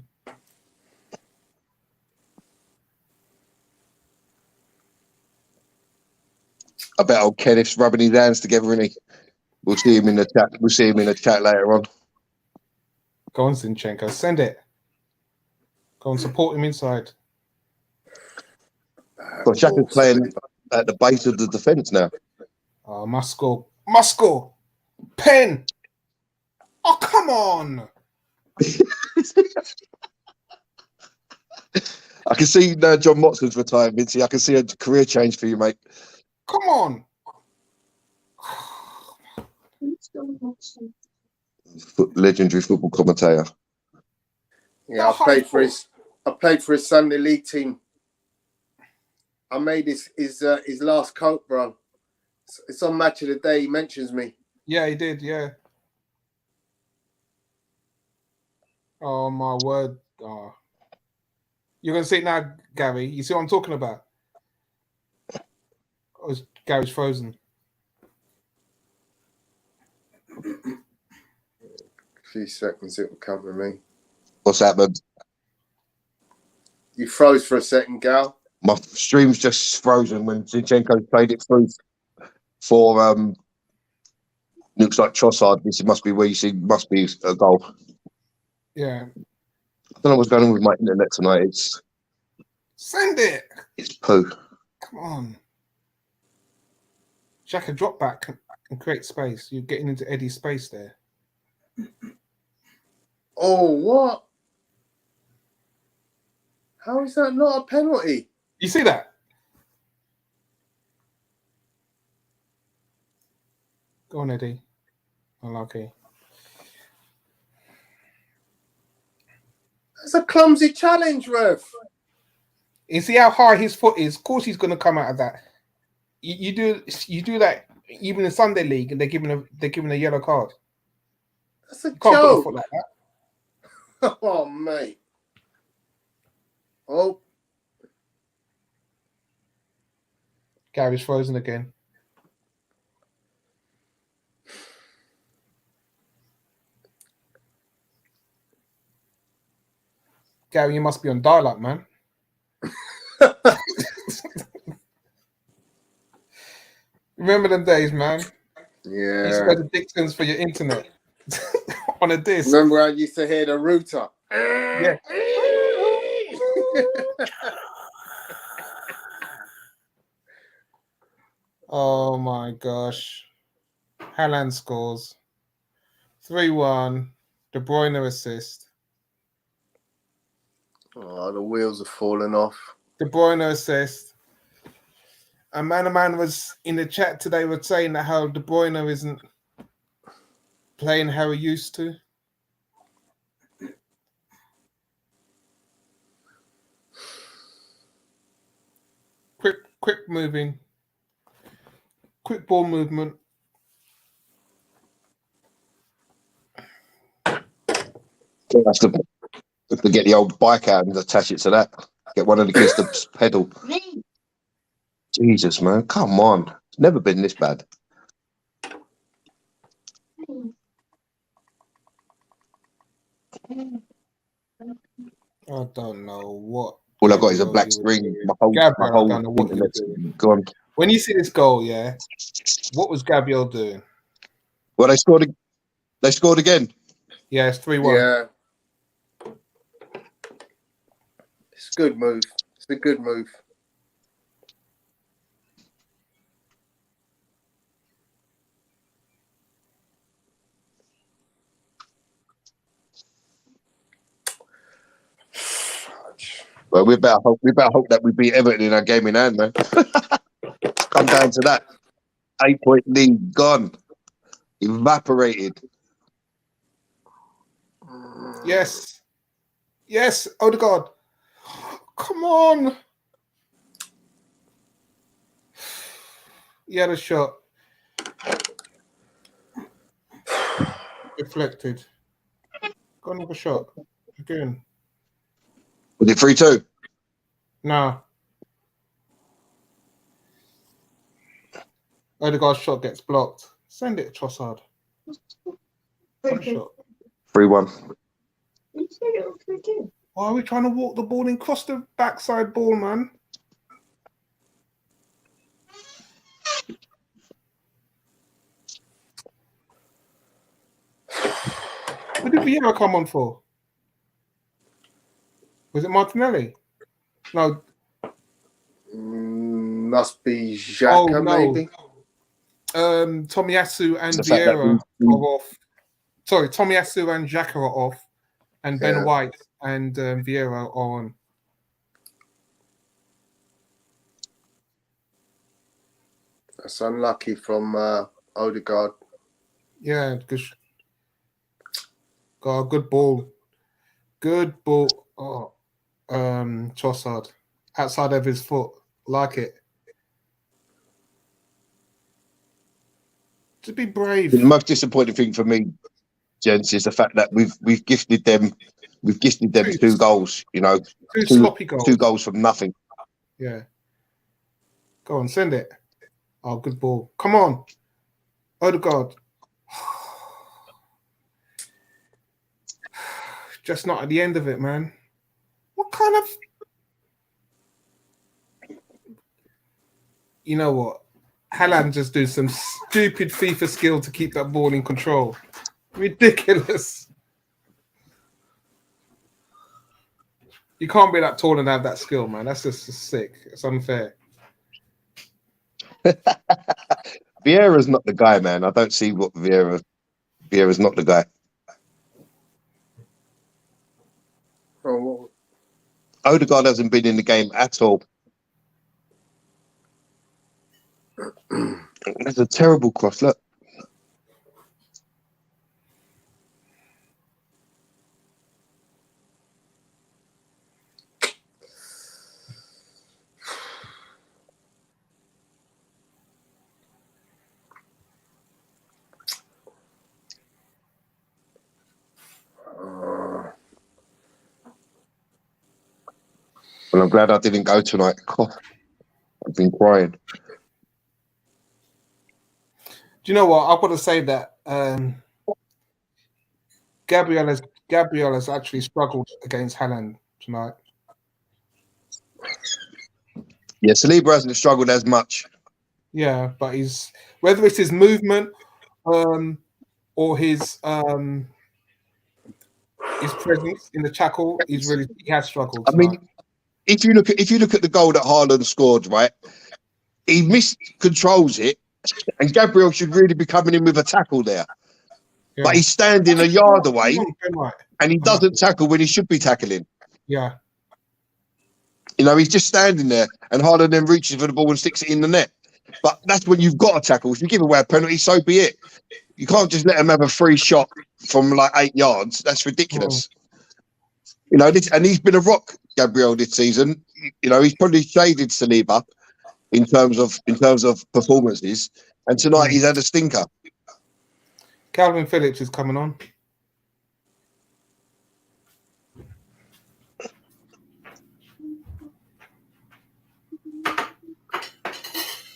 I bet old Kenneth's rubbing his hands together, isn't he? We'll see him in the chat. We'll see him in the chat later on.
Go on, Zinchenko. Send it. Go and support him inside.
Well, Xhaka's playing at the base of the defence now.
Oh, must score. Must score. Pen. Oh, come on.
I can see John Motson's retired, Vincey. I can see a career change for you, mate.
Come on.
Legendary football commentator.
Yeah, I played for his Sunday league team. I made his last coat, bro. It's on Match of the Day. He mentions me.
Yeah, he did. Yeah. Oh my word! Oh. You're gonna see it now, Gary. You see what I'm talking about? Oh, Gary's frozen.
A few seconds, it will come to me.
What's happened?
You froze for a second, Gal.
My stream's just frozen when Zinchenko played it through for looks like Trossard. This must be where you see must be a goal.
Yeah.
I don't know what's going on with my internet tonight.
Send it.
It's poo.
Come on. Xhaka, drop back and create space. You're getting into Eddie's space there.
Oh, what? How is that not a penalty?
You see that? Go on, Eddie. Unlucky.
That's a clumsy challenge, ref.
You see how high his foot is? Of course he's going to come out of that. You do that even in Sunday League, and they're giving a yellow card.
That's a
You can't put a
joke.
foot like
Oh, mate. Oh,
Gary's frozen again. Gary, you must be on dial-up, man. Remember them days, man? You used to
yeah.
go to Dixon's for your internet on a disc.
Remember I used to hear the router?
Yeah. Oh my gosh. Haaland scores. 3-1. De Bruyne assist.
Oh, the wheels are falling off.
De Bruyne assist. And man was in the chat today was saying that how De Bruyne isn't playing how he used to. Quick moving. Quick ball movement.
That's to get the old bike out and attach it to that. Get one of the kids to pedal. Jesus, man, come on! It's never been this bad.
I don't know what.
All I got is a
Gabriel
black
you were
screen.
doing.
My whole
Gabriel, I don't know what you were
internet's
doing.
gone.
When you see this goal, yeah, what was Gabriel doing?
Well, they scored. They scored again.
Yeah, it's 3-1.
Yeah. It's a good move. It's a good move.
Well, we better hope that we beat Everton in our game in hand, man. Come down to that. 8-point lead gone, evaporated.
Yes. Odegaard. Come on. He had a shot. Deflected. Got another shot. Again.
Was it 3-2?
No. Odegaard's shot gets blocked. Send it, Trossard. Got a shot.
3-1.
You said it was 3-2.
Why are we trying to walk the ball in? Cross the backside ball, man. What did Vieira come on for? Was it Martinelli? No.
Must be Xhaka, maybe.
Tomiyasu and
The fact that
Vieira are off. Sorry, Tomiyasu and Xhaka are off. And Ben White and Vieira are on.
That's unlucky from Odegaard.
Yeah, got a good ball. Good ball. Oh, Trossard. Outside of his foot. Like it. To be brave.
The most disappointing thing for me, gents, is the fact that we've gifted them 2 goals. You know,
Two sloppy goals.
2 goals from nothing.
Yeah. Go on, send it. Oh, good ball. Come on. Odegaard. Just not at the end of it, man. What kind of... You know what? Haaland just do some stupid FIFA skill to keep that ball in control. Ridiculous. You can't be that tall and have that skill, man. That's just sick. It's unfair.
Vieira's not the guy, man. I don't see what Vieira's not the guy.
Oh,
Odegaard hasn't been in the game at all. That's a terrible cross. Look. Well, I'm glad I didn't go tonight. I've been crying.
Do you know what? I've got to say that Gabriel has actually struggled against Haaland tonight.
Yeah, Saliba hasn't struggled as much.
Yeah, but he's whether it's his movement or his presence in the tackle, he has struggled
I
tonight.
mean, if you look at the goal that Haaland scored, right? He miscontrols it, and Gabriel should really be coming in with a tackle there.
Yeah.
But he's standing a yard away, and he doesn't tackle when he should be tackling.
Yeah.
You know, he's just standing there, and Haaland then reaches for the ball and sticks it in the net. But that's when you've got a tackle. If you give away a penalty, so be it. You can't just let him have a free shot from like 8 yards. That's ridiculous. You know, and he's been a rock, Gabriel, this season. You know, he's probably shaded Saliba in terms of performances, and tonight he's had a stinker.
Calvin Phillips is coming on.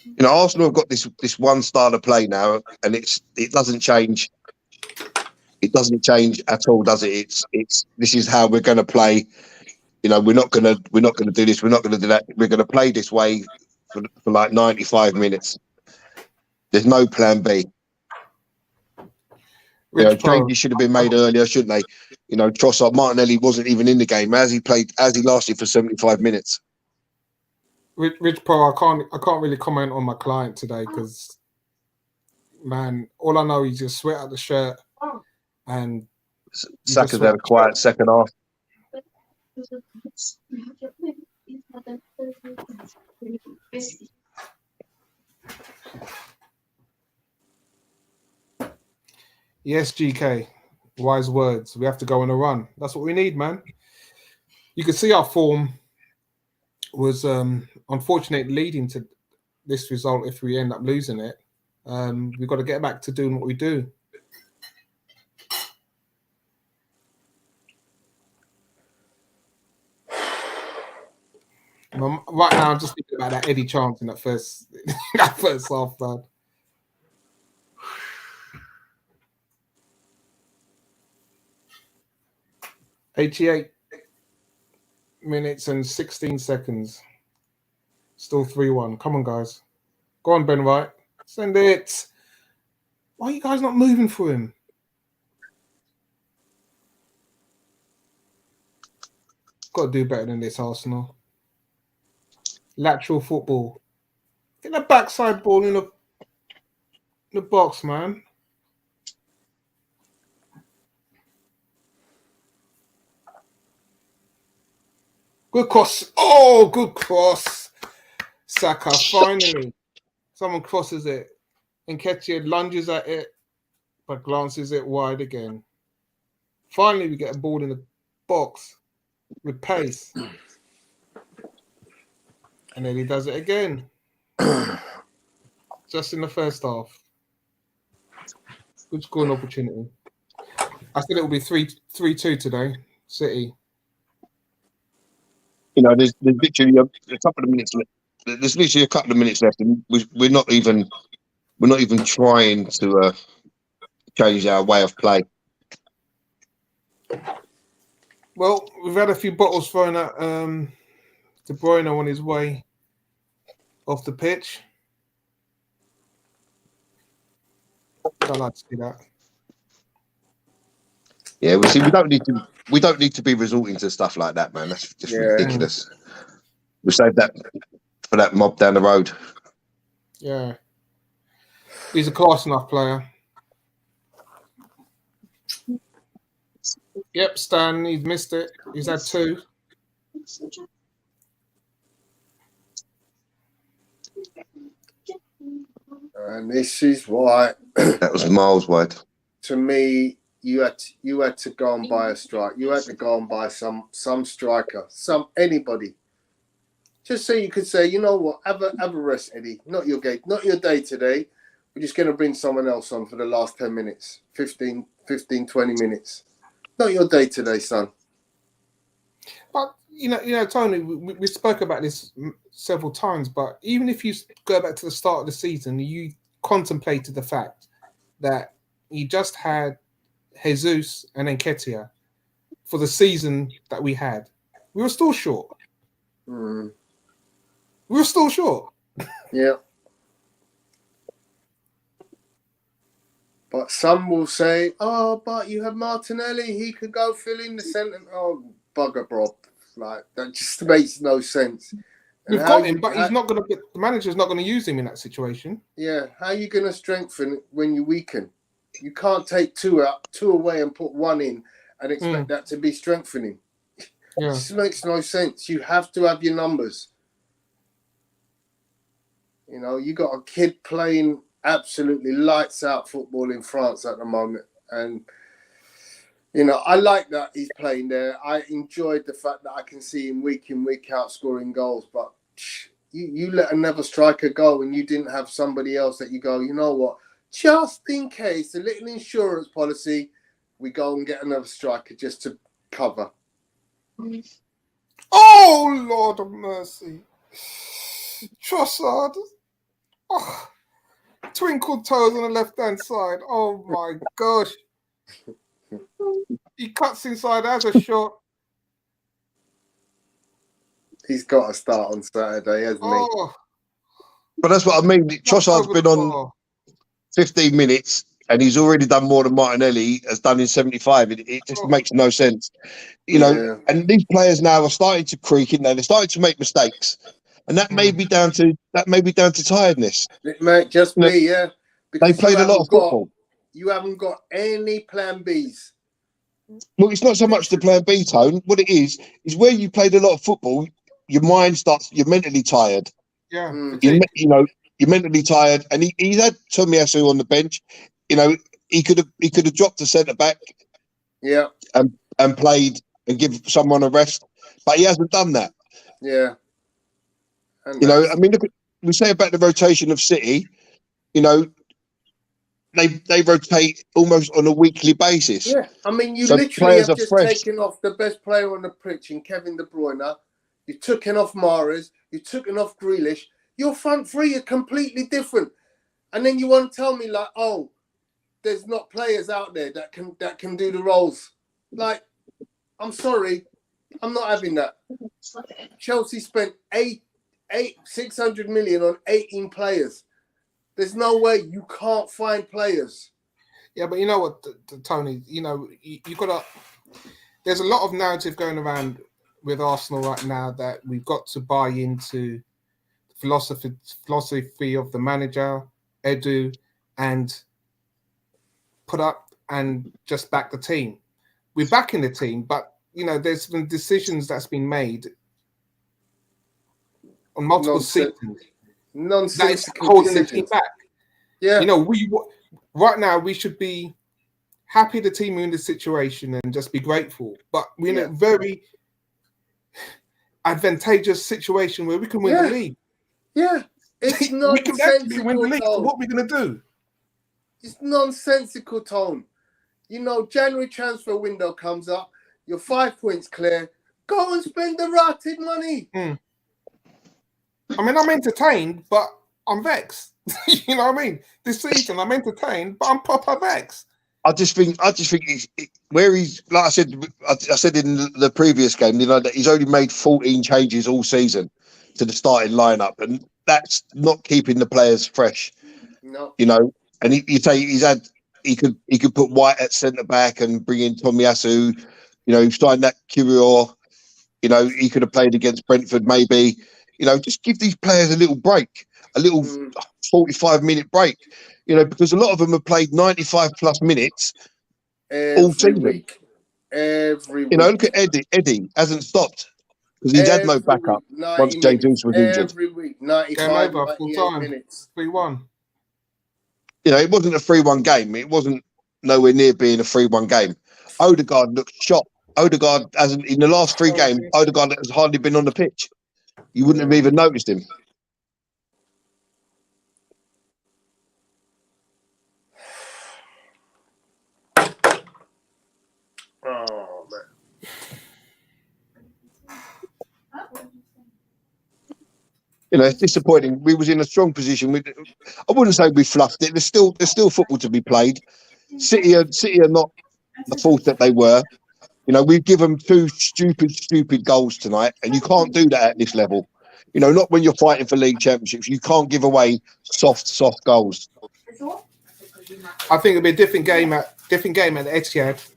You know, Arsenal have got this one style of play now, and it doesn't change. It doesn't change at all, does it? It's this is how we're going to play. You know, we're not going to do this. We're not going to do that. We're going to play this way for like 95 minutes. There's no plan B. You know, changes should have been made earlier, shouldn't they? You know, Trossard, Martinelli wasn't even in the game as he lasted for 75 minutes.
Rich Pro, I can't really comment on my client today because, man, all I know is just sweat out the shirt and
Saka's had a quiet second half.
Yes, GK, wise words. We have to go on a run. That's what we need, man. You can see our form was unfortunate leading to this result. If we end up losing it, we've got to get back to doing what we do. Right now, I'm just thinking about that Eddie chant in that first half, man. "88 minutes and 16 seconds. Still 3-1. Come on, guys. Go on, Ben White. Send it. Why are you guys not moving for him? Got to do better than this, Arsenal. Lateral football. Get the backside ball in the box, man. Good cross. Oh, good cross. Saka, finally. Someone crosses it. Nketiah lunges at it, but glances it wide again. Finally, we get a ball in the box with pace. And then he does it again. Just in the first half. Good scoring opportunity. I said it will be 3-2 today. City.
You know, there's literally a couple of minutes left. There's literally a couple of minutes left, and we're not even trying to change our way of play.
Well, we've had a few bottles thrown at De Bruyne on his way off the pitch. Don't like to see that.
Yeah, we don't need to be resorting to stuff like that, man. That's just ridiculous. We'll save that for that mob down the road.
Yeah. He's a class enough player. Yep, Stan, he's missed it. He's had 2.
And this is why
That was miles wide.
To me, you had to go and buy a strike. You had to go and buy some striker, anybody. Just so you could say, you know what, have a rest, Eddie. Not your day today. We're just going to bring someone else on for the last 10 minutes, 15, 20 minutes. Not your day today, son.
But Tony, we spoke about this several times, but even if you go back to the start of the season, you contemplated the fact that you just had Jesus and Nketiah for the season that we had. We were still short.
Mm.
We were still short.
Yeah. But some will say, "Oh, but you have Martinelli. He could go fill in the centre." Oh, bugger, bro! Like that just makes no sense. And
We've got him, but he's not going to. The manager's not going to use him in that situation.
Yeah, how are you going to strengthen it when you weaken? You can't take two away and put one in and expect that to be strengthening.
Yeah.
It just makes no sense. You have to have your numbers. You got a kid playing absolutely lights out football in France at the moment. And, I like that he's playing there. I enjoyed the fact that I can see him week in, week out scoring goals. But you let another striker go and you didn't have somebody else that you go, you know what? Just in case, a little insurance policy, we go and get another striker just to cover.
Oh, Lord of mercy. Trossard. Oh, twinkle toes on the left-hand side. Oh, my gosh. He cuts inside as a shot.
He's got to start on Saturday, hasn't he?
But that's what I mean. Trossard's been on 15 minutes and he's already done more than Martinelli has done in 75. It just makes no sense. And these players now are starting to creak in there. They're starting to make mistakes. And that may be down to tiredness.
It might just be, yeah.
Because they played a lot of football.
You haven't got any plan Bs.
Well, it's not so much the plan B, Tone. What it is where you played a lot of football, you're mentally tired.
Yeah.
You're mentally tired. And he's had Tomiyasu on the bench. He could have dropped the centre back.
Yeah.
And played and give someone a rest. But he hasn't done that.
Yeah.
Look, we say about the rotation of City, they rotate almost on a weekly basis.
Yeah, you literally have just taken off the best player on the pitch in Kevin De Bruyne. You've taken off Mahrez. You've taken off Grealish. Your front three are completely different. And then you want to tell me like, oh, there's not players out there that can do the roles. Like, I'm sorry, I'm not having that. Chelsea spent 600 million on 18 players. There's no way you can't find players.
Yeah, but you know what, Tony? You got to. There's a lot of narrative going around with Arsenal right now that we've got to buy into the philosophy of the manager, Edu, and put up and just back the team. We're backing the team, but there's been decisions that's been made on multiple seasons.
Nonsensical
holding
decisions.
the team back.
Yeah.
Right now we should be happy the team are in this situation and just be grateful. But we're in a very advantageous situation where we can win the league.
Yeah. It's nonsensical.
We can actually win the league. So what are we going to do?
It's nonsensical, Tone. January transfer window comes up. You're 5 points clear. Go and spend the rotted money.
I'm entertained, but I'm vexed. You know what I mean? This season, I'm entertained, but I'm proper vexed.
I just think where he's, like I said in the previous game, that he's only made 14 changes all season to the starting lineup, and that's not keeping the players fresh.
No.
And he could put White at centre back and bring in Tomiyasu. Signed that Curior. He could have played against Brentford maybe. Just give these players a little break, a little 45-minute break. Because a lot of them have played 95 plus minutes all season.
Every week.
Look at Eddie. Eddie hasn't stopped because he's had no backup once Jesus was injured.
Every week, 95, 98 minutes.
3-1.
It wasn't a 3-1 game. It wasn't nowhere near being a 3-1 game. Odegaard looked shot. Odegaard hasn't, in the last 3 games, Odegaard has hardly been on the pitch. You wouldn't have even noticed him.
Oh, man.
It's disappointing. We was in a strong position. I wouldn't say we fluffed it. There's still football to be played. City are not the force that they were. We've given 2 stupid goals tonight, and you can't do that at this level. Not when you're fighting for league championships. You can't give away soft goals.
I think it'll be a different game at the Etihad.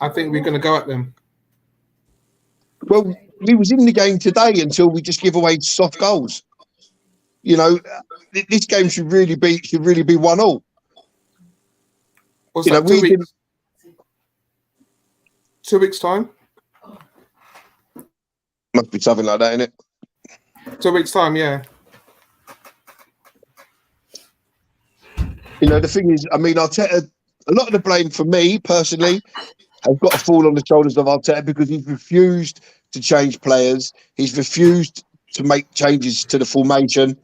I think we're going to go at them.
Well, we was in the game today until we just give away soft goals. This game should really be 1-1.
What's that, 2 weeks? 2 weeks' time?
Must be something like that, isn't it?
2 weeks' time, yeah.
The thing is, Arteta, a lot of the blame for me personally has got to fall on the shoulders of Arteta because he's refused to change players. He's refused to make changes to the formation.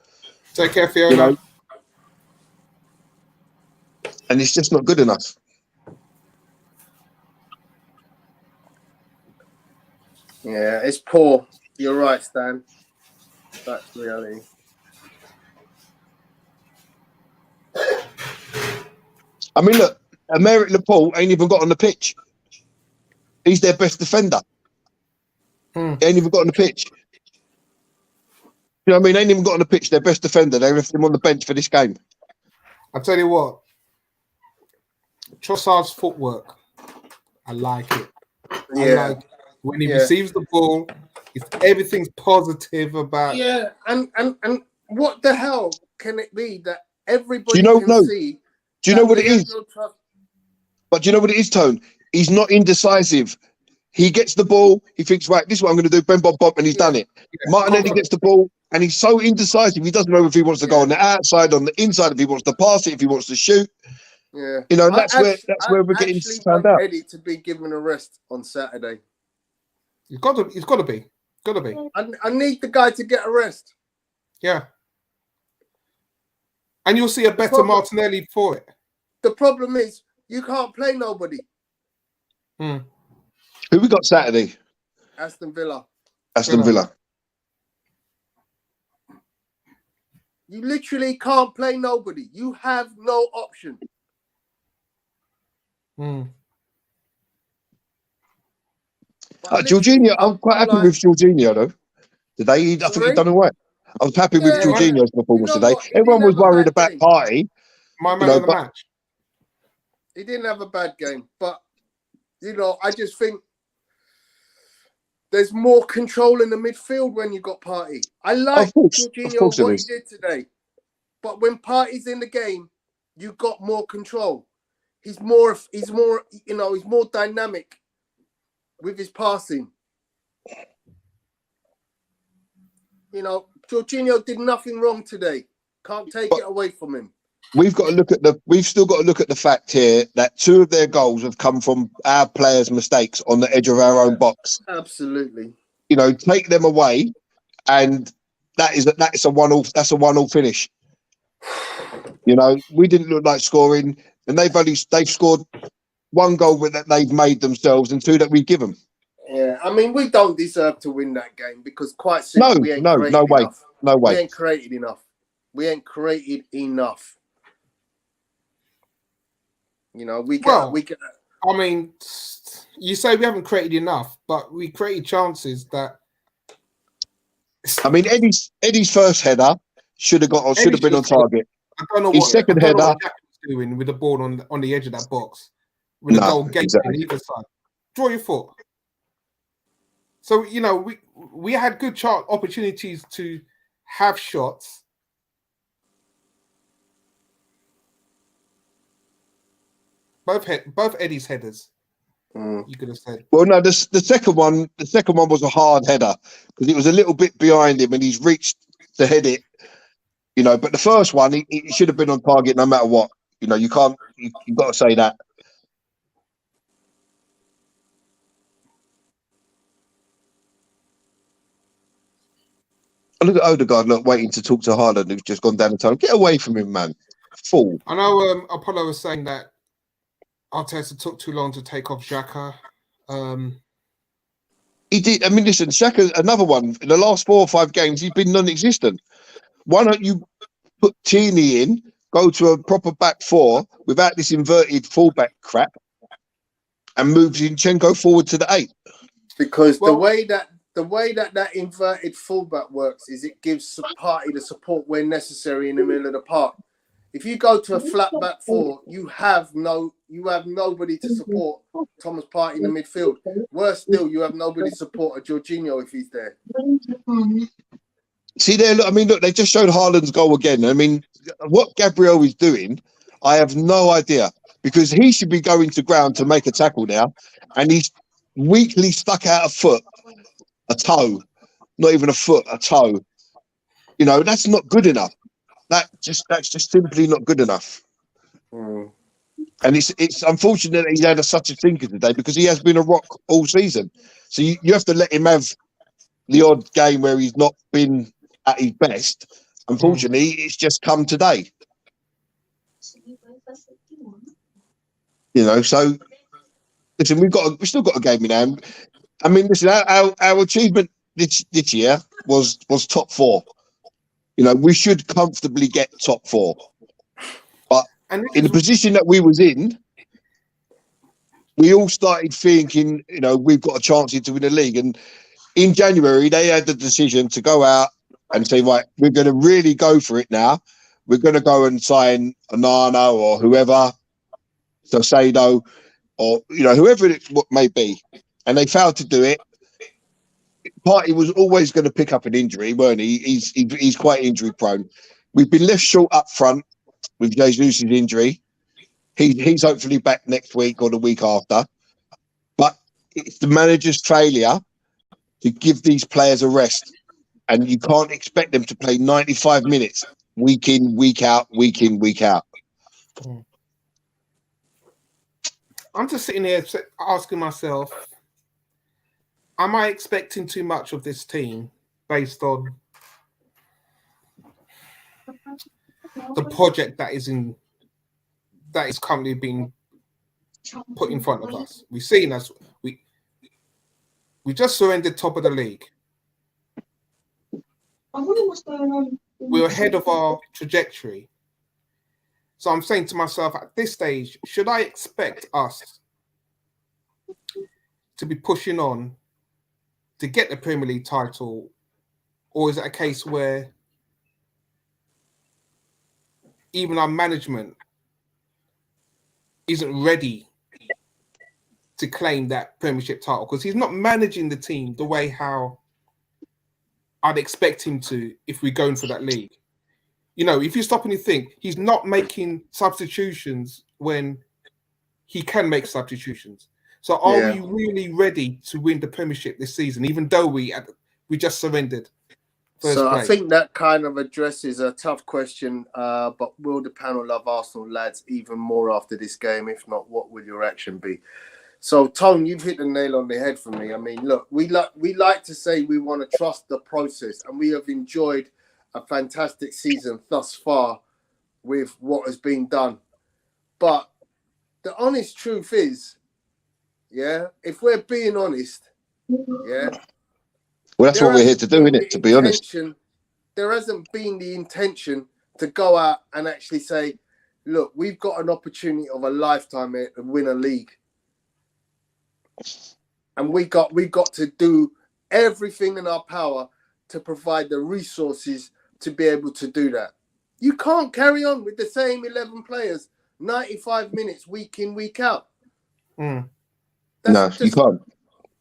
Take care, Fiona.
And it's just not good enough.
Yeah, it's poor. You're right, Stan. That's reality.
Look, Emerick Laporte ain't even got on the pitch. He's their best defender. He ain't even got on the pitch. They ain't even got on the pitch. Their best defender. They left him on the bench for this game.
I'll tell you what. Trossard's footwork, I like it.
Yeah.
I like when he receives the ball, everything's positive about.
Yeah, and what the hell can it be that everybody can see?
Do you know what it is? But do you know what it is, Tone? He's not indecisive. He gets the ball, he thinks, right, this is what I'm going to do, bam, bam, bam, and he's done it. Yeah. Martinelli gets the ball, and he's so indecisive. He doesn't know if he wants to go on the outside, on the inside, if he wants to pass it, if he wants to shoot.
Yeah,
that's where we're getting found out.
Eddie to be given a rest on Saturday.
He's got to be.
I need the guy to get a rest.
Yeah. And you'll see a better Martinelli for it.
The problem is you can't play nobody.
Who we got Saturday?
Aston Villa. You literally can't play nobody. You have no option.
Jorginho, I'm quite happy with Jorginho though. Today, I think he done all right. I was happy with Jorginho's performance today. Everyone was worried about Partey.
My man of the match.
He didn't have a bad game, but I just think there's more control in the midfield when you got Partey. I like Jorginho what he did today, but when Partey's in the game, you got more control. He's more dynamic with his passing. Jorginho did nothing wrong today. Can't take it away from him.
We've still got to look at the fact here that 2 of their goals have come from our players' mistakes on the edge of our own box.
Absolutely.
Take them away, and that's a 1-1. That's a 1-1 finish. We didn't look like scoring, and they've scored 1 goal that they've made themselves and 2 that we give them.
Yeah, we don't deserve to win that game because quite simply we ain't created enough.
No way.
We ain't created enough.
You say we haven't created enough, but we created chances that.
Eddie's first header should have been on target.
I don't know
his second header
what Jack was doing with the ball on the edge of that box with the goal gate on either side. Draw your foot. So we had good opportunities to have shots. Both Eddie's headers. You could have said.
Well, no, the second one was a hard header because it was a little bit behind him and he's reached to head it. But the first one, it should have been on target no matter what. You've got to say that. Look at Odegaard, waiting to talk to Haaland, who's just gone down the tunnel. Get away from him, man. Fool.
I know Apollo was saying that Arteta took too long to take off Xhaka.
He did. I mean, listen, Xhaka, another one. In the last 4 or 5 games, he's been non-existent. Why don't you put Tierney in, go to a proper back 4 without this inverted fullback crap, and move Zinchenko forward to the 8?
Because the way that inverted fullback works is it gives Partey the support where necessary in the middle of the park. If you go to a flat back 4, you have nobody to support Thomas Partey in the midfield. Worse still, you have nobody to support a Jorginho if he's there.
See there, look, I mean, look, they just showed Haaland's goal again. I mean, what Gabriel is doing, I have no idea, because he should be going to ground to make a tackle now, and he's weakly stuck out a foot, a toe, not even a foot, a toe. You know, that's not good enough. That's just simply not good enough.
Mm.
And it's unfortunate that he's had such a stinker today, because he has been a rock all season. So you have to let him have the odd game where he's not been at his best. Unfortunately, it's just come today. You know, so listen, we've still got a game in hand. I mean, listen, our achievement this year was top 4. You know, we should comfortably get top 4. But in the position that we was in, we all started thinking, you know, we've got a chance to win the league. And in January, they had the decision to go out and say, right, we're going to really go for it now. We're going to go and sign Onana or whoever, Sosado, or, you know, whoever it may be. And they failed to do it. Partey was always going to pick up an injury, weren't he? He's quite injury prone. We've been left short up front with Jesus' injury. He's hopefully back next week or the week after. But it's the manager's failure to give these players a rest. And you can't expect them to play 95 minutes week in, week out, week in, week out.
I'm just sitting here asking myself, am I expecting too much of this team based on the project that is currently being put in front of us? We've seen us. We just surrendered top of the league. We're ahead of our trajectory. So I'm saying to myself, at this stage, should I expect us to be pushing on to get the Premier League title, or is it a case where even our management isn't ready to claim that Premiership title? Because he's not managing the team the way how I'd expect him to if we're going for that league. You know, if you stop and you think, he's not making substitutions when he can make substitutions. So are we really ready to win the Premiership this season, even though we just surrendered first place?
I think that kind of addresses a tough question, but will the panel love Arsenal lads even more after this game? If not, what will your reaction be? So, Tone, you've hit the nail on the head for me. I mean, look, we like to say we want to trust the process, and we have enjoyed a fantastic season thus far with what has been done. But the honest truth is, if we're being honest,
well, that's what we're here to do, isn't it? To be honest,
there hasn't been the intention to go out and actually say, look, we've got an opportunity of a lifetime here to win a league. And we got to do everything in our power to provide the resources to be able to do that. You can't carry on with the same 11 players, 95 minutes, week in, week out.
You can't.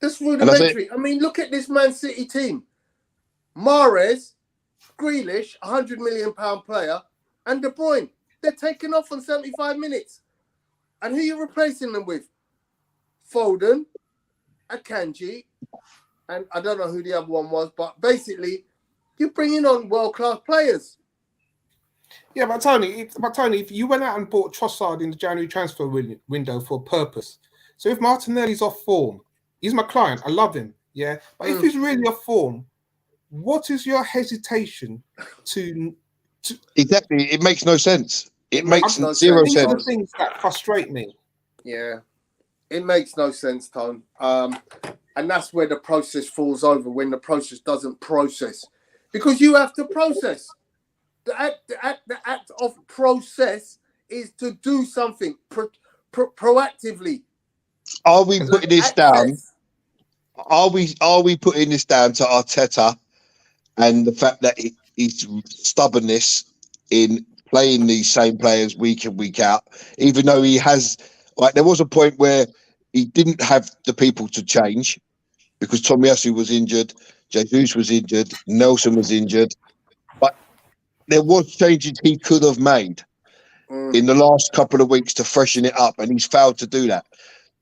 That's rudimentary. I mean, look at this Man City team. Mahrez, Grealish, £100 million player, and De Bruyne. They're taken off on 75 minutes. And who are you replacing them with? Foden, Akanji, and I don't know who the other one was, but basically, you're bringing on world-class players.
Yeah, but Tony, if you went out and bought Trossard in the January transfer window for a purpose, so if Martinelli's off form, he's my client, I love him, yeah, but if he's really off form, what is your hesitation to...
Exactly, it makes no sense. It makes zero sense.
These are the things that frustrate me.
Yeah, it makes no sense, Tone. And And that's where the process falls over, when the process doesn't process. Because you have to process. The act of process is to do something proactively.
Are we putting this down?
Access.
Are we putting this down to Arteta and the fact that his stubbornness in playing these same players week in, week out, even though he has, like, there was a point where he didn't have the people to change because Tomiyasu was injured, Jesus was injured, Nelson was injured, but there was changes he could have made in the last couple of weeks to freshen it up, and he's failed to do that.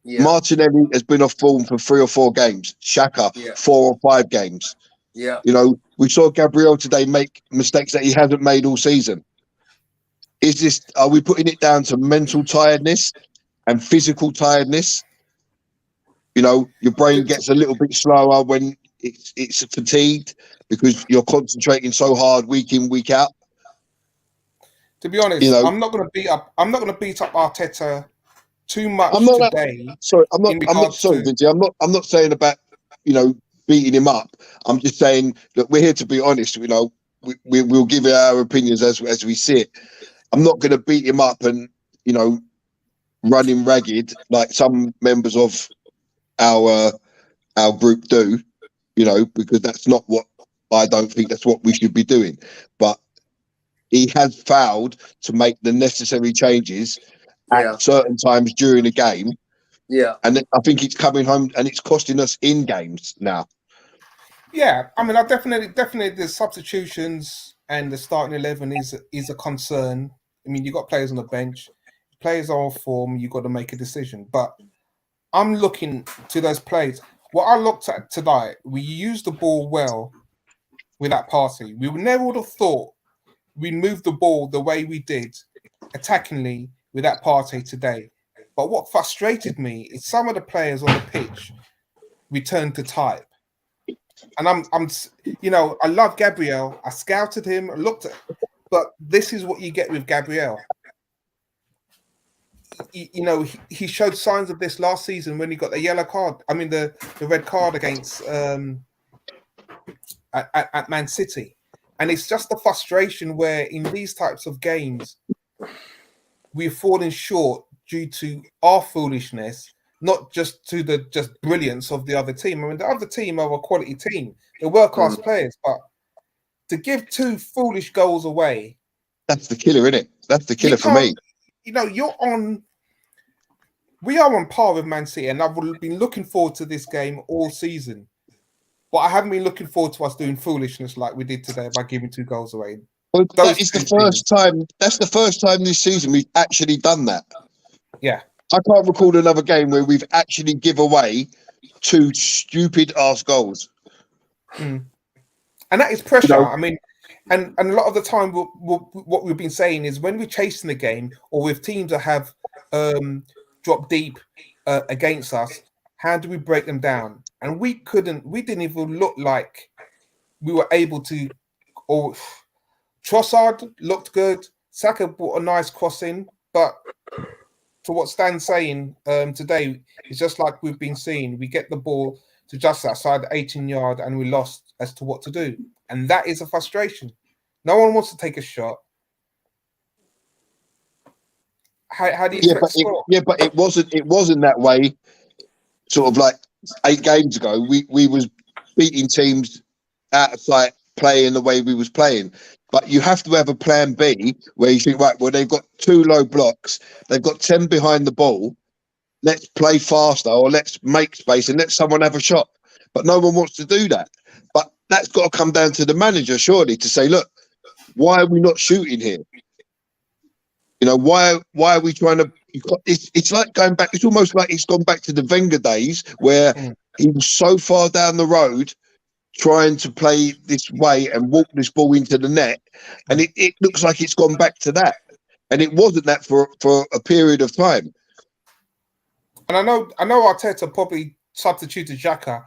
Yeah.
Martinelli has been off form for 3 or 4 games. Xhaka, 4 or 5 games.
Yeah.
You know, we saw Gabriel today make mistakes that he hasn't made all season. Are we putting it down to mental tiredness and physical tiredness? You know, your brain gets a little bit slower when it's fatigued because you're concentrating so hard week in, week out.
To be honest,
You know,
I'm not going to beat up Arteta too much
I'm not
today.
sorry. I'm not sorry, Vinci. I'm not saying about, you know, beating him up. I'm just saying that we're here to be honest. You know, we'll give our opinions as we see it. I'm not going to beat him up and, you know, run him ragged like some members of our group do. You know, because that's not what I don't think that's what we should be doing. But he has failed to make the necessary changes at certain times during a game.
Yeah.
And I think it's coming home and it's costing us in games now.
Yeah, I mean, I definitely the substitutions and the starting 11 is a concern. I mean, you got players on the bench, players are off form. You got to make a decision. But I'm looking to those plays. What I looked at tonight, we used the ball well with that passing. We never would have thought we moved the ball the way we did, attackingly with that party today. But what frustrated me is some of the players on the pitch returned to type. And I'm, you know, I love Gabriel. I scouted him, but this is what you get with Gabriel. You know, he showed signs of this last season when he got the yellow card. I mean, the red card against at Man City. And it's just the frustration where in these types of games, we're falling short due to our foolishness, not just to the brilliance of the other team. I mean, the other team are a quality team. They're world-class players, but to give 2 foolish goals away.
That's the killer, isn't it? That's the killer for me.
You know, we are on par with Man City, and I've been looking forward to this game all season. But I haven't been looking forward to us doing foolishness like we did today by giving 2 goals away.
Well, that is the first time. That's the first time this season we've actually done that.
Yeah,
I can't recall another game where we've actually give away 2 stupid ass goals.
and that is pressure.
You know,
I mean, and a lot of the time, what we've been saying is when we're chasing the game or with teams that have dropped deep against us, how do we break them down? And we couldn't. We didn't even look like we were able to. Or Trossard looked good. Saka brought a nice cross in, but to what Stan's saying today, it's just like we've been seeing. We get the ball to just outside the 18-yard and we lost as to what to do. And that is a frustration. No one wants to take a shot. How do you score?
But it wasn't that way sort of like 8 games ago. We was beating teams out of sight, playing the way we was playing. But you have to have a plan B where you think, right, well, they've got 2 low blocks, they've got 10 behind the ball. Let's play faster or let's make space and let someone have a shot. But no one wants to do that. But that's got to come down to the manager, surely, to say, look, why are we not shooting here? You know, why are we trying to... It's like going back... It's almost like it's gone back to the Wenger days where he was so far down the road trying to play this way and walk this ball into the net. And it looks like it's gone back to that. And it wasn't that for a period of time.
And I know Arteta probably substituted Xhaka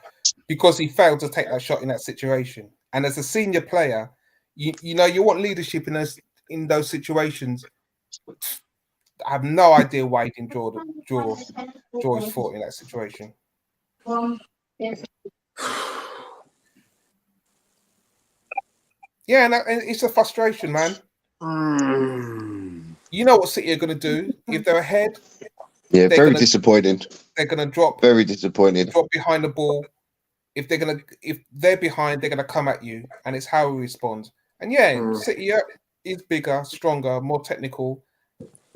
because he failed to take that shot in that situation. And as a senior player, you know you want leadership in those situations. I have no idea why he didn't draw his foot in that situation. Yeah, and it's a frustration, man. You know what City are going to do if they're ahead.
Yeah, very disappointing.
They're going to drop.
Very disappointing.
Drop behind the ball. If they're behind, they're going to come at you, and it's how we respond. And yeah, City is bigger, stronger, more technical,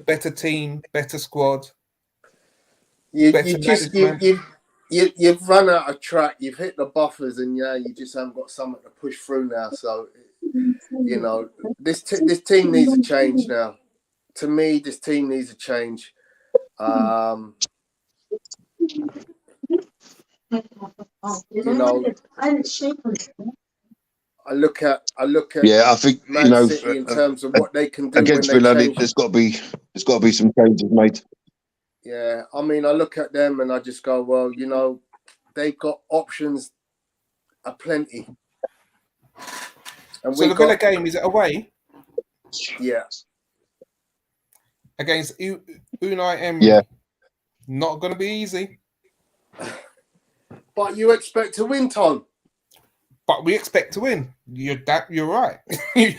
better team, better squad.
You've run out of track. You've hit the buffers, and you just haven't got something to push through now. So, you know, this team needs a change now. To me, this team needs a change. You know, I look at
yeah, I think
Man City in terms of what they can do
against
when they
Villa.
change.
There's got to be some changes made.
Yeah, I mean, I look at them and I just go, well, you know, they've got options aplenty. And
so the Villa game, is it away?
Yeah.
Against Unai Emery.
Yeah.
Not going to be easy.
But you expect to win, Tom.
But we expect to win. You're right.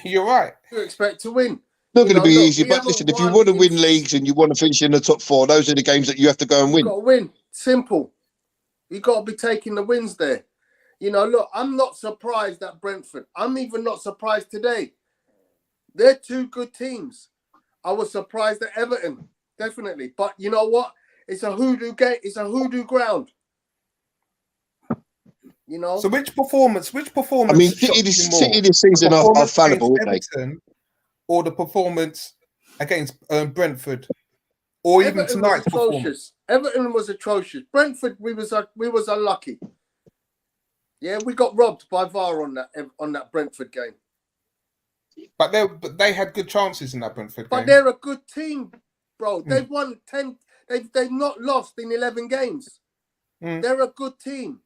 You're right.
You expect to win.
Not going to be easy, but listen, if you want to win leagues and you want to finish in the top 4, those are the games that you have to go and win.
You've got to win. Simple. You've got to be taking the wins there. You know, look, I'm not surprised at Brentford. I'm even not surprised today. They're two good teams. I was surprised at Everton, definitely. But you know what? It's a hoodoo game. It's a hoodoo ground. You know.
So which performance?
I mean, City this season are fallible, aren't they?
Or the performance against Brentford, or
Everton
even tonight's performance.
Everton was atrocious. Brentford, we was unlucky. Yeah, we got robbed by VAR on that Brentford game.
But they had good chances in that Brentford game.
But they're a good team, bro. They've won 10. They've not lost in 11 games. They're a good team.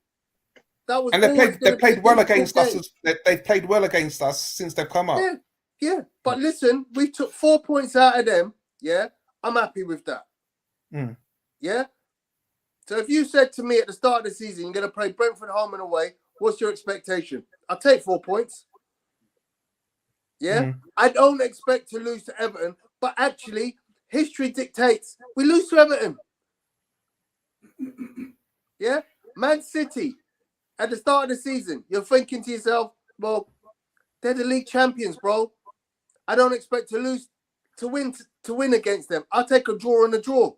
That was
and they played well against us. They've played well against us since they've come up.
Yeah. But listen, we took 4 points out of them. Yeah, I'm happy with that. Yeah. So if you said to me at the start of the season, you're going to play Brentford home and away, what's your expectation? I'll take 4 points. Yeah. I don't expect to lose to Everton, but actually, history dictates we lose to Everton. Yeah. Man City, at the start of the season, you're thinking to yourself, well, they're the league champions, bro. I don't expect to win against them. I'll take a draw and a draw.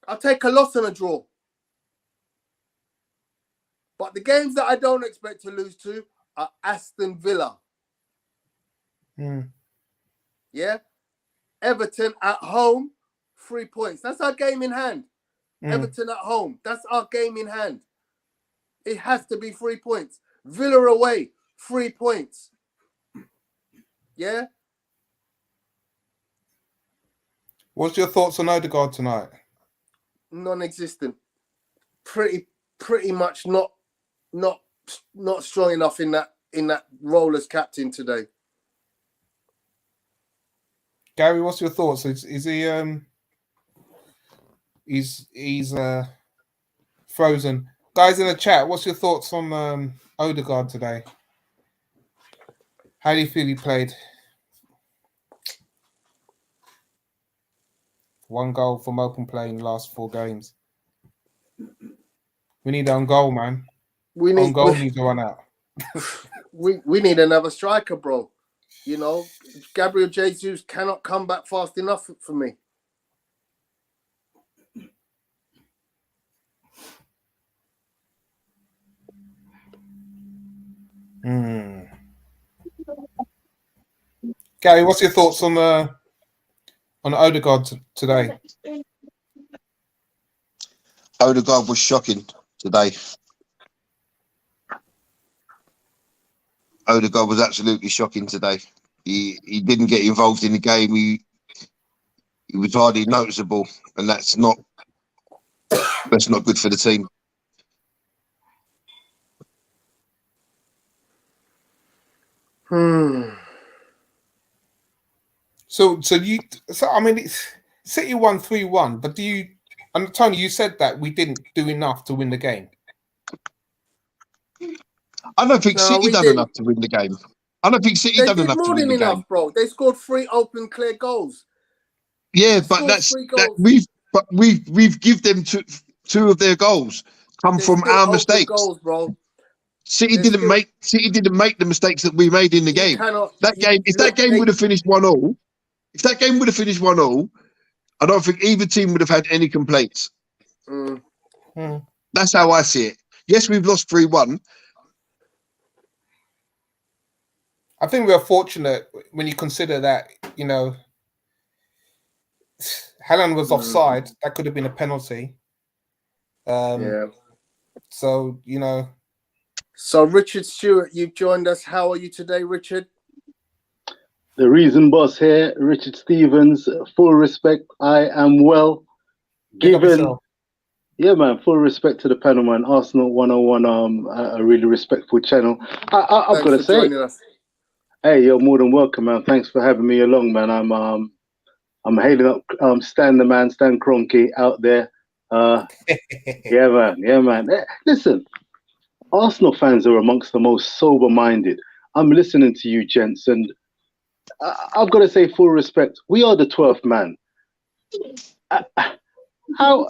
I'll take a loss and a draw. But the games that I don't expect to lose to are Aston Villa. Yeah. Everton at home, 3 points. That's our game in hand. Everton at home. That's our game in hand. It has to be 3 points. Villa away, 3 points. Yeah.
What's your thoughts on Odegaard tonight?
Non-existent. Pretty much not strong enough in that role as captain today.
Gary, what's your thoughts? Is he he's frozen? Guys in the chat, what's your thoughts on Odegaard today? How do you feel he played? 1 goal from open play in the last 4 games. We need on goal, man. On goal needs to run out.
we need another striker, bro. You know, Gabriel Jesus cannot come back fast enough for me.
Gary, what's your thoughts on Odegaard today?
Odegaard was shocking today. Odegaard was absolutely shocking today. He didn't get involved in the game. He was hardly noticeable, and that's not good for the team.
So I mean, City won 3-1, but and Tony, you said that we didn't do enough to win the game.
I don't think
No,
City
we
done
didn't.
enough to win the game. I don't think City
They
done
did
enough to
more
win
than
the
enough,
game.
bro. They scored 3 open, clear goals.
Yeah,
They
but
scored 3
that
goals.
we've give them two of their goals come
They're
from
still
our
open
mistakes.
goals, bro.
City
They're
didn't
still.
make the mistakes that we made in the
You
game.
cannot.
That
You
game, if that
look.
game would have finished 1-1, if that game would have finished 1-1, I don't think either team would have had any complaints.
Mm,
That's how I see it. Yes, we've lost 3-1.
I think we're fortunate when you consider that, Haaland was offside. That could have been a penalty.
yeah.
So,
So Richard Stewart, you've joined us. How are you today, Richard?
The Reason Boss here, Richard Stevens. Full respect. I am well.
pick up
Given,
yourself.
yeah, man. Full respect to the panel, man. Arsenal 101, a really respectful channel. I've got
Thanks
to
for
say,
joining us.
hey, you're more than welcome, man. Thanks for having me along, man. I'm hailing up Stan the man, Stan Kroenke out there. Yeah, man. Yeah, man. Listen, Arsenal fans are amongst the most sober-minded. I'm listening to you, gents, and I've got to say, full respect. We are the 12th man. How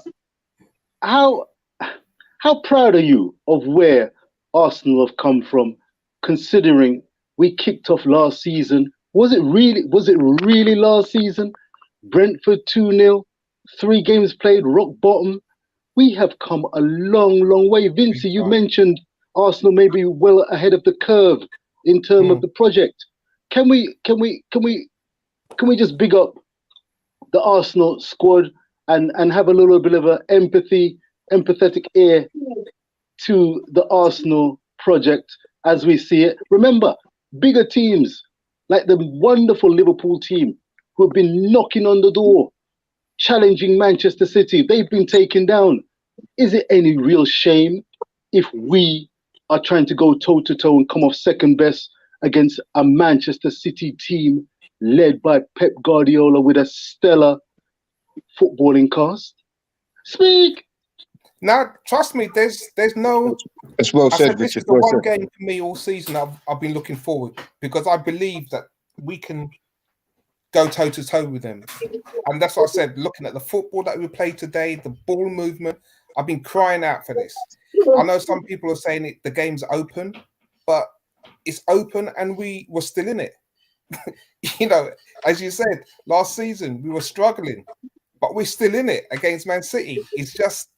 how proud are you of where Arsenal have come from, considering we kicked off last season? Was it really last season? Brentford 2-0, 3 games played, rock bottom. We have come a long way. Vincey, you mentioned Arsenal may be well ahead of the curve in terms of the project. Can we just big up the Arsenal squad and have a little bit of an empathetic ear to the Arsenal project as we see it? Remember, bigger teams like the wonderful Liverpool team who have been knocking on the door, challenging Manchester City, they've been taken down. Is it any real shame if we are trying to go toe-to-toe and come off second best against a Manchester City team led by Pep Guardiola with a stellar footballing cast? Speak!
Now, trust me, there's no.
It's well
I
said,
said this
Richard.
is the
Well
one
said.
game for me all season I've been looking forward, because I believe that we can go toe to toe with them, and that's what I said. Looking at the football that we played today, the ball movement, I've been crying out for this. I know some people are saying the game's open, but it's open and we were still in it. As you said, last season we were struggling, but we're still in it against Man City. It's just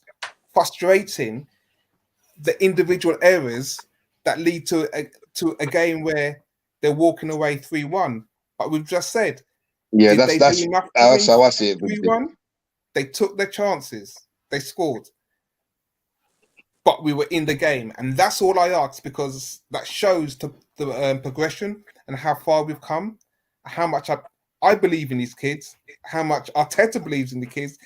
frustrating, the individual errors that lead to a game where they're walking away 3-1. But we've just said,
Yeah,
did
that's
they do enough to win
how I see it.
3-1? They took their chances. They scored. But we were in the game. And that's all I ask, because that shows the progression and how far we've come, how much I believe in these kids, how much Arteta believes in the kids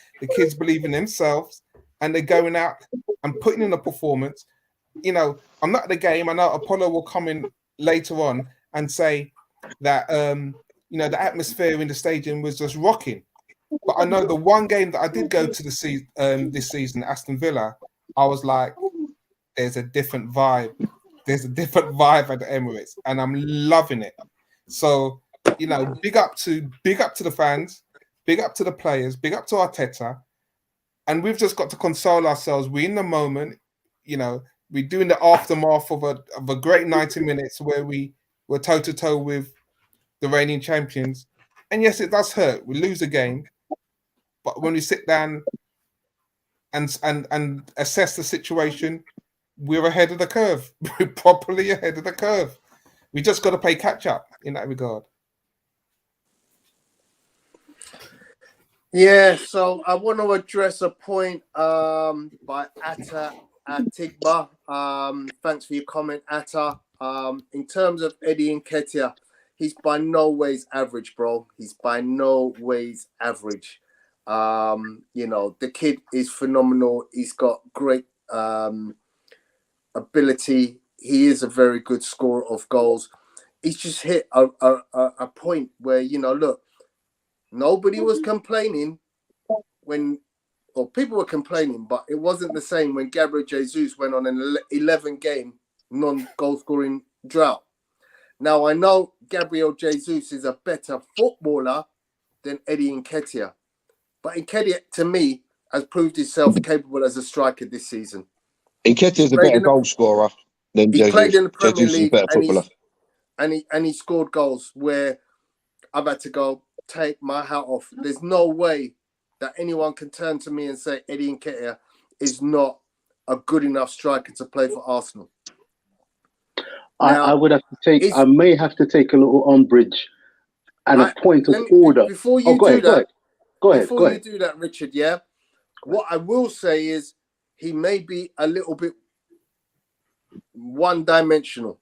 believe in themselves, and they're going out and putting in a performance. I'm not at the game. I know Apollo will come in later on and say that, the atmosphere in the stadium was just rocking. But I know the one game that I did go to this season, Aston Villa, I was like, there's a different vibe. There's a different vibe at the Emirates, and I'm loving it. So, big up to the fans, big up to the players, big up to Arteta. And we've just got to console ourselves. We're in the moment, we're doing the aftermath of a great 90 minutes where we were toe to toe with the reigning champions. And yes, it does hurt. We lose a game, but when we sit down and assess the situation, we're ahead of the curve. We're properly ahead of the curve. We just got to play catch up in that regard.
Yeah, so I want to address a point by Atta Atigba. Thanks for your comment, Atta. In terms of Eddie Nketiah, he's by no ways average, bro. He's by no ways average. The kid is phenomenal. He's got great ability. He is a very good scorer of goals. He's just hit a point where, look, nobody was complaining people were complaining, but it wasn't the same when Gabriel Jesus went on an 11 game non-goal scoring drought. Now, I know Gabriel Jesus is a better footballer than Eddie Nketiah, but Nketiah, to me, has proved himself capable as a striker this season.
Nketiah is a better goal scorer than
He's
Jesus.
played in the Premier
Jesus is a
League
better footballer.
and he scored goals where I've had to go take my hat off. There's no way that anyone can turn to me and say Eddie Nketiah is not a good enough striker to play for Arsenal. Now,
I would have to take. I may have to take a little umbrage and a point of order.
Before you
go ahead.
Before you do that, Richard, yeah, what I will say is he may be a little bit one-dimensional.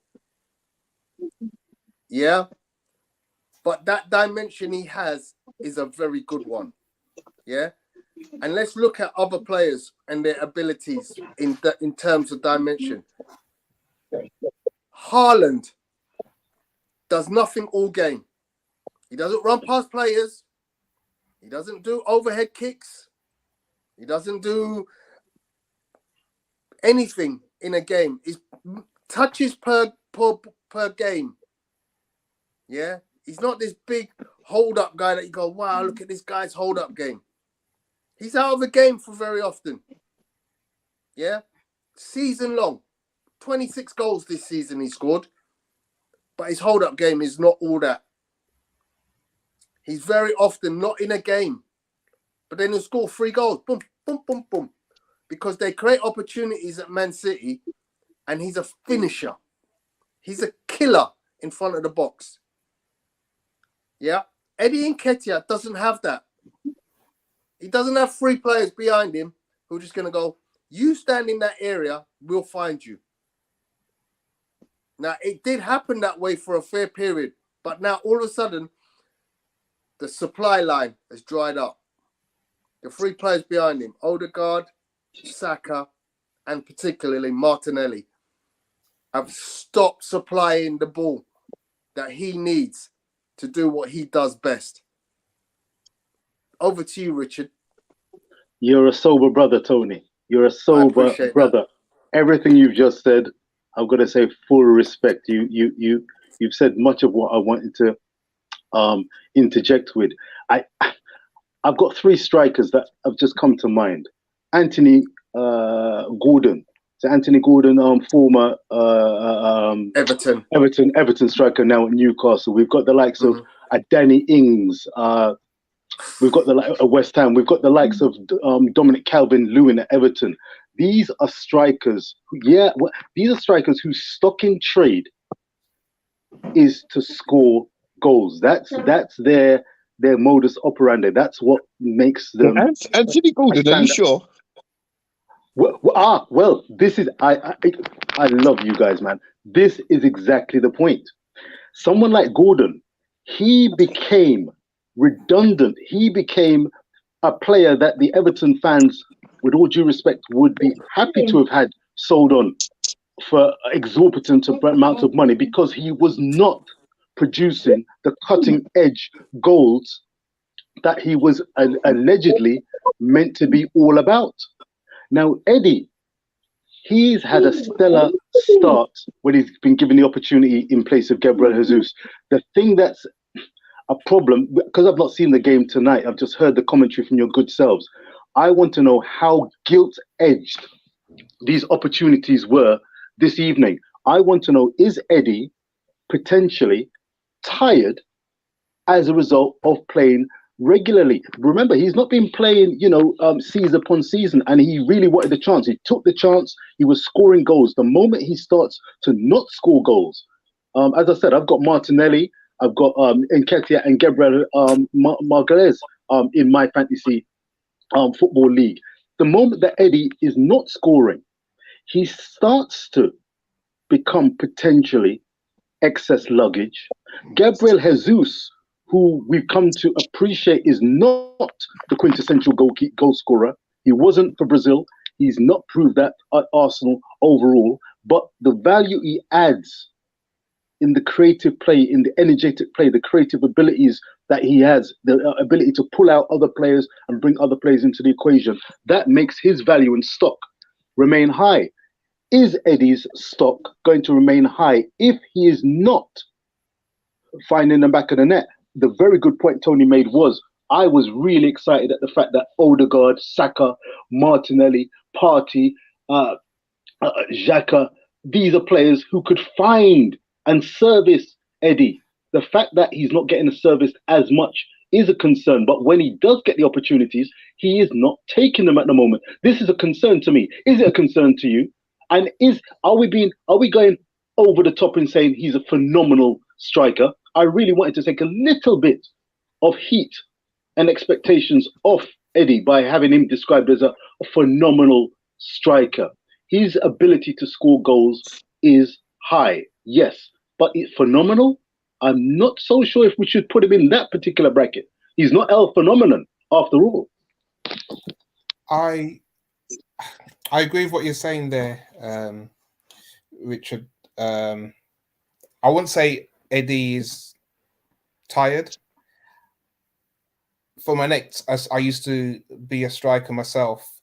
Yeah, but that dimension he has is a very good one. Yeah, and let's look at other players and their abilities in terms of dimension. Haaland does nothing all game. He doesn't run past players. He doesn't do overhead kicks. He doesn't do anything in a game. He's touches per game. Yeah, he's not this big hold-up guy that you go, wow, look at this guy's hold-up game. He's out of the game for very often. Yeah, season long. 26 goals this season he scored. But his hold-up game is not all that. He's very often not in a game. But then he'll score 3 goals. Boom, boom, boom, boom. Because they create opportunities at Man City and he's a finisher. He's a killer in front of the box. Yeah. Eddie Nketiah doesn't have that. He doesn't have 3 players behind him who are just going to go, you stand in that area, we'll find you. Now, it did happen that way for a fair period. But now, all of a sudden, the supply line has dried up. The 3 players behind him, Odegaard, Saka, and particularly Martinelli, have stopped supplying the ball that he needs to do what he does best. Over to you, Richard.
You're a sober brother, Tony. You're a sober brother. Everything you've just said, I've got to say full respect. You've said much of what I wanted to interject with. I've got 3 strikers that have just come to mind. Anthony Gordon. So Anthony Gordon, former Everton striker, now at Newcastle. We've got the likes of Danny Ings. We've got the West Ham. We've got the likes of Dominic Calvert-Lewin at Everton. These are strikers. These are strikers whose stock in trade is to score goals. That's their modus operandi. That's what makes them.
Anthony Gordon, are you sure?
Well, this is I love you guys, man. This is exactly the point. Someone like Gordon, he became redundant. He became a player that the Everton fans, with all due respect, would be happy to have had sold on for exorbitant amounts of money because he was not producing the cutting edge goals that he was allegedly meant to be all about. Now, Eddie, he's had a stellar start when he's been given the opportunity in place of Gabriel Jesus. The thing that's a problem, because I've not seen the game tonight, I've just heard the commentary from your good selves. I want to know how guilt-edged these opportunities were this evening. I want to know, is Eddie potentially tired as a result of playing regularly? Remember, he's not been playing, season upon season, and he really wanted the chance. He took the chance. He was scoring goals. The moment he starts to not score goals, as I said, I've got Martinelli, I've got Nketiah and Gabriel Magalhaes in my fantasy football league. The moment that Eddie is not scoring, he starts to become potentially excess luggage. Gabriel Jesus, who we've come to appreciate, is not the quintessential goal scorer. He wasn't for Brazil. He's not proved that at Arsenal overall. But the value he adds in the creative play, in the energetic play, the creative abilities that he has, the ability to pull out other players and bring other players into the equation, that makes his value and stock remain high. is Eddie's stock going to remain high if he is not finding the back of the net? The very good point Tony made was, I was really excited at the fact that Odegaard, Saka, Martinelli, Partey, Xhaka, these are players who could find and service Eddie. The fact that he's not getting serviced as much is a concern, but when he does get the opportunities, he is not taking them at the moment. This is a concern to me. Is it a concern to you? And are we going over the top and saying he's a phenomenal striker? I really wanted to take a little bit of heat and expectations off Eddie by having him described as a phenomenal striker. His ability to score goals is high, yes, but it's phenomenal. I'm not so sure if we should put him in that particular bracket. He's not El Phenomenon after all.
I agree with what you're saying there, Richard. I wouldn't say Eddie is tired. For my next, as I used to be a striker myself,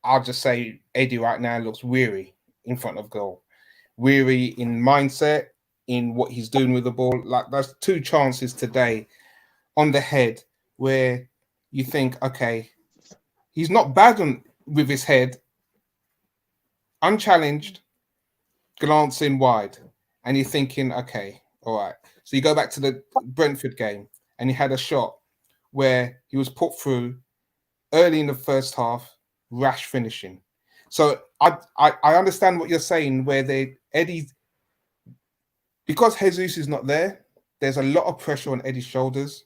I'll just say Eddie right now looks weary in front of goal. Weary in mindset, in what he's doing with the ball. Like, there's 2 chances today on the head where you think, okay, he's not bad with his head, unchallenged, glancing wide, and you're thinking, okay, all right. So you go back to the Brentford game, and he had a shot where he was put through early in the first half, rash finishing. So I understand what you're saying, where Eddie, because Jesus is not there, there's a lot of pressure on Eddie's shoulders.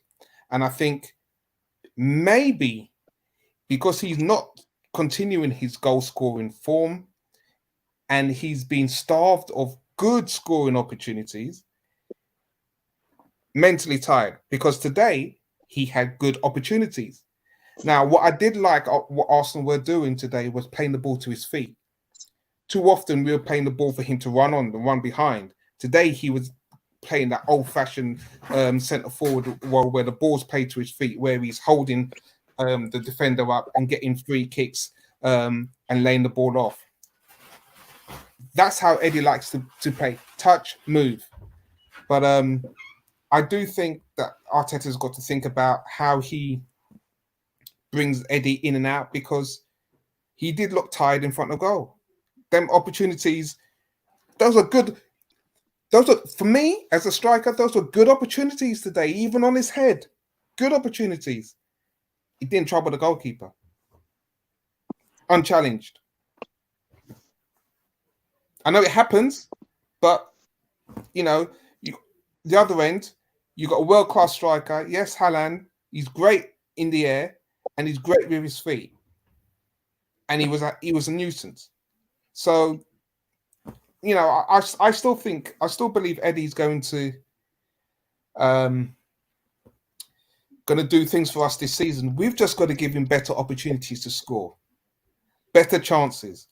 And I think maybe because he's not continuing his goal scoring form and he's been starved of good scoring opportunities, mentally tired, because today he had good opportunities. Now, what I did like what Arsenal were doing today was playing the ball to his feet. Too often we were playing the ball for him to run on, the run behind. Today he was playing that old-fashioned centre forward role where the ball's played to his feet, where he's holding the defender up and getting free kicks and laying the ball off. That's how Eddie likes to play. Touch, move. But I do think that Arteta's got to think about how he brings Eddie in and out, because he did look tired in front of goal. Them opportunities, those are good. Those are, for me, as a striker, those were good opportunities today, even on his head. Good opportunities. He didn't trouble the goalkeeper. Unchallenged. I know it happens, but, you know, the other end, you got a world-class striker. Yes, Haaland, he's great in the air and he's great with his feet. And he was a nuisance. So, you know, I still believe Eddie's going to do things for us this season. We've just got to give him better opportunities to score, better chances,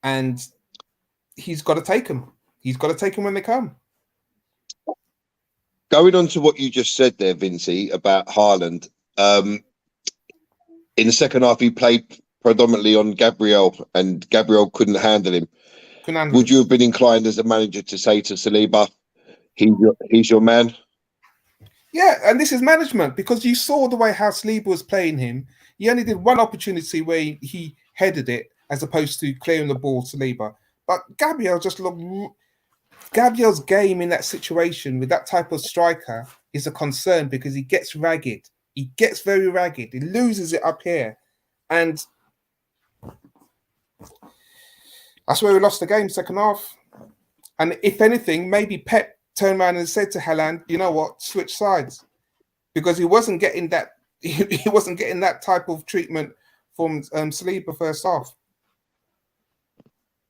and he's got to take them. He's got to take them when they come.
Going on to what you just said there, Vincey, about Haaland, in the second half he played predominantly on Gabriel, and Gabriel couldn't handle him. Would you have been inclined as a manager to say to Saliba, he's your man?
Yeah, and this is management, because you saw the way how Saliba was playing him. He only did one opportunity where he headed it as opposed to clearing the ball to Saliba. But Gabriel just looked... Gabriel's game in that situation with that type of striker is a concern, because he gets ragged. He gets very ragged. He loses it up here. And that's where we lost the game, second half. And if anything, maybe Pep turned around and said to Haaland, you know what, switch sides. Because he wasn't getting that he wasn't getting that type of treatment from Saliba first half.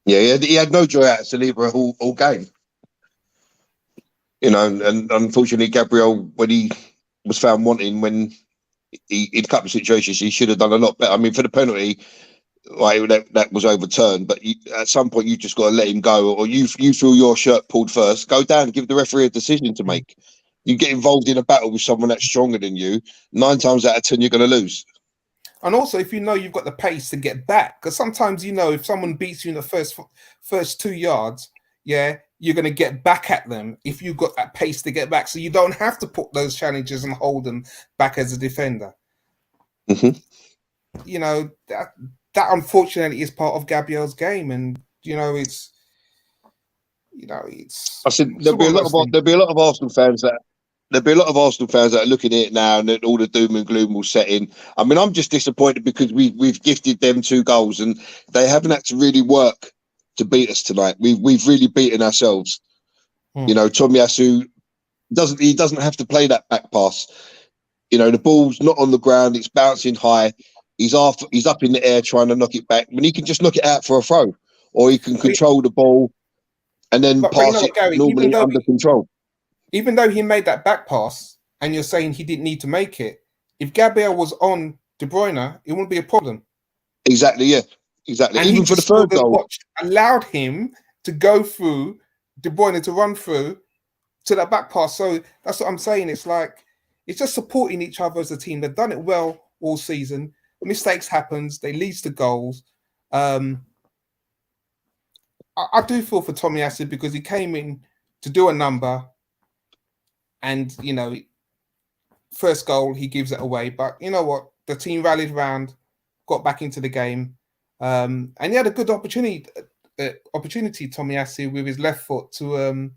Yeah, he had no joy out of Saliba all game. You know, and unfortunately, Gabriel, when he was found wanting, when in a couple of situations, he should have done a lot better. I mean, for the penalty, like that was overturned, but at some point you just got to let him go, or you feel your shirt pulled first, go down, give the referee a decision to make. You get involved in a battle with someone that's stronger than you, 9 times out of 10 you're going to lose.
And also, if you know you've got the pace to get back, because sometimes if someone beats you in the first 2 yards, yeah, you're going to get back at them if you've got that pace to get back. So you don't have to put those challenges and hold them back as a defender.
Mm-hmm.
That unfortunately is part of Gabriel's game, and it's.
I said there'll be a lot of Arsenal fans that. There'll be a lot of Arsenal fans that are looking at it now, and then all the doom and gloom will set in. I mean, I'm just disappointed because we've gifted them 2 goals, and they haven't had to really work to beat us tonight. We've really beaten ourselves. Tomiyasu doesn't have to play that back pass. The ball's not on the ground; it's bouncing high. He's up in the air trying to knock it back. I mean, he can just knock it out for a throw, or he can control the ball and then pass it
Gary,
normally under control.
Even though he made that back pass, and you're saying he didn't need to make it, if Gabriel was on De Bruyne, it wouldn't be a problem.
Exactly, yeah. Exactly.
And
even for the third goal.
Allowed him to go through, De Bruyne to run through to that back pass. So that's what I'm saying. It's like, it's just supporting each other as a team. They've done it well all season. Mistakes happens. They lead to goals. I do feel for Tomiyasu because he came in to do a number. And, first goal, he gives it away. But you know what? The team rallied round, got back into the game. And he had a good opportunity, Tomiyasu, with his left foot to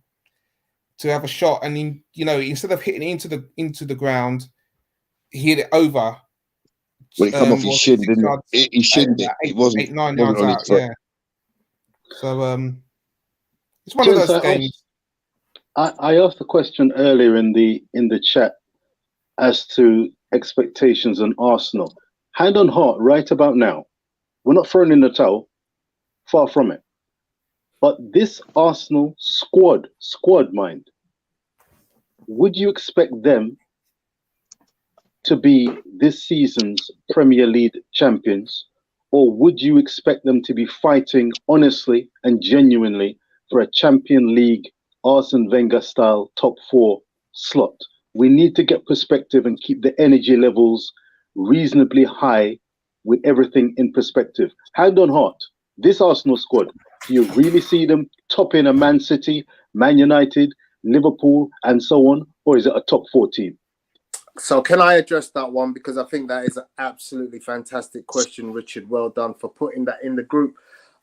have a shot. And, instead of hitting it into the ground, he hit it over.
Well, it come off his shin, didn't it? He shinned it. It wasn't
9 yards out, yeah. So, it's one of those games.
I asked a question earlier in the chat as to expectations on Arsenal. Hand on heart, right about now, we're not throwing in the towel, far from it. But this Arsenal squad mind, would you expect them to be this season's Premier League champions, or would you expect them to be fighting honestly and genuinely for a Champion League Arsene Wenger style top 4 slot? We need to get perspective and keep the energy levels reasonably high with everything in perspective. Hand on heart, this Arsenal squad, do you really see them topping a Man City, Man United, Liverpool, and so on? Or is it a top 4 team?
So can I address that one? Because I think that is an absolutely fantastic question, Richard. Well done for putting that in the group.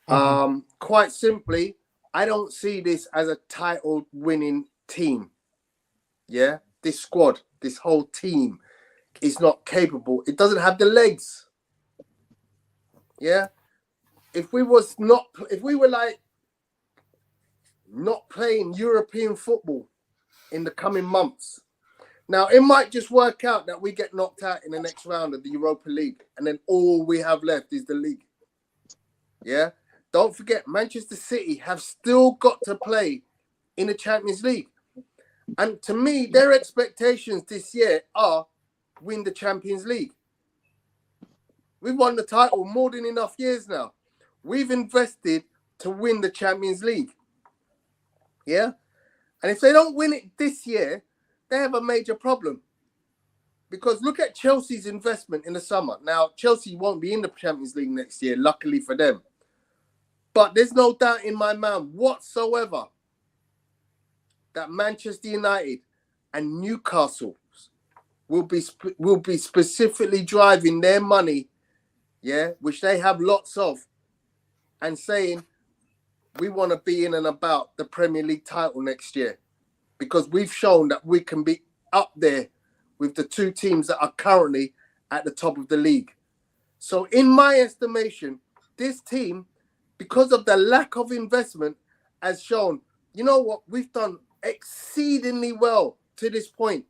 Mm-hmm. Quite simply, I don't see this as a title-winning team. Yeah? This squad, this whole team is not capable. It doesn't have the legs. Yeah? If we were like not playing European football in the coming months, now it might just work out that we get knocked out in the next round of the Europa League and then all we have left is the league. Yeah? Don't forget, Manchester City have still got to play in the Champions League. And to me, their expectations this year are win the Champions League. We've won the title more than enough years now. We've invested to win the Champions League. Yeah? And if they don't win it this year, they have a major problem. Because look at Chelsea's investment in the summer. Now, Chelsea won't be in the Champions League next year, luckily for them. But there's no doubt in my mind whatsoever that Manchester United and Newcastle will be specifically driving their money, yeah, which they have lots of, and saying we want to be in and about the Premier League title next year, because we've shown that we can be up there with the 2 teams that are currently at the top of the league. So in my estimation, this team, because of the lack of investment, has shown, you know what, we've done exceedingly well to this point.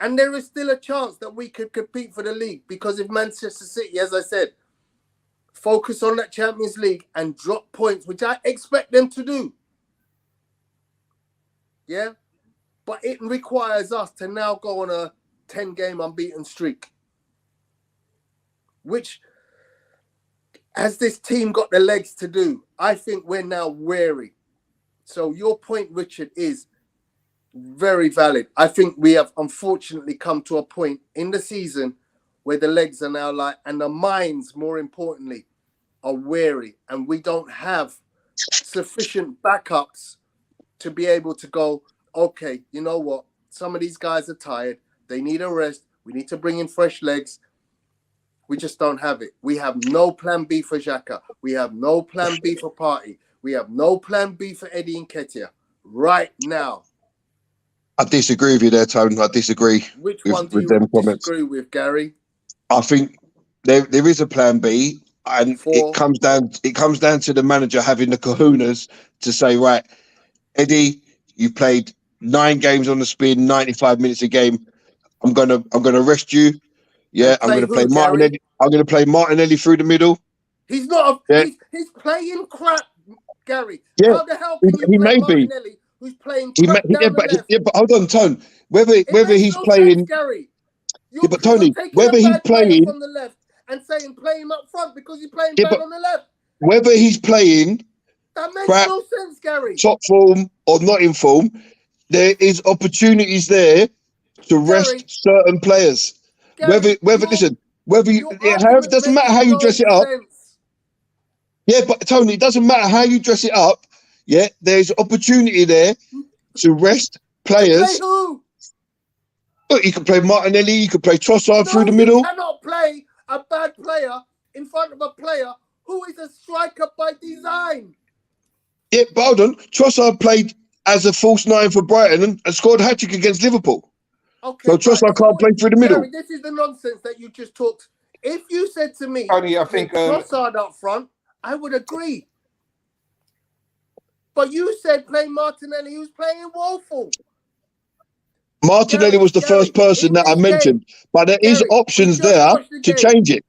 And there is still a chance that we could compete for the league, because if Manchester City, as I said, focus on that Champions League and drop points, which I expect them to do. Yeah? But it requires us to now go on a 10-game unbeaten streak. Which, has this team got the legs to do? I think we're now wary. So your point, Richard, is very valid. I think we have unfortunately come to a point in the season where the legs are now like, and the minds, more importantly, are weary, and we don't have sufficient backups to be able to go, okay, you know what? Some of these guys are tired. They need a rest. We need to bring in fresh legs. We just don't have it. We have no plan B for Xhaka. We have no plan B for Partey. We have no plan B for Eddie Nketiah right now.
I disagree with you there, Tone. I disagree.
Which
with,
one do
with
you
them comments.
disagree with, Gary?
I think there is a plan B, and
For?
it comes down to the manager having the kahunas to say, right, Eddie, you've played 9 games on the spin, 95 minutes a game. I'm gonna rest you. Yeah, I'm gonna play Martinelli.
Gary?
I'm gonna play Martinelli through the middle.
He's not.
Yeah.
He's playing crap, Gary.
Yeah,
How the hell can you
he
play
may
Martinelli, who's playing
be.
crap down the left?
But hold on, Tone. Whether
It makes
he's
no
playing,
sense, Gary.
yeah, but Tony,
you're taking
whether
a
he's
bad player
playing,
from the left and saying play him up front because he's playing
yeah,
bad
but
on the left.
whether he's playing
That makes
crap,
no sense, Gary.
top form or not in form, there is opportunities there to rest
Gary,
certain players.
Gary,
Whether you, it doesn't matter how you dress it up.
Sense.
Yeah, but Tony, it doesn't matter how you dress it up. Yeah, there's opportunity there to rest players.
To play who?
Look, you can play Martinelli, you can play Trossard through the middle.
You cannot play a bad player in front of a player who is a striker by design.
Yeah, but hold on. Trossard played as a false 9 for Brighton and scored a hat-trick against Liverpool.
Okay,
so Trossard can't play through the middle.
Gary, this is the nonsense that you just talked. If you said to me,
Tony, I think
Trossard up front, I would agree. But you said play Martinelli, who's playing woeful.
Martinelli was the first person that I mentioned, but there is options there to change it.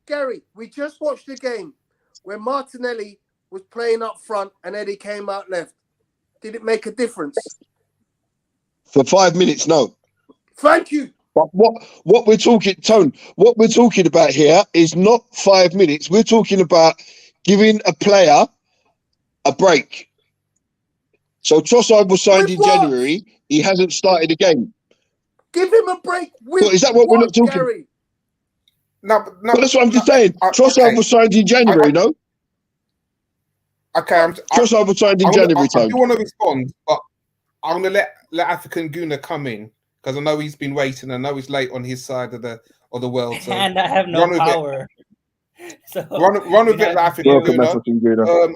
Gary, we just watched the game where Martinelli was playing up front and Eddie came out left. Did it make a difference?
For 5 minutes, no.
Thank you.
But what we're talking, Tone, what we're talking about here is not 5 minutes. We're talking about giving a player a break. So Trossard was signed in January. He hasn't started the game.
Give him a break.
Well, is that what we're not talking?
Gary?
No,
well, that's what I'm just saying. Trossard was signed in January, no?
Okay,
Trossard was signed in January.
I do want to respond, but I'm going to let African Guna come in because I know he's been waiting. I know he's late on his side of the world. So
and I have no power.
So run with it, African Guna.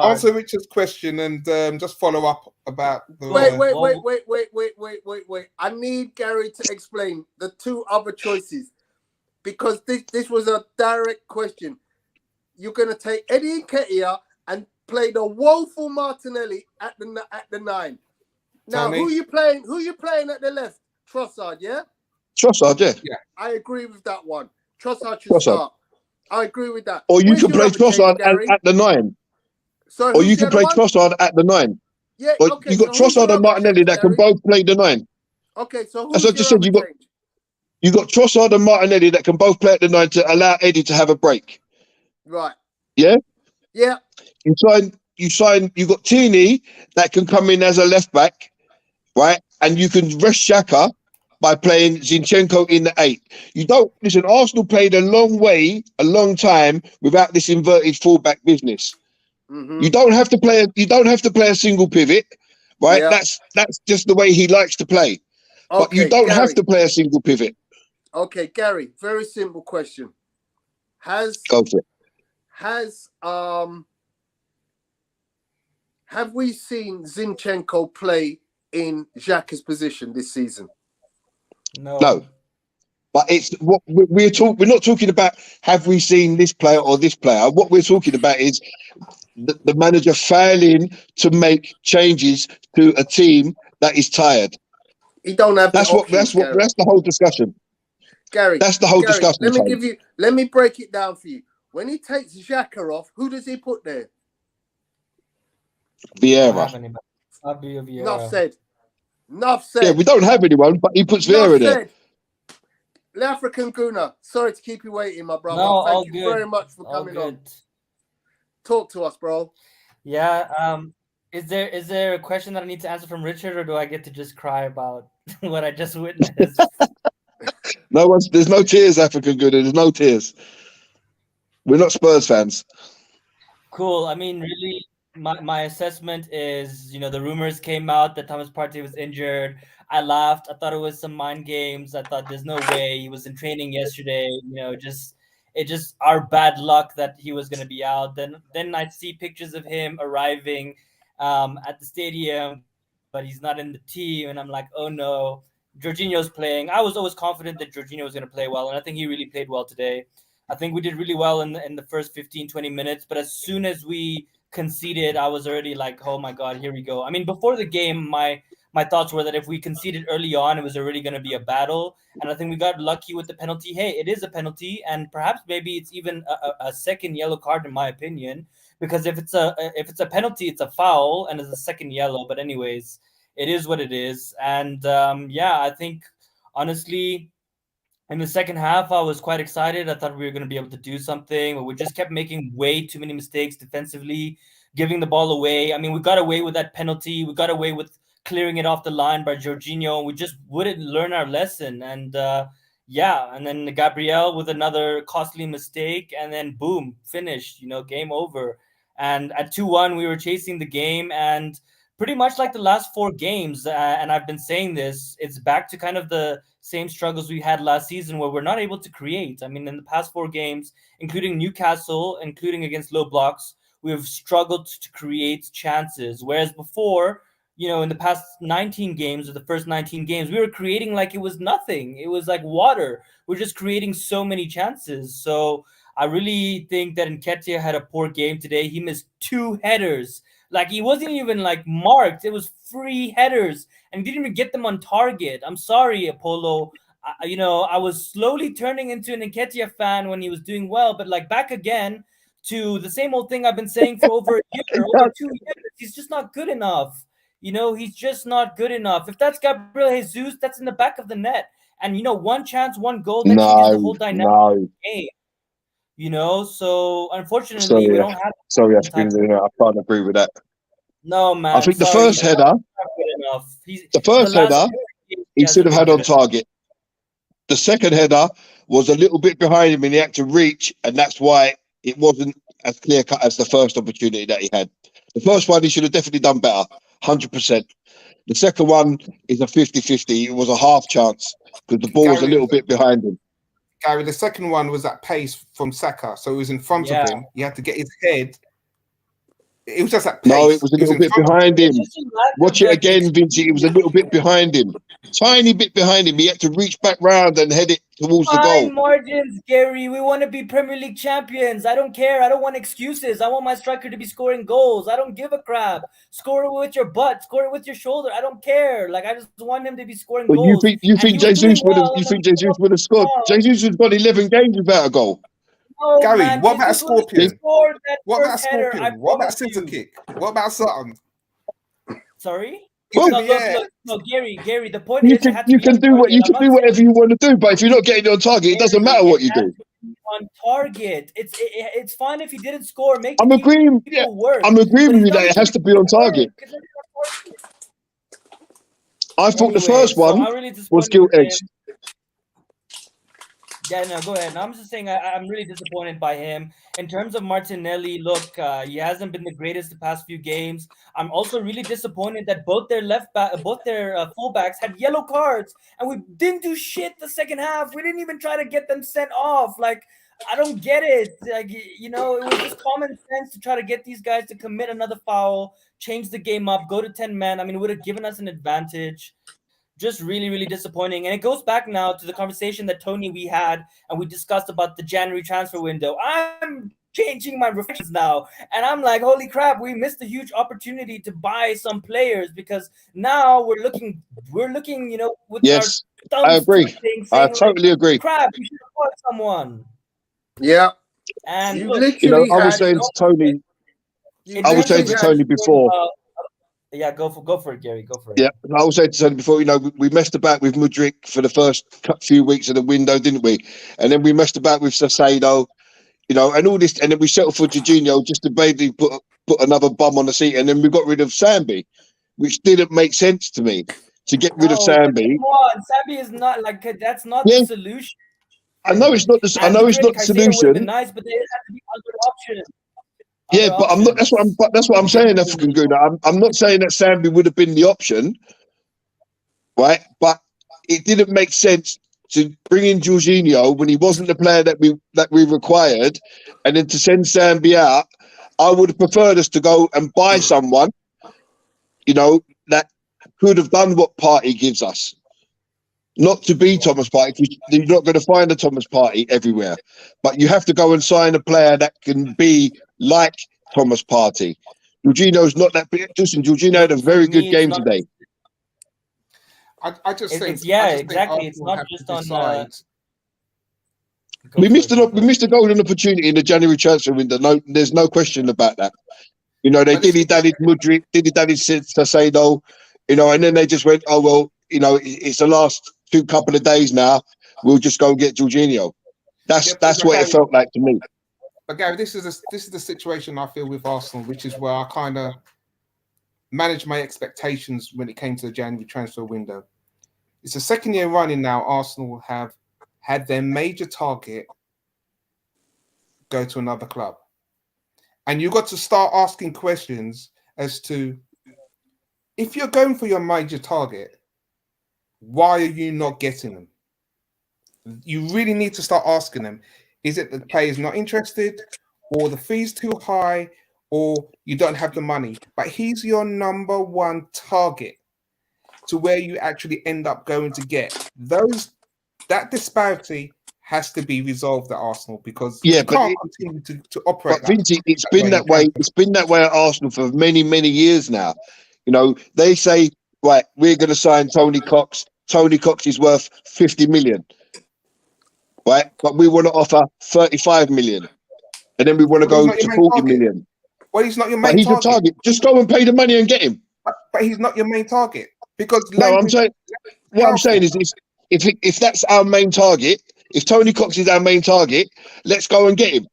Answer Richard's question and just follow up about the.
Wait. I need Gary to explain the 2 other choices because this was a direct question. You're going to take Eddie Nketiah and play the woeful Martinelli at the 9. Now, Tony? Who you playing at the left? Trossard, yeah?
Trossard, yeah.
I agree with that one. Trossard should start. I agree with that.
Or you can play Trossard at the 9.
So
or you can play Trossard at the 9.
Yeah,
okay. You got Trossard and Martinelli that can both play the 9.
Okay, so
as I just said, you got Trossard and Martinelli that can both play at the 9 to allow Eddie to have a break.
Right.
Yeah?
Yeah.
You got Tierney that can come in as a left back, right? And you can rest Xhaka by playing Zinchenko in the 8. You don't listen. Arsenal played a long time without this inverted fullback business. Mm-hmm. You don't have to play a single pivot, right? Yeah. That's just the way he likes to play. Okay, but you don't have to play a single pivot.
Okay, Gary. Very simple question.
Go for it.
Have we seen Zinchenko play in Xhaka's position this season?
No. But it's what we're talking. We're not talking about have we seen this player or this player. What we're talking about is the manager failing to make changes to a team that is tired.
He don't have.
That's the whole discussion.
Gary,
that's the whole discussion.
Let me break it down for you. When he takes Xhaka off, who does he put there?
Vieira.
Enough said.
Yeah, we don't have anyone, but he puts Vieira there.
African Guna, sorry to keep you waiting, my brother.
No,
Thank you very much for coming on. Talk to us, bro.
Yeah. Is there a question that I need to answer from Richard, or do I get to just cry about what I just witnessed?
There's no tears, African good. There's no tears. We're not Spurs fans.
Cool. I mean, really, my assessment is, the rumors came out that Thomas Partey was injured. I laughed. I thought it was some mind games. I thought there's no way he was in training yesterday. Just our bad luck that he was going to be out. Then I see pictures of him arriving at the stadium, but he's not in the team, and I'm like, oh no. Jorginho's playing. I was always confident that Jorginho was going to play well, and I think he really played well today. I think we did really well in the first 15, 20 minutes. But as soon as we conceded, I was already like, oh, my God, here we go. I mean, before the game, my thoughts were that if we conceded early on, it was already going to be a battle. And I think we got lucky with the penalty. Hey, it is a penalty. And perhaps maybe it's even a second yellow card, in my opinion, because if it's a penalty, it's a foul and it's a second yellow. But anyways, it is what it is. And I think, honestly, in the second half, I was quite excited. I thought we were going to be able to do something, but we just kept making way too many mistakes defensively, giving the ball away. I mean, we got away with that penalty. We got away with clearing it off the line by Jorginho. We just wouldn't learn our lesson. And and then Gabriel with another costly mistake, and then boom, finished, game over. And at 2-1, we were chasing the game, and pretty much like the last 4 games, and I've been saying this, it's back to kind of the same struggles we had last season where we're not able to create. I mean, in the past 4 games, including Newcastle, including against low blocks, we have struggled to create chances. Whereas before, in the past 19 games or the first 19 games, we were creating like it was nothing. It was like water. We're just creating so many chances. So I really think that Nketiah had a poor game today. He missed 2 headers. Like, he wasn't even like marked. It was free headers, and he didn't even get them on target. I'm sorry, Apollo. I was slowly turning into an Nketiah fan when he was doing well, but like back again to the same old thing I've been saying for over a year, over 2 years. He's just not good enough. He's just not good enough. If that's Gabriel Jesus, that's in the back of the net. And one chance, one goal, that changes the whole dynamic of the game. So unfortunately, we don't have.
Sorry, I can't agree with that.
No, man.
I think the first header, he should have had on target. The second header was a little bit behind him, and he had to reach, and that's why it wasn't as clear cut as the first opportunity that he had. The first one, he should have definitely done better, 100%. The second one is a 50-50. It was a half chance because the ball was a little bit behind him.
Gary, the second one was at pace from Saka, so it was in front of him. He had to get his head. It was just at pace.
No, it was a little bit behind him. Watch it again, Vinci. It was a little bit behind him. Tiny bit behind him. He had to reach back round and head it towards the goal.
Margins, Gary. We want to be Premier League champions. I don't care. I don't want excuses. I want my striker to be scoring goals. I don't give a crap. Score it with your butt. Score it with your shoulder. I don't care. Like, I just want him to be scoring goals.
You think Jesus would have scored? Jesus has got 11 games without a goal.
No,
Gary,
man,
what about a scorpion?
What about a
scorpion? What about scissor kick? What about something?
Sorry?
Well,
no, Gary. The point is,
you can do whatever you want to do, but if you're not getting on target, it doesn't matter what you do.
On target, it's fine if he didn't score.
I'm agreeing. Yeah, I'm agreeing with you that it has to be on target. I thought the first one was gilt-edged.
Yeah, no, go ahead. No, I'm just saying I'm really disappointed by him. In terms of Martinelli, look, he hasn't been the greatest the past few games. I'm also really disappointed that both their fullbacks had yellow cards, and we didn't do shit the second half. We didn't even try to get them sent off. Like, I don't get it. Like, it was just common sense to try to get these guys to commit another foul, change the game up, go to 10 men. I mean, it would have given us an advantage. Just really, really disappointing. And it goes back now to the conversation that we had, and we discussed about the January transfer window. I'm changing my reflections now, and I'm like, holy crap, we missed a huge opportunity to buy some players, because now we're looking, with our thumbs.
I agree. I totally agree.
Crap, we should have bought someone.
Yeah.
And
I was saying to Tony. I was saying to Tony before.
Yeah, go for it, Gary. Go for it.
Yeah, I was saying to Tony before, we messed about with Mudryk for the first few weeks of the window, didn't we? And then we messed about with Sasado, and all this, and then we settled for Jorginho just to basically put another bum on the seat, and then we got rid of Sambi, which didn't make sense to me. to get rid of
No, but
Sambi.
come on, Sambi is not like that's not
Yeah.
the solution.
I know it's not the. I know it's not the
Caicedo would have been
solution.
nice, but there have to be other options.
Yeah,
Other
but I'm not.
options.
That's what I'm saying, African Guna. I'm not saying that Sambi would have been the option, right? But it didn't make sense to bring in Jorginho when he wasn't the player that we required, and then to send Sambi out. I would have preferred us to go and buy someone, that could have done what Partey gives us. Not to be Thomas Partey, because you're not going to find a Thomas Partey everywhere. But you have to go and sign a player that can be like Thomas Partey. Jorginho's not that big. Listen, Jorginho had a very good game today.
I just think
exactly. It's
Arsenal
not
have
just
to
on.
decide.
We missed a golden opportunity in the January transfer window. No, there's no question about that. They dilly-dallied Mudryk, dilly-dallied Sasado, and then they just went, oh, well, it's the last couple of days now. We'll just go and get Jorginho. That's what it felt like to me.
But Gary, this is the situation I feel with Arsenal, which is where I kind of managed my expectations when it came to the January transfer window. It's the second year running now. Arsenal have had their major target go to another club. And you've got to start asking questions as to, if you're going for your major target, why are you not getting them? You really need to start asking them. Is it that the player's not interested, or the fee's too high, or you don't have the money? But he's your number one target to where you actually end up going to get. That disparity has to be resolved at Arsenal, because you can't continue to operate.
But Vinci, it's been that way. It's been that way at Arsenal for many, many years now. They say, right, we're going to sign Tony Cox. Tony Cox is worth 50 million, right? But we want to offer 35 million, and then we want to go to 40 million.
Well, he's not your main
but he's
target.
A target. Just go and pay the money and get him.
But he's not your main target, because
I'm saying is if that's our main target. If Tony Cox is our main target, let's go and get him.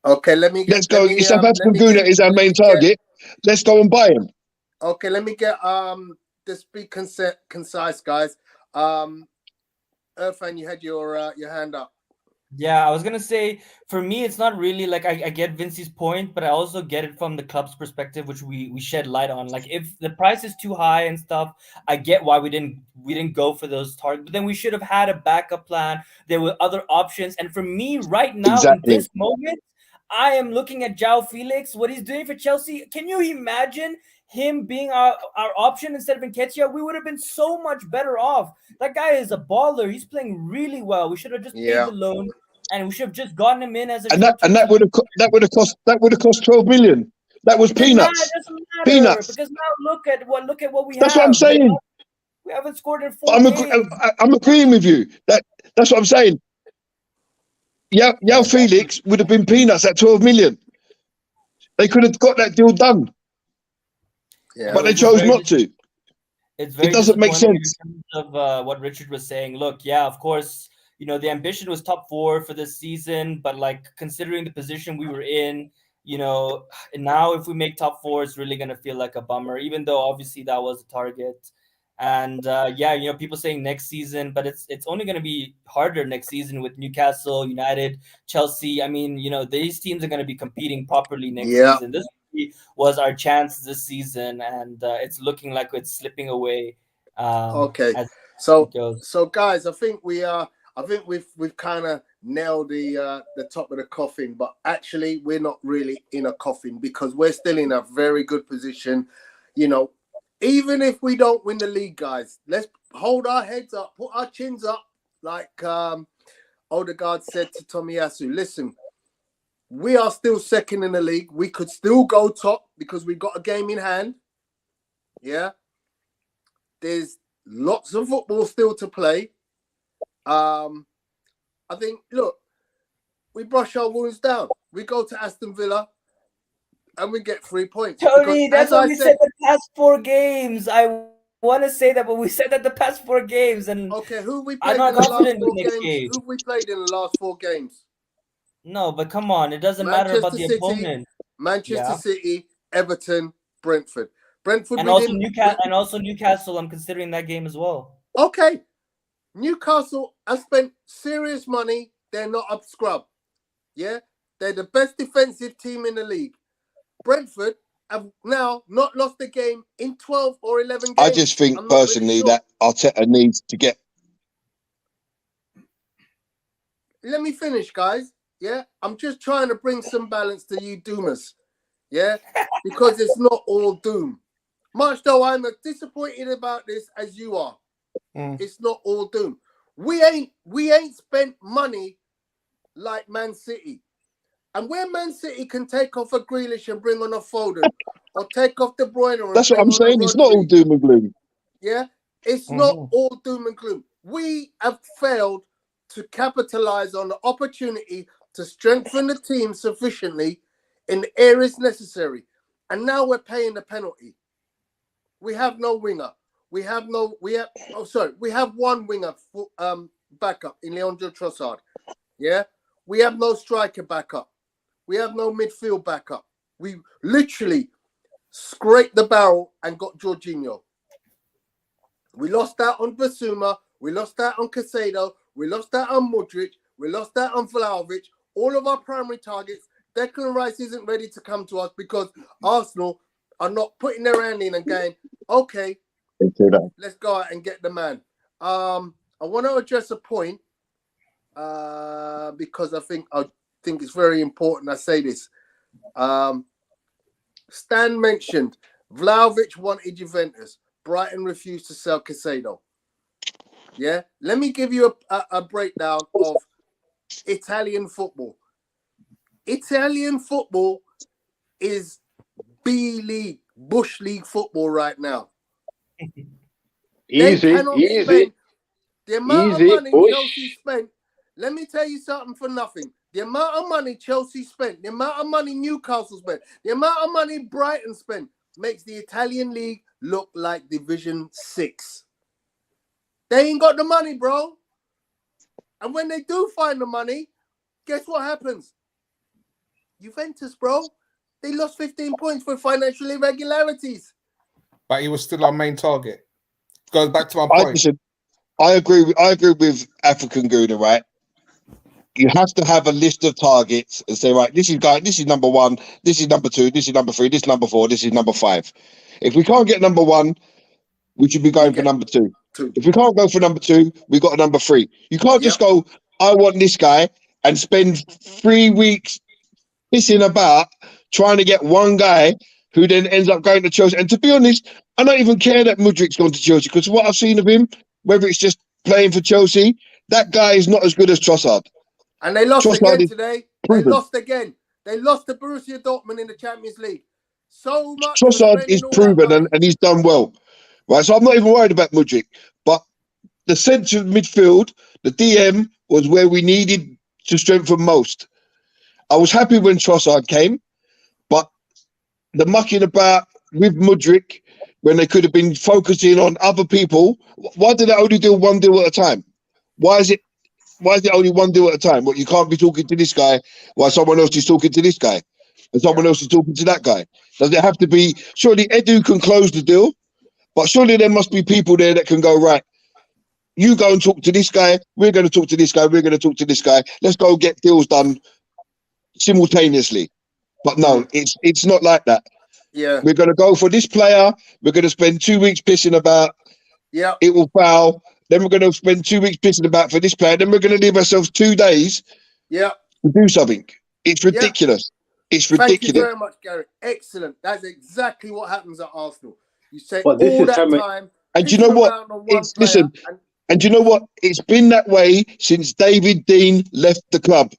Okay,
If South African Guna is our main target, let's go and buy him.
Okay, let me get just be concise, guys. Irfan, you had your hand up.
Yeah, I was gonna say, for me, it's not really like I get Vinci's point, but I also get it from the club's perspective, which we shed light on. Like, if the price is too high and stuff, I get why we didn't go for those targets. But then we should have had a backup plan. There were other options, and for me, right now in this moment, I am looking at João Felix, what he's doing for Chelsea. Can you imagine him being our option instead of Nketiah? We would have been so much better off. That guy is a baller. He's playing really well. We should have just paid the loan, and we should have just gotten him in as a
that would have cost 12 million. That was peanuts.
It doesn't matter, peanuts. Because now look at what we have.
That's what I'm saying.
We haven't scored in 4 games.
I'm agreeing with you. That's what I'm saying. João Felix would have been peanuts at 12 million. They could have got that deal done. Yeah, but they chose not to.
It doesn't make sense. In terms of what Richard was saying, look, of course, the ambition was top 4 for this season, but like, considering the position we were in, now if we make top 4, it's really going to feel like a bummer, even though obviously that was a target. And people saying next season, but it's only going to be harder next season with Newcastle, United, Chelsea. I mean, these teams are going to be competing properly next season. This was our chance this season, and it's looking like it's slipping away.
Okay, so guys, I think we've kind of nailed the top of the coffin, but actually we're not really in a coffin, because we're still in a very good position. Even if we don't win the league, guys, let's hold our heads up, put our chins up, like Odegaard said to Tomiyasu. Listen, we are still second in the league. We could still go top because we've got a game in hand. Yeah. There's lots of football still to play. I think, look, we brush our wounds down. We go to Aston Villa and we get 3 points.
Tony, that's what we said the past 4 games. I want to say that, but we said that the past 4 games. And
okay, who we played in the last 4 games? Who we played in the last 4 games?
No, but come on, it doesn't matter about the opponent.
Manchester City, Everton, Brentford. Brentford,
And
we
also
didn't.
Newcastle. I'm considering that game as well.
Okay, Newcastle have spent serious money. They're not a scrub. Yeah, they're the best defensive team in the league. Brentford have now not lost a game in 12 or 11 games.
I just think
I'm not
personally
really sure.
that Arteta needs to get.
Let me finish, guys. Yeah, I'm just trying to bring some balance to you doomers. Yeah, because it's not all doom. Much though I'm as disappointed about this as you are. It's not all doom. We ain't spent money like Man City. And where Man City can take off a Grealish and bring on a Foden, or take off De Bruyne and
That's what
bring
I'm
on a
saying. It's not all
Rodri,
doom and gloom.
yeah, it's not all doom and gloom. We have failed to capitalize on the opportunity to strengthen the team sufficiently in the areas necessary, and now we're paying the penalty. We have no winger. We have one winger for, backup in Leandro Trossard. Yeah, we have no striker backup. We have no midfield backup. We literally scraped the barrel and got Jorginho. We lost out on Basuma. We lost out on Casado. We lost out on Modric. We lost out on Vlahovic. All of our primary targets. Declan Rice isn't ready to come to us because Arsenal are not putting their hand in and going, okay, let's go out and get the man. I want to address a point because I think it's very important I say this. Stan mentioned Vlahovic wanted Juventus. Brighton refused to sell Casado. Yeah, let me give you a breakdown of Italian football. Italian football is B League, Bush League football right now. They cannot spend the amount of money Chelsea spent. Let me tell you something for nothing. The amount of money Chelsea spent, the amount of money Newcastle spent, the amount of money Brighton spent makes the Italian league look like Division 6. They ain't got the money, bro. And when they do find the money, guess what happens? Juventus, bro, they lost 15 points for financial irregularities.
But he was still our main target. Goes back to my point.
I agree with African Guna, right? You have to have a list of targets and say, right, this is number 1, this is number 2, this is number 3, this is number 4, this is number 5. If we can't get number 1, we should be going for number 2. If we can't go for number 2, we got a number 3. You can't just go, I want this guy, and spend 3 weeks pissing about trying to get one guy who then ends up going to Chelsea. And to be honest, I don't even care that Mudrik's gone to Chelsea, because what I've seen of him, whether it's just playing for Chelsea, that guy is not as good as Trossard.
And they lost
Trossard
again today. They lost again. They lost to Borussia Dortmund in the Champions League. So much
Trossard is proven and he's done well. Right, so I'm not even worried about Mudrik. But the central midfield, the DM, was where we needed to strengthen most. I was happy when Trossard came, but the mucking about with Mudrik when they could have been focusing on other people, why did they only do one deal at a time? Why is it only one deal at a time? What, you can't be talking to this guy while someone else is talking to this guy and someone else is talking to that guy? Does it have to be? Surely Edu can close the deal, but surely there must be people there that can go, right, you go and talk to this guy, we're going to talk to this guy, we're going to talk to this guy. Let's go get deals done simultaneously. But no, it's not like that.
Yeah.
We're going to go for this player. We're going to spend 2 weeks pissing about.
Yeah.
It will foul. Then we're going to spend 2 weeks pissing about for this player. Then we're going to leave ourselves 2 days to do something. It's ridiculous. It's ridiculous.
Thank you very much, Gary. Excellent. That's exactly what happens at Arsenal. You say
But this
all
is
that
coming.
time.
And you know what? And you know what? It's been that way since David Dean left the club.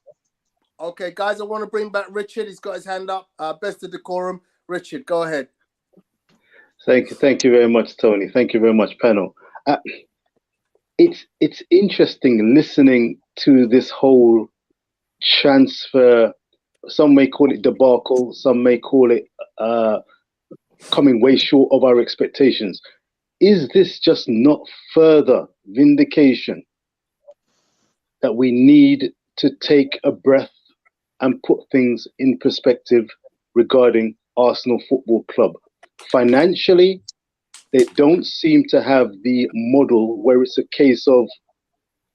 Okay, guys, I want to bring back Richard. He's got his hand up. Best of decorum. Richard, go ahead.
Thank you very much, Tony. Thank you very much, panel. It's interesting listening to this whole transfer. Some may call it debacle. Some may call it coming way short of our expectations. Is this just not further vindication that we need to take a breath and put things in perspective regarding Arsenal Football Club? Financially, they don't seem to have the model where it's a case of,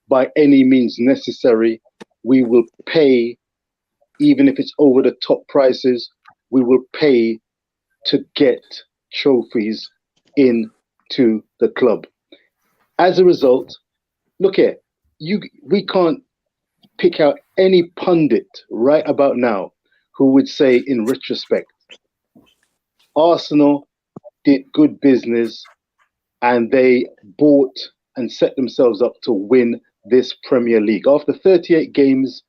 by any means necessary, we will pay, even if it's over the top prices, we will pay to get trophies into the club. As a result, look here, we can't pick out any pundit right about now who would say, in retrospect, Arsenal did good business and they bought and set themselves up to win this Premier League. After 38 games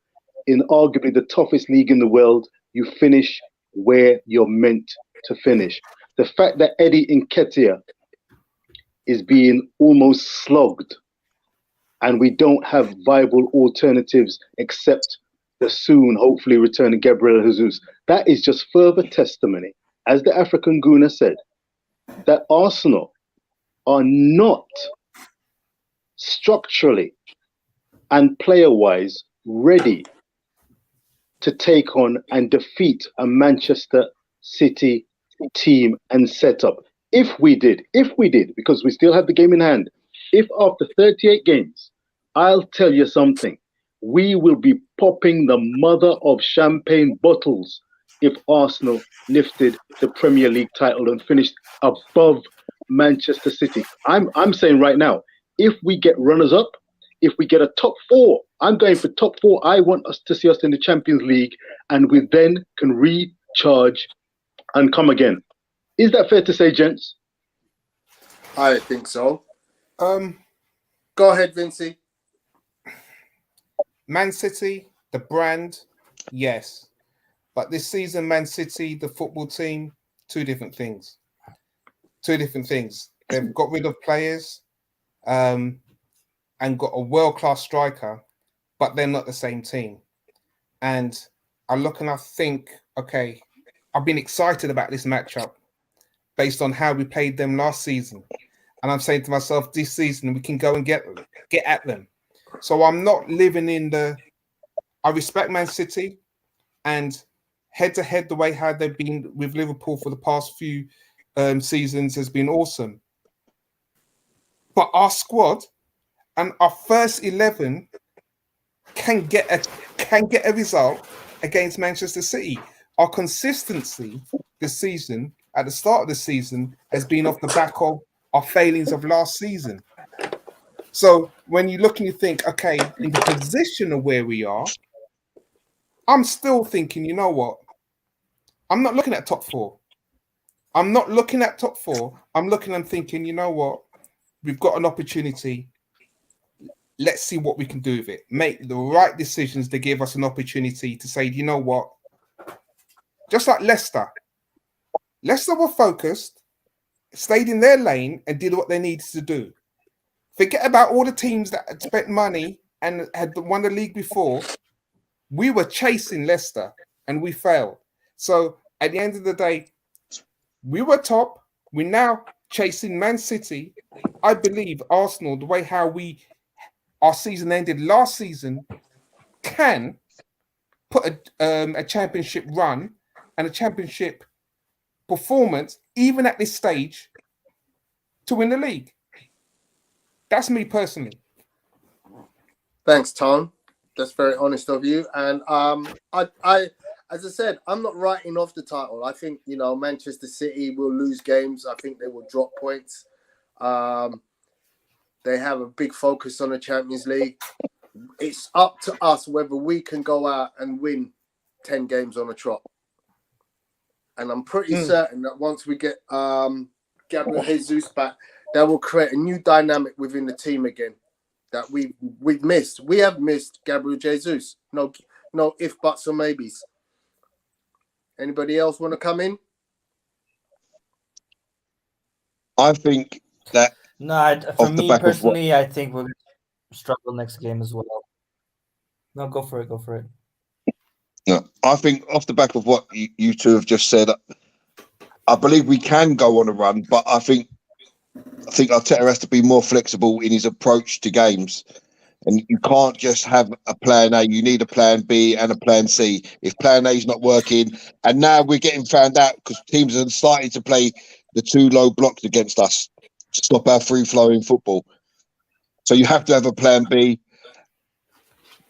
in arguably the toughest league in the world, you finish where you're meant to finish. The fact that Eddie Nketiah is being almost slugged and we don't have viable alternatives except the soon, hopefully, returning Gabriel Jesus, that is just further testimony, as the African Guna said, that Arsenal are not structurally and player-wise ready to take on and defeat a Manchester City team and setup. If we did, because we still have the game in hand, if after 38 games, I'll tell you something, we will be popping the mother of champagne bottles if Arsenal lifted the Premier League title and finished above Manchester City. I'm saying right now, if we get runners-up, if we get a top four, I'm going for top four. I want us to see us in the Champions League, and we then can recharge and come again. Is that fair to say, gents?
I think so.
Um,
Go ahead, Vincey.
Man City, the brand, yes. But this season, Man City, the football team, two different things. They've got rid of players and got a world-class striker, but they're not the same team. And I look and I think, okay, I've been excited about this matchup based on how we played them last season. And I'm saying to myself, this season, we can go and get at them. So I'm not living in I respect Man City, and head-to-head, the way how they've been with Liverpool for the past few seasons has been awesome. But our squad and our first 11 can get a result against Manchester City. Our consistency this season, at the start of the season, has been off the back of our failings of last season. So when you look and you think, okay, in the position of where we are, I'm still thinking, you know what? I'm not looking at top four. I'm looking and thinking, you know what? We've got an opportunity. Let's see what we can do with it. Make the right decisions to give us an opportunity to say, you know what? Just like Leicester. Leicester were focused, stayed in their lane and did what they needed to do. Forget about all the teams that had spent money and had won the league before. We were chasing Leicester and we failed. So at the end of the day, we were top. We're now chasing Man City. I believe Arsenal, the way how our season ended last season, can put a championship run and a championship performance, even at this stage, to win the league. That's me personally.
Thanks, Tom. That's very honest of you. And I, as I said, I'm not writing off the title. I think, Manchester City will lose games. I think they will drop points. They have a big focus on the Champions League. It's up to us whether we can go out and win 10 games on a trot. And I'm pretty certain that once we get Gabriel Jesus back, that will create a new dynamic within the team again that we've missed. We have missed Gabriel Jesus. No if, buts, or maybes. Anybody else want to come in?
I think that
for me personally, I think we're going to struggle next game as well. No, go for it.
No, I think off the back of what you two have just said, I believe we can go on a run, but I think Arteta has to be more flexible in his approach to games. And you can't just have a plan A. You need a plan B and a plan C. If plan A is not working, and now we're getting found out because teams are starting to play the 2 low blocks against us to stop our free-flowing football. So you have to have a plan B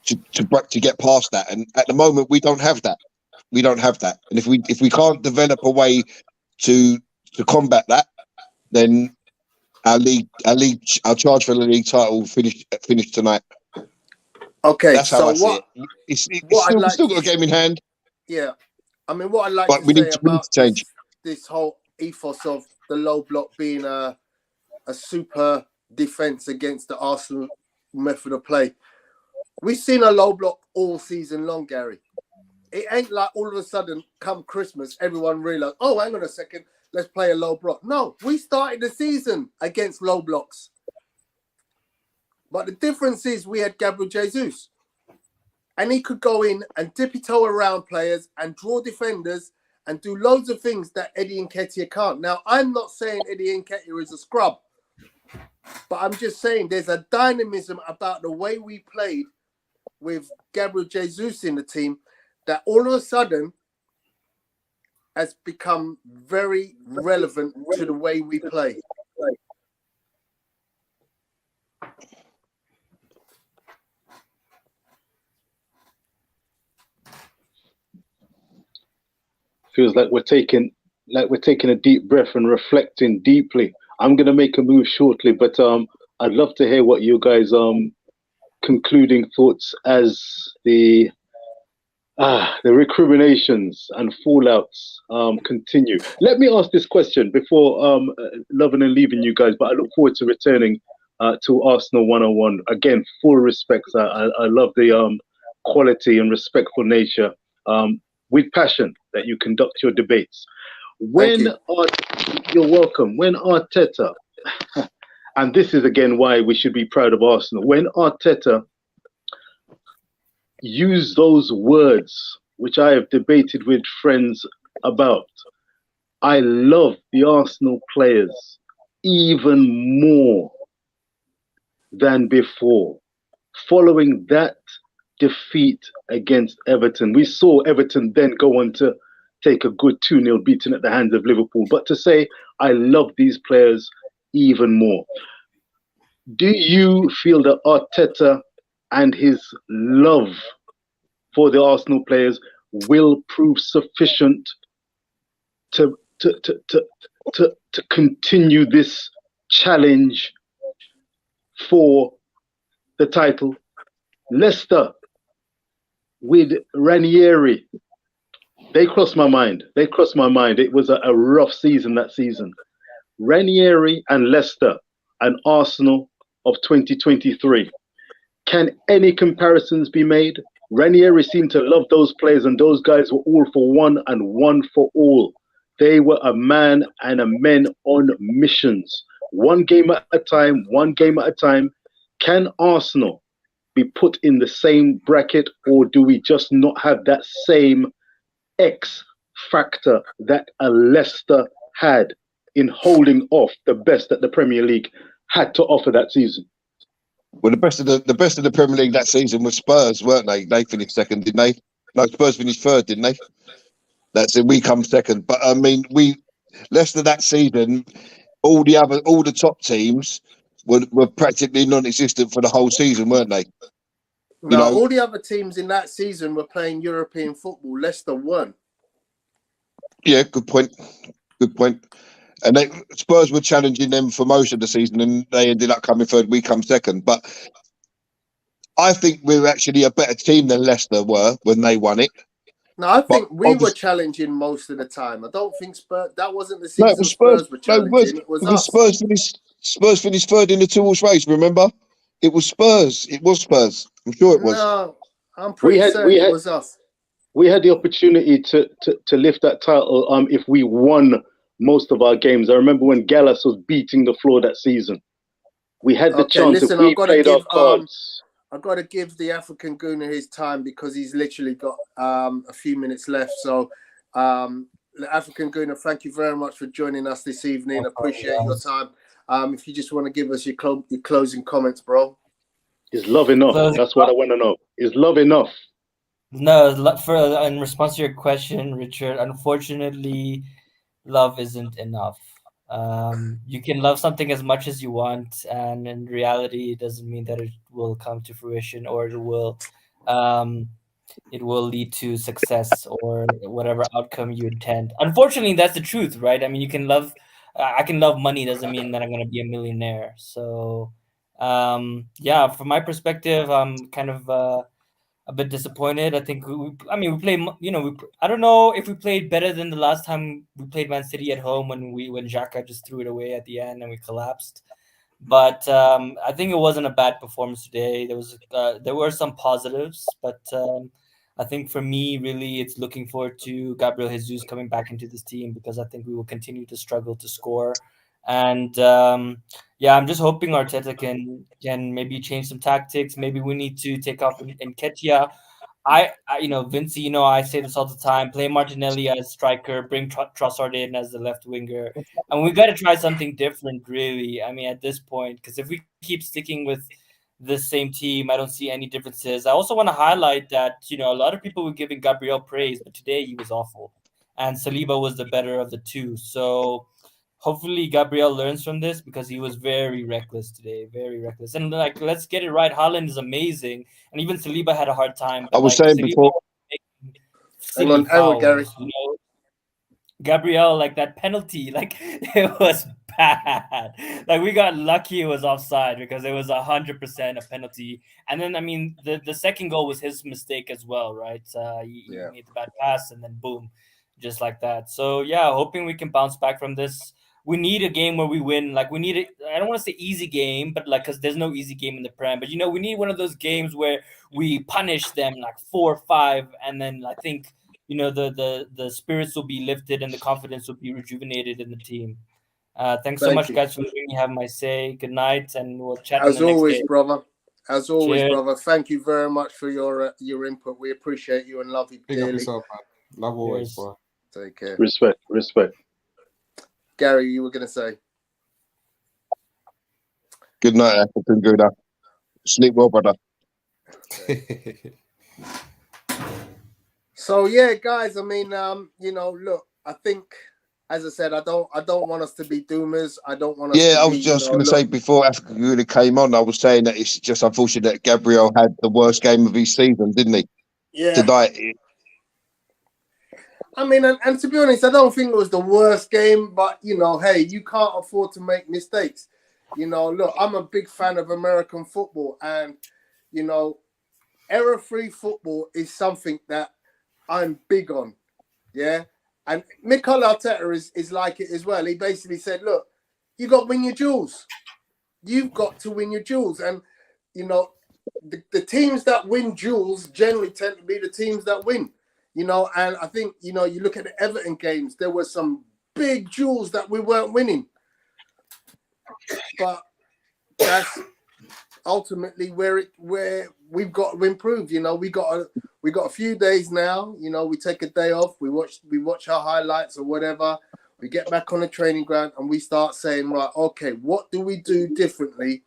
to get past that. And at the moment, we don't have that. We don't have that. And if we can't develop a way to combat that, then our charge for the league title finish tonight.
Okay,
that's how
so
I see it. It's still got a game in hand.
Yeah, I mean, what I'd like
But
to
we
say
need to
about
change.
this whole ethos of the low block being a super defense against the Arsenal method of play. We've seen a low block all season long, Gary. It ain't like all of a sudden, come Christmas, everyone realised, oh, hang on a second, let's play a low block. No, we started the season against low blocks. But the difference is we had Gabriel Jesus. And he could go in and tippy-toe around players and draw defenders and do loads of things that Eddie Nketiah can't. Now, I'm not saying Eddie Nketiah is a scrub. But I'm just saying there's a dynamism about the way we played with Gabriel Jesus in the team that all of a sudden has become very relevant to the way we play.
Feels like we're taking a deep breath and reflecting deeply. I'm gonna make a move shortly, but I'd love to hear what you guys concluding thoughts as the recriminations and fallouts continue. Let me ask this question before loving and leaving you guys, but I look forward to returning to Arsenal 101. Again, full respect. I love the quality and respectful nature with passion that you conduct your debates. You're welcome. When Arteta, and this is again why we should be proud of Arsenal, when Arteta used those words, which I have debated with friends about, I love the Arsenal players even more than before. Following that defeat against Everton, we saw Everton then go on to take a good 2-0 beating at the hands of Liverpool. But to say I love these players even more. Do you feel that Arteta and his love for the Arsenal players will prove sufficient to continue this challenge for the title? Leicester with Ranieri, they crossed my mind. It was a rough season that season. Ranieri and Leicester and Arsenal of 2023. Can any comparisons be made? Ranieri seemed to love those players, and those guys were all for one and one for all. They were a man and a men on missions. One game at a time. Can Arsenal be put in the same bracket, or do we just not have that same X factor that a Leicester had in holding off the best that the Premier League had to offer that season?
Well, the best of the Premier League that season was Spurs, weren't they? They finished second, didn't they? No, Spurs finished third, didn't they? That's it. We come second. But I mean, Leicester that season, all the top teams were practically non-existent for the whole season, weren't they?
No, all the other teams in that season were playing European football. Leicester won.
Yeah, good point. And Spurs were challenging them for most of the season, and they ended up coming third. We come second. But I think we were actually a better team than Leicester were when they won it.
No, I think we were challenging most of the time. I don't think Spurs. That wasn't the season.
No, it was
Spurs were challenging. It was us.
Spurs finished third in the 2-horse race. Remember, it was Spurs. I'm sure it was.
No, I'm pretty certain it was us.
We had the opportunity to lift that title if we won most of our games. I remember when Gallas was beating the floor that season. We had the chance if we played our cards.
I've got to give the African Gooner his time because he's literally got a few minutes left. So, the African Gooner, thank you very much for joining us this evening. Appreciate your time. If you just want to give us your closing comments, bro.
Is love enough? That's what I want to know. Is love enough?
No, in response to your question, Richard, unfortunately, love isn't enough. You can love something as much as you want, and in reality, it doesn't mean that it will come to fruition or um, it will lead to success or whatever outcome you intend. Unfortunately, that's the truth, right? I mean, I can love money doesn't mean that I'm going to be a millionaire. So, yeah, from my perspective, I'm kind of a bit disappointed. I think I mean, we played, I don't know if we played better than the last time we played Man City at home when Xhaka just threw it away at the end and we collapsed. But I think it wasn't a bad performance today. There were some positives, but I think for me, really, it's looking forward to Gabriel Jesus coming back into this team because I think we will continue to struggle to score. And yeah, I'm just hoping Arteta can maybe change some tactics. Maybe we need to take off Nketiah. Vinci, I say this all the time. Play Martinelli as striker, bring Trossard in as the left winger, and we got to try something different, really. I mean, at this point, because if we keep sticking with this same team, I don't see any differences. I also want to highlight that a lot of people were giving Gabriel praise, but today he was awful, and Saliba was the better of the two. So hopefully Gabriel learns from this because he was very reckless today, very reckless. And like, let's get it right. Haaland is amazing, and even Saliba had a hard time.
I
But
was
like
saying
Saliba
before,
was making
Hang
silly
on, Gary.
fouls, Gabriel, like that penalty, like it was bad. Like we got lucky it was offside because it was 100% a penalty. And then I mean the second goal was his mistake as well, right? He made the bad pass and then boom, just like that. So yeah, hoping we can bounce back from this. We need a game where we win. Like we need it. I don't want to say easy game, but like because there's no easy game in the Prem. But we need one of those games where we punish them like 4-5, and then I think the spirits will be lifted and the confidence will be rejuvenated in the team. Thanks so
Thank
much,
you.
guys, for letting me have my say. Good night, and we'll chat in
As
the next
always,
game.
brother. As always,
Cheers.
brother. Thank you very much for your input. We appreciate you and love you
Big up
dearly.
yourself, man. Love always,
Cheers.
boy.
Take care.
Respect.
Gary, you were going to say?
good night, African Gouda. Sleep well, brother.
So yeah, guys. I mean, look. I think, as I said, I don't want us to be doomers. I don't want us.
Yeah,
to
I
be,
was just going to say before African Gouda came on, I was saying that it's just unfortunate that Gabriel had the worst game of his season, didn't he?
Yeah.
Tonight.
I mean, and to be honest, I don't think it was the worst game, but hey, you can't afford to make mistakes. Look, I'm a big fan of American football, and error-free football is something that I'm big on. Yeah, and Mikel Arteta is like it as well. He basically said, "Look, you got to win your duels. You've got to win your duels," and the teams that win duels generally tend to be the teams that win. And I think, you look at the Everton games, there were some big duels that we weren't winning. But that's ultimately where we've got to improve. We got a few days now. We take a day off, we watch our highlights or whatever. We get back on the training ground and we start saying, right, okay, what do we do differently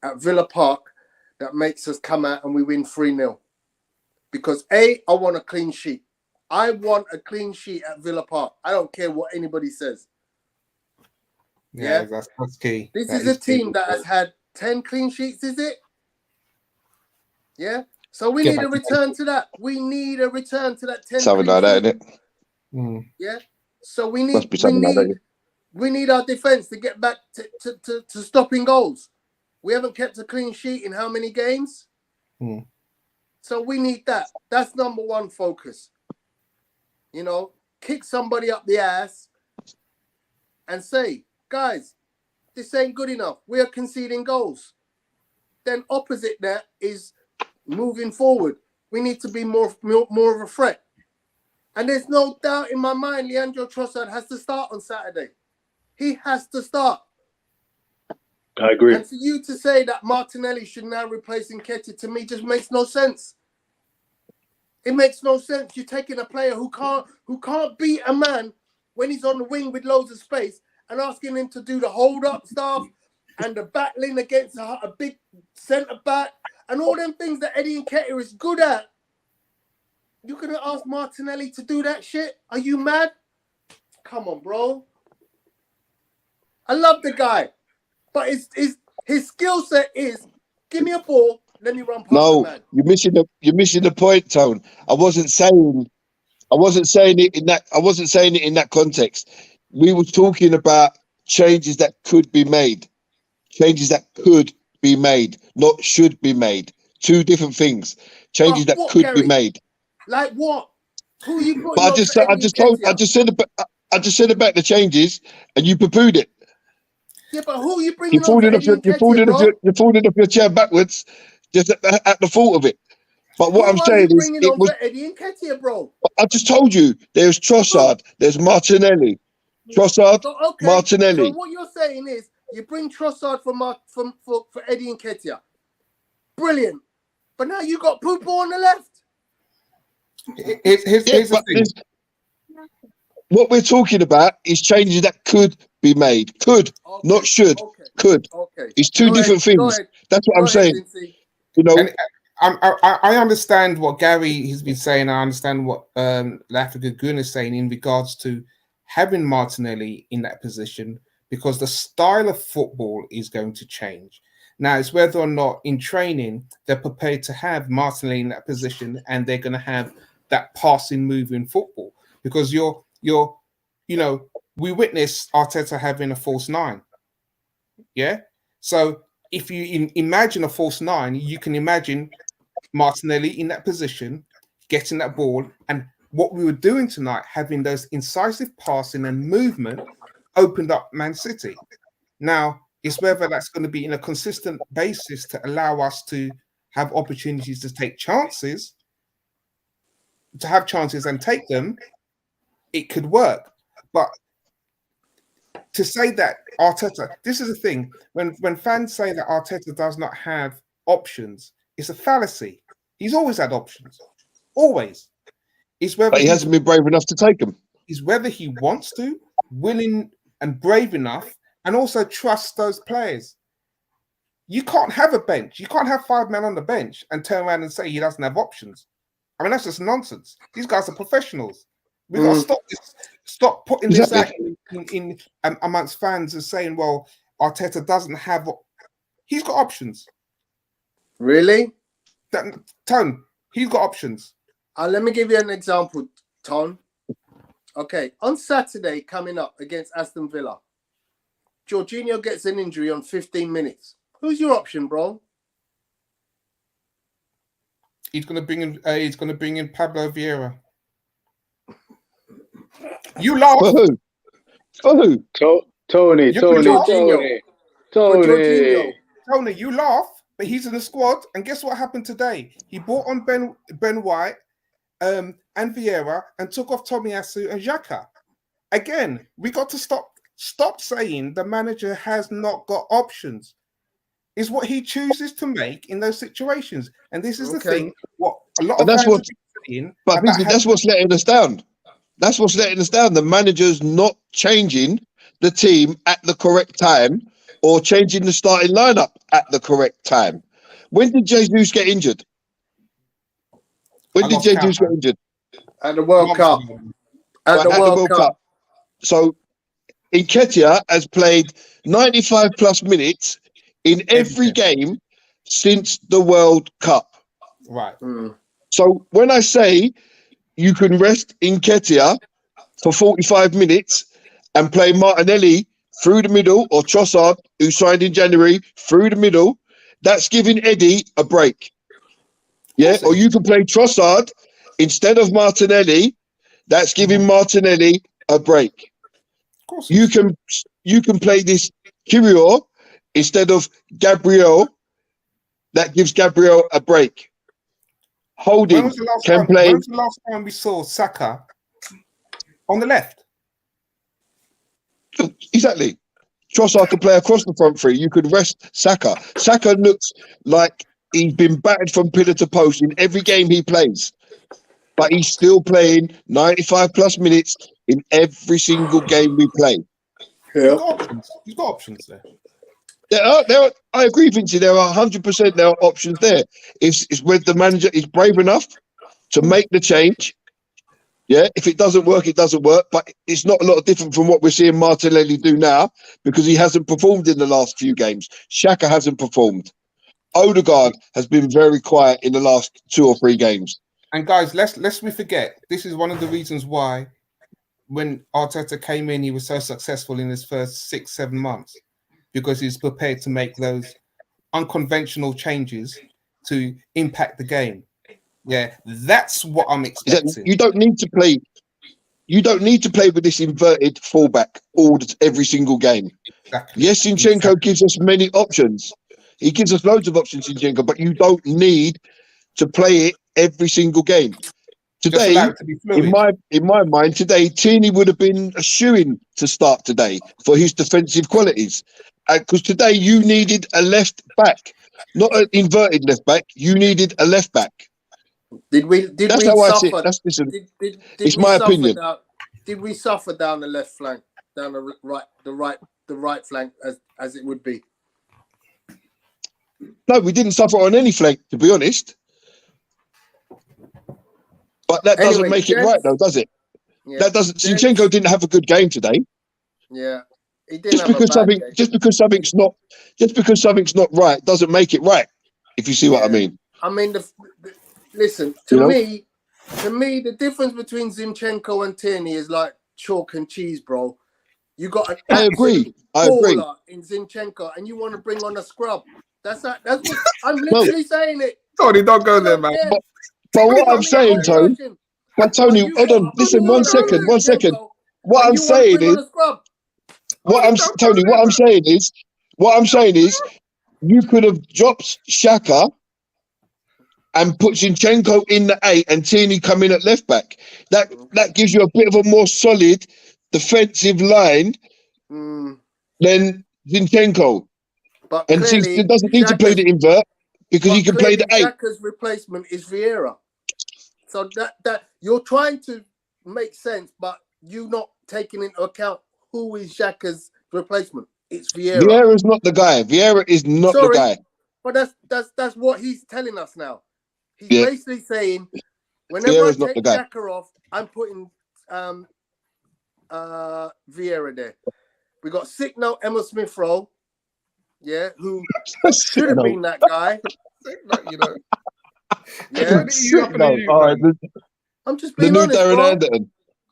at Villa Park that makes us come out and we win 3-0? Because I want a clean sheet. I want a clean sheet at Villa Park. I don't care what anybody says.
Yeah, that's key.
This is a team that has had 10 clean sheets, is it? Yeah. So we need a return to that. We need a return to that 10
Something like that, isn't it?
Yeah. So we
Must be something like that.
We need our defense to get back to stopping goals. We haven't kept a clean sheet in how many games? So we need that. That's number one focus. Kick somebody up the ass and say, guys, this ain't good enough. We are conceding goals. Then opposite that is moving forward. We need to be more of a threat. And there's no doubt in my mind, Leandro Trossard has to start on Saturday. He has to start.
I agree.
And for you to say that Martinelli should now replace Nketiah, to me, just makes no sense. It makes no sense. You're taking a player who can't beat a man when he's on the wing with loads of space and asking him to do the hold-up stuff and the battling against a big centre-back and all them things that Eddie Nketiah is good at. You're going to ask Martinelli to do that shit? Are you mad? Come on, bro. I love the guy, but his skill set is give me a ball, let me run past the man.
You're missing the point, Tone. I wasn't saying it in that context. We were talking about changes that could be made. Changes that could be made, not should be made. Two different things. Changes that
what,
could
Gary?
be made.
Like what? Who are you putting
But I
on
just
for Eddie Nketiah?
I just said about the changes, and you poo-pooed it.
Yeah, but who are you
You're
bringing on for
falling off your chair backwards, just at the thought of it. But what
Who
I'm
are you
saying is,
bringing on for Eddie Nketiah, bro?
I just told you, there's Trossard, there's Martinelli. Trossard,
So,
Martinelli.
So what you're saying is you bring Trossard for Eddie Nketiah. Brilliant. But now you got Poopo on the left.
Here's the thing.
What we're talking about is changes that could be made. Could, not should. Could.
Okay.
It's two different things. That's what I'm saying. You know.
And I understand what Gary has been saying. I understand what Lafika Gun is saying in regards to having Martinelli in that position, because the style of football is going to change. Now, it's whether or not in training they're prepared to have Martinelli in that position and they're going to have that passing, moving football. Because we witnessed Arteta having a false nine. Yeah. So if you imagine a false nine, you can imagine Martinelli in that position, getting that ball, and what we were doing tonight, having those incisive passing and movement, opened up Man City. Now, it's whether that's going to be in a consistent basis to allow us to have opportunities to take chances, and take them. It could work. But to say that Arteta, this is the thing, when fans say that Arteta does not have options, it's a fallacy. He's always had options. Always.
But he hasn't been brave enough to take them.
It's whether he wants to, willing and brave enough, and also trust those players. You can't have a bench. You can't have 5 men on the bench and turn around and say he doesn't have options. I mean, that's just nonsense. These guys are professionals. We've got to stop this. Stop putting this out in amongst fans and saying, well, Arteta doesn't have... He's got options.
Really?
Tone, he's got options.
Let me give you an example, Ton. Okay, on Saturday coming up against Aston Villa, Jorginho gets an injury on 15 minutes. Who's your option, bro?
He's going to bring in. He's going to bring in Pablo Vieira. You laugh.
For who?
Tony.
Tony, you laugh, but he's in the squad. And guess what happened today? He brought on Ben White and Vieira and took off Tomiyasu and Xhaka. Again, we got to stop saying the manager has not got options. It's what he chooses to make in those situations. And this is the thing. What a lot of
that's
fans
what. But that's what's letting us down. That's what's letting us down. The manager's not changing the team at the correct time or changing the starting lineup at the correct time. When did Jesus get injured? When did Jesus get injured?
At the World Cup. At the World Cup.
So Nketiah has played 95 plus minutes in every game since the World Cup.
Right.
So when I say you can rest Nketiah for 45 minutes and play Martinelli through the middle, or Trossard, who signed in January, through the middle, that's giving Eddie a break. Yeah, or you can play Trossard instead of Martinelli. That's giving Martinelli a break. You can play this Kirill instead of Gabriel. That gives Gabriel a break. Holding can play.
When was the last time we saw Saka on the left?
Exactly. Trossard could play across the front three. You could rest Saka. Saka looks like he's been battered from pillar to post in every game he plays. But he's still playing 95 plus minutes in every single game we play.
Yeah. He's got options there.
There are, I agree, Vincey. There are 100%. There are options there. It's whether the manager is brave enough to make the change, Yeah, if it doesn't work, it doesn't work. But it's not a lot different from what we're seeing Martinelli do now because he hasn't performed in the last few games. Xhaka hasn't performed. Odegaard has been very quiet in the last 2 or 3 games.
And guys, lest we forget, this is one of the reasons why when Arteta came in, he was so successful in his first 6-7 months, because he's prepared to make those unconventional changes to impact the game. Yeah, that's what I'm expecting.
You don't need to play. You don't need to play with this inverted fullback every single game.
Exactly.
Yes, Zinchenko gives us many options. He gives us loads of options, Zinchenko, but you don't need to play it every single game. Today, in my mind, today Tierney would have been a shoo-in to start today for his defensive qualities, because today you needed a left back, not an inverted left back. You needed a left back.
That's
how I see it. It's my opinion.
Did we suffer down the left flank, down the right flank, as it would be?
No, we didn't suffer on any flank, to be honest. But that doesn't make it right, though, does it?
Yeah.
That doesn't. Zinchenko didn't have a good game today.
Yeah, he didn't have a bad game.
Just because something's not right doesn't make it right. If you see what I mean.
I mean, listen, to me, the difference between Zinchenko and Tierney is like chalk and cheese, bro. You got an
I agree
in Zinchenko, and you want to bring on a scrub. That's what I'm literally saying it.
Tony, don't go there, man.
But what I'm saying, Tony, hold on, listen, 1 second. What I'm saying is, you could have dropped Xhaka and put Zinchenko in the 8 and Tierney come in at left back. That gives you a bit of a more solid defensive line than Zinchenko.
But
and he doesn't need to play the invert because he can play the 8.
Xhaka's replacement is Vieira. So that you're trying to make sense, but you're not taking into account who is Xhaka's replacement. It's Vieira.
Vieira's not the guy. Vieira is not the guy.
But that's what he's telling us now. He's basically saying, whenever I take Xhaka off, I'm putting Vieira there. We got Signal, Emma Smith-Rowe, who should have been that guy. You know. I'm just being honest, bro.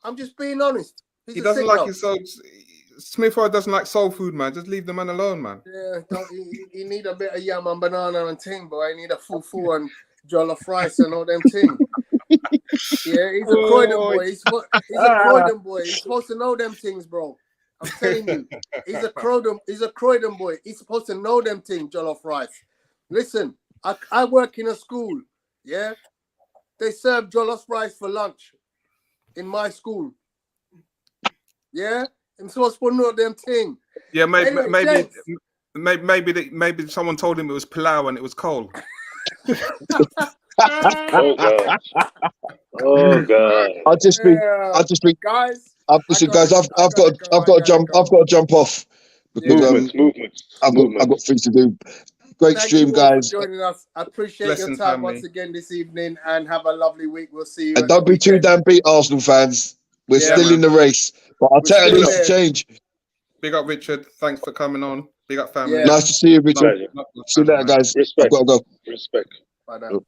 I'm just being honest.
He doesn't like his soul. Smith-Rowe doesn't like soul food, man. Just leave the man alone, man.
Yeah, he need a bit of yam and banana and ting, boy. He need a fufu and jollof rice and all them thing. Yeah, he's a Croydon boy. He's a Croydon boy. He's supposed to know them things, bro. I'm telling you, he's a Croydon boy. He's supposed to know them things, jollof rice. Listen, I work in a school. Yeah, they serve jollof rice for lunch in my school. Yeah, I'm supposed to know them thing.
Yeah, maybe someone told him it was pilau and it was cold.
Oh god!
I'll just be
guys.
I've got to jump off because I've got things to do. Great stream, guys.
For joining us. I appreciate your time once again this evening, and have a lovely week. We'll see you.
And don't be too damn beat, Arsenal fans. We're still in the race, but I'll tell you, it's change.
Big up, Richard. Thanks for coming on. Big up, family.
Nice to see you, Richard. See you later, guys.
Respect.
I've got to go.
Respect.
Bye now.